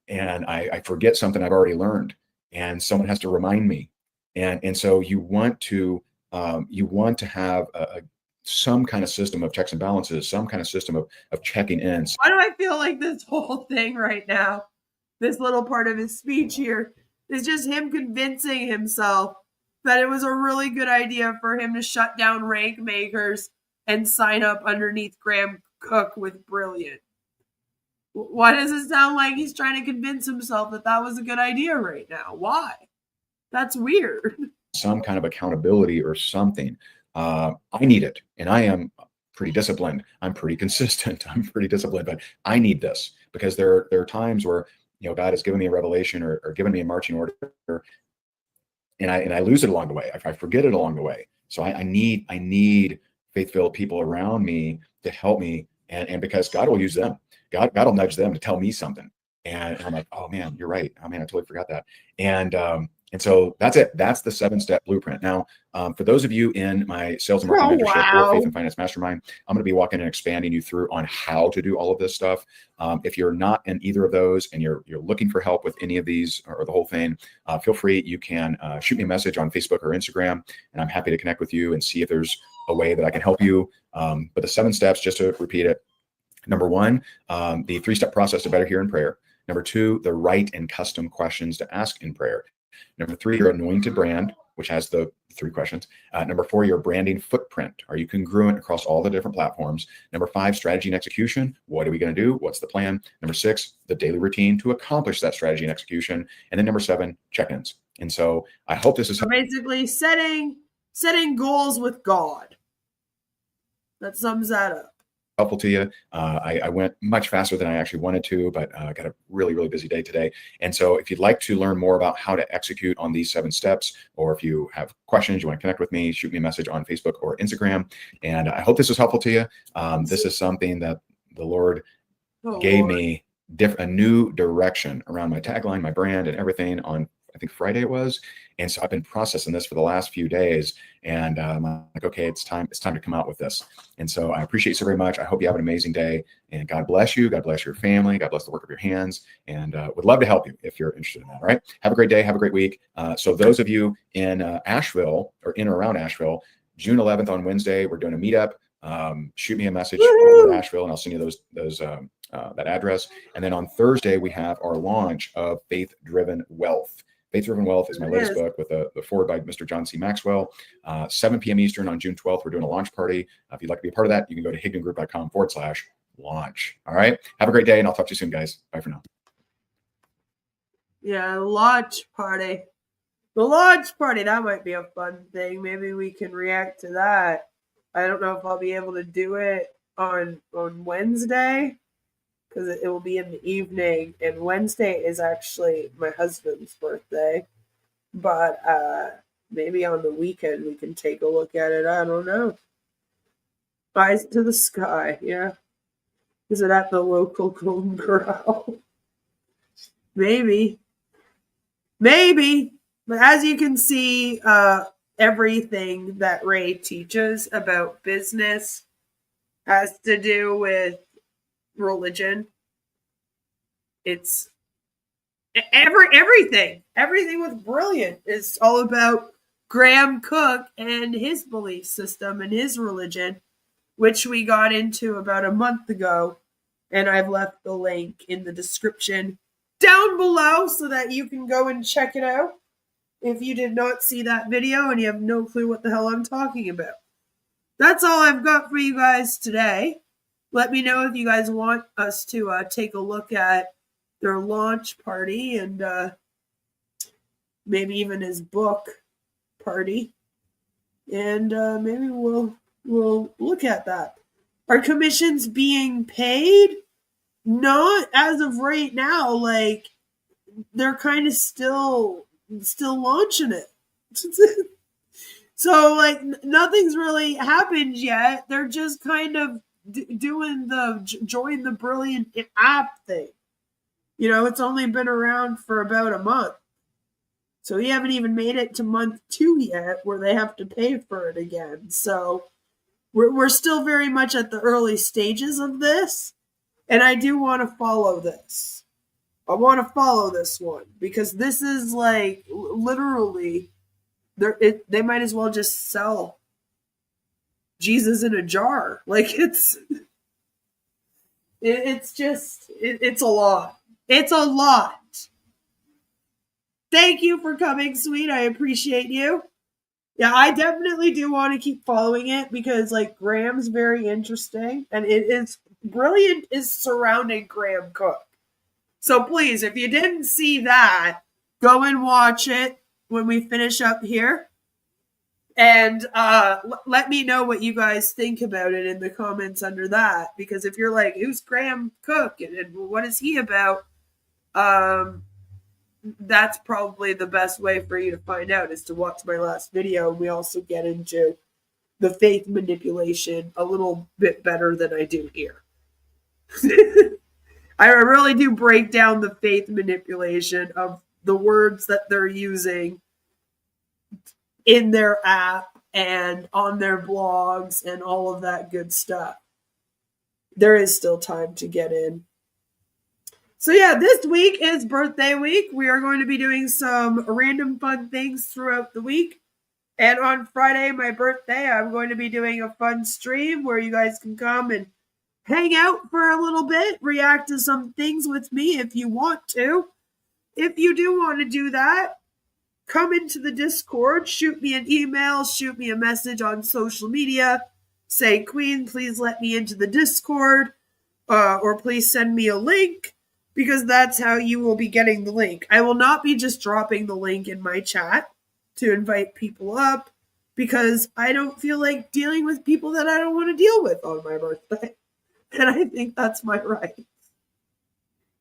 and I forget something I've already learned, and someone has to remind me. And so you want to have some kind of system of checks and balances, some kind of system of checking in. Why do I feel like this whole thing right now, this little part of his speech here, is just him convincing himself that it was a really good idea for him to shut down rank makers and sign up underneath Graham Cooke with Brilliant? Why does it sound like he's trying to convince himself that that was a good idea right now? Why? That's weird. Some kind of accountability or something. I need it, and I am pretty disciplined. I'm pretty consistent. I'm pretty disciplined, but I need this because there are times where, you know, God has given me a revelation or given me a marching order, and I lose it along the way. I forget it along the way. So I need faith-filled people around me to help me, and because God will use them. God will nudge them to tell me something. And I'm like, oh man, you're right. Oh man, I totally forgot that. And so that's it. That's the 7-step blueprint. Now, for those of you in my sales and marketing mentorship or faith and finance mastermind, I'm going to be walking and expanding you through on how to do all of this stuff. If you're not in either of those and you're looking for help with any of these or the whole thing, feel free. You can shoot me a message on Facebook or Instagram, and I'm happy to connect with you and see if there's a way that I can help you. But the 7 steps, just to repeat it. Number 1, the 3-step process to better hear in prayer. Number 2, the right and custom questions to ask in prayer. Number 3, your anointed brand, which has the 3 questions. Number 4, your branding footprint. Are you congruent across all the different platforms? Number 5, strategy and execution. What are we going to do? What's the plan? Number 6, the daily routine to accomplish that strategy and execution. And then number 7, check-ins. And so I hope this is So basically setting goals with God. That sums that up. Helpful to you. I went much faster than I actually wanted to, but I got a really, really busy day today. And so if you'd like to learn more about how to execute on these 7 steps, or if you have questions, you want to connect with me, shoot me a message on Facebook or Instagram. And I hope this was helpful to you. This is something that the Lord gave me a new direction around my tagline, my brand, and everything on, I think Friday it was. And so I've been processing this for the last few days, and I'm like, okay, it's time to come out with this. And so I appreciate you so very much. I hope you have an amazing day, and God bless you. God bless your family. God bless the work of your hands, and would love to help you if you're interested in that. All right. Have a great day. Have a great week. So those of you in Asheville or in or around Asheville, June 11th on Wednesday, we're doing a meetup. Shoot me a message over Asheville, and I'll send you that address. And then on Thursday, we have our launch of Faith-Driven Wealth. Faith-Driven Wealth is my latest book with the foreword by Mr. John C. Maxwell. 7 p.m. Eastern on June 12th, we're doing a launch party. If you'd like to be a part of that, you can go to higdongroup.com/launch. All right. Have a great day, and I'll talk to you soon, guys. Bye for now. Yeah, launch party. The launch party, that might be a fun thing. Maybe we can react to that. I don't know if I'll be able to do it on Wednesday, because it will be in the evening, and Wednesday is actually my husband's birthday. But maybe on the weekend we can take a look at it. I don't know. Eyes to the sky, yeah. Is it at the local Golden Corral? Maybe. But as you can see, everything that Ray teaches about business has to do with religion. It's everything with Brilliant is all about Graham Cooke and his belief system and his religion, which we got into about a month ago, and I've left the link in the description down below so that you can go and check it out if you did not see that video and you have no clue what the hell I'm talking about. That's all I've got for you guys today. Let me know if you guys want us to take a look at their launch party and maybe even his book party. And maybe we'll look at that. Are commissions being paid? Not as of right now. Like, they're kind of still launching it. So, like, nothing's really happened yet. They're just kind of doing the join the Brilliant app thing. You know, it's only been around for about a month. So we haven't even made it to month 2 yet where they have to pay for it again. So we're still very much at the early stages of this. And I do want to follow this. I want to follow this one because this is like literally they might as well just sell Jesus in a jar. Like it's a lot. It's a lot. Thank you for coming, sweet. I appreciate you. Yeah, I definitely do want to keep following it because like Graham's very interesting and it is brilliant is surrounding Graham Cooke. So please, if you didn't see that, go and watch it when we finish up here. And let me know what you guys think about it in the comments under that. Because if you're like, who's Graham Cooke and what is he about? That's probably the best way for you to find out is to watch my last video. And we also get into the faith manipulation a little bit better than I do here. I really do break down the faith manipulation of the words that they're using in their app and on their blogs and all of that good stuff. There is still time to get in. So yeah, this week is birthday week. We are going to be doing some random fun things throughout the week. And on Friday, my birthday, I'm going to be doing a fun stream where you guys can come and hang out for a little bit, react to some things with me if you want to. If you do want to do that, come into the Discord, shoot me an email, shoot me a message on social media, say, Queen, please let me into the Discord, or please send me a link, because that's how you will be getting the link. I will not be just dropping the link in my chat to invite people up, because I don't feel like dealing with people that I don't want to deal with on my birthday. And I think that's my right.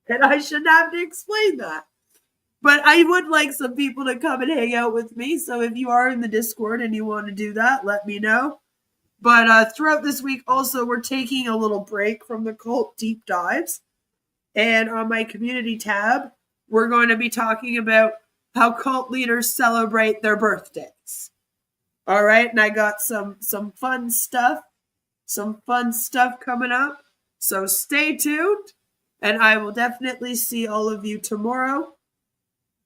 And I shouldn't have to explain that. But I would like some people to come and hang out with me. So if you are in the Discord and you want to do that, let me know. But throughout this week, also, we're taking a little break from the cult deep dives. And on my community tab, we're going to be talking about how cult leaders celebrate their birthdays. All right. And I got some fun stuff. Some fun stuff coming up. So stay tuned. And I will definitely see all of you tomorrow.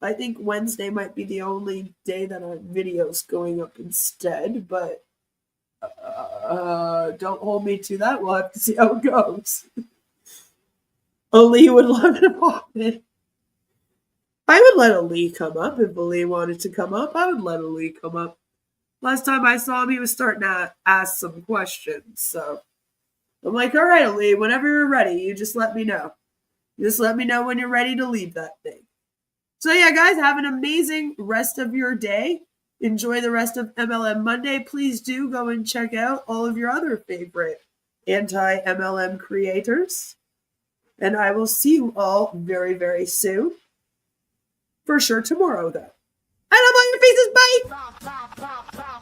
I think Wednesday might be the only day that our video's going up instead, but don't hold me to that. We'll have to see how it goes. Ali would love to pop in. I would let Ali come up if Ali wanted to come up. I would let Ali come up. Last time I saw him, he was starting to ask some questions. So I'm like, all right, Ali, whenever you're ready, you just let me know. Just let me know when you're ready to leave that thing. So yeah, guys, have an amazing rest of your day. Enjoy the rest of MLM Monday. Please do go and check out all of your other favorite anti-MLM creators. And I will see you all very, very soon. For sure tomorrow, though. I love all your faces.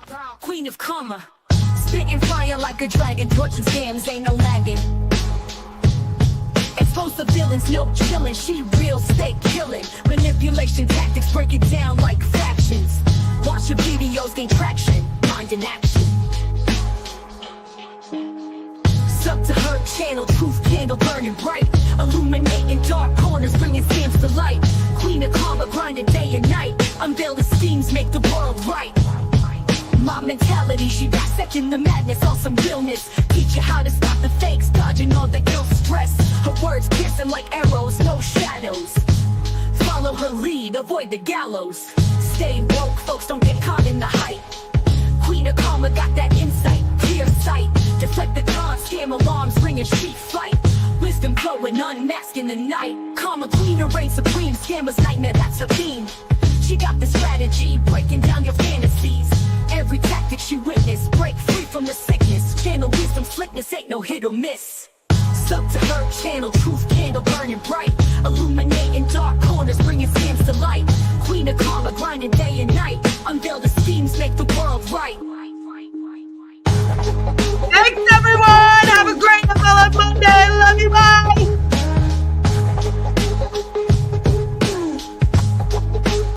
Bye! Queen of Karma. Spitting fire like a dragon. Torching scams, ain't no lagging. Expose the villains, no chillin'. She real, stay killin'. Manipulation tactics, break it down like fractions. Watch your videos, gain traction. Mind in action. Sub to her channel, truth candle burning bright. Illuminating dark corners, bringing scams to light. Queen of Karma, grinding day and night. Unveil the schemes, make the world right. My mentality, she dissecting the madness, all some realness. Teach you how to stop the fakes, dodging all the ill stress. Her words piercing like arrows, no shadows. Follow her lead, avoid the gallows. Stay woke, folks, don't get caught in the hype. Queen of Karma got that insight, clear sight. Deflect the con, scam alarms, ringing street fight. Wisdom flowing, unmasking the night. Karma queen, reign supreme, scammers nightmare, that's her theme. She got the strategy, breaking down your fantasies. Every tactic she witnessed, break free from the sickness. Channel wisdom, slickness, ain't no hit or miss. Sub to her channel, truth candle burning bright. Illuminating dark corners, bringing scams to light. Queen of Karma, grinding day and night. Unveil the schemes, make the world right. Thanks, everyone. Have a great MLM Monday. Love you. Bye.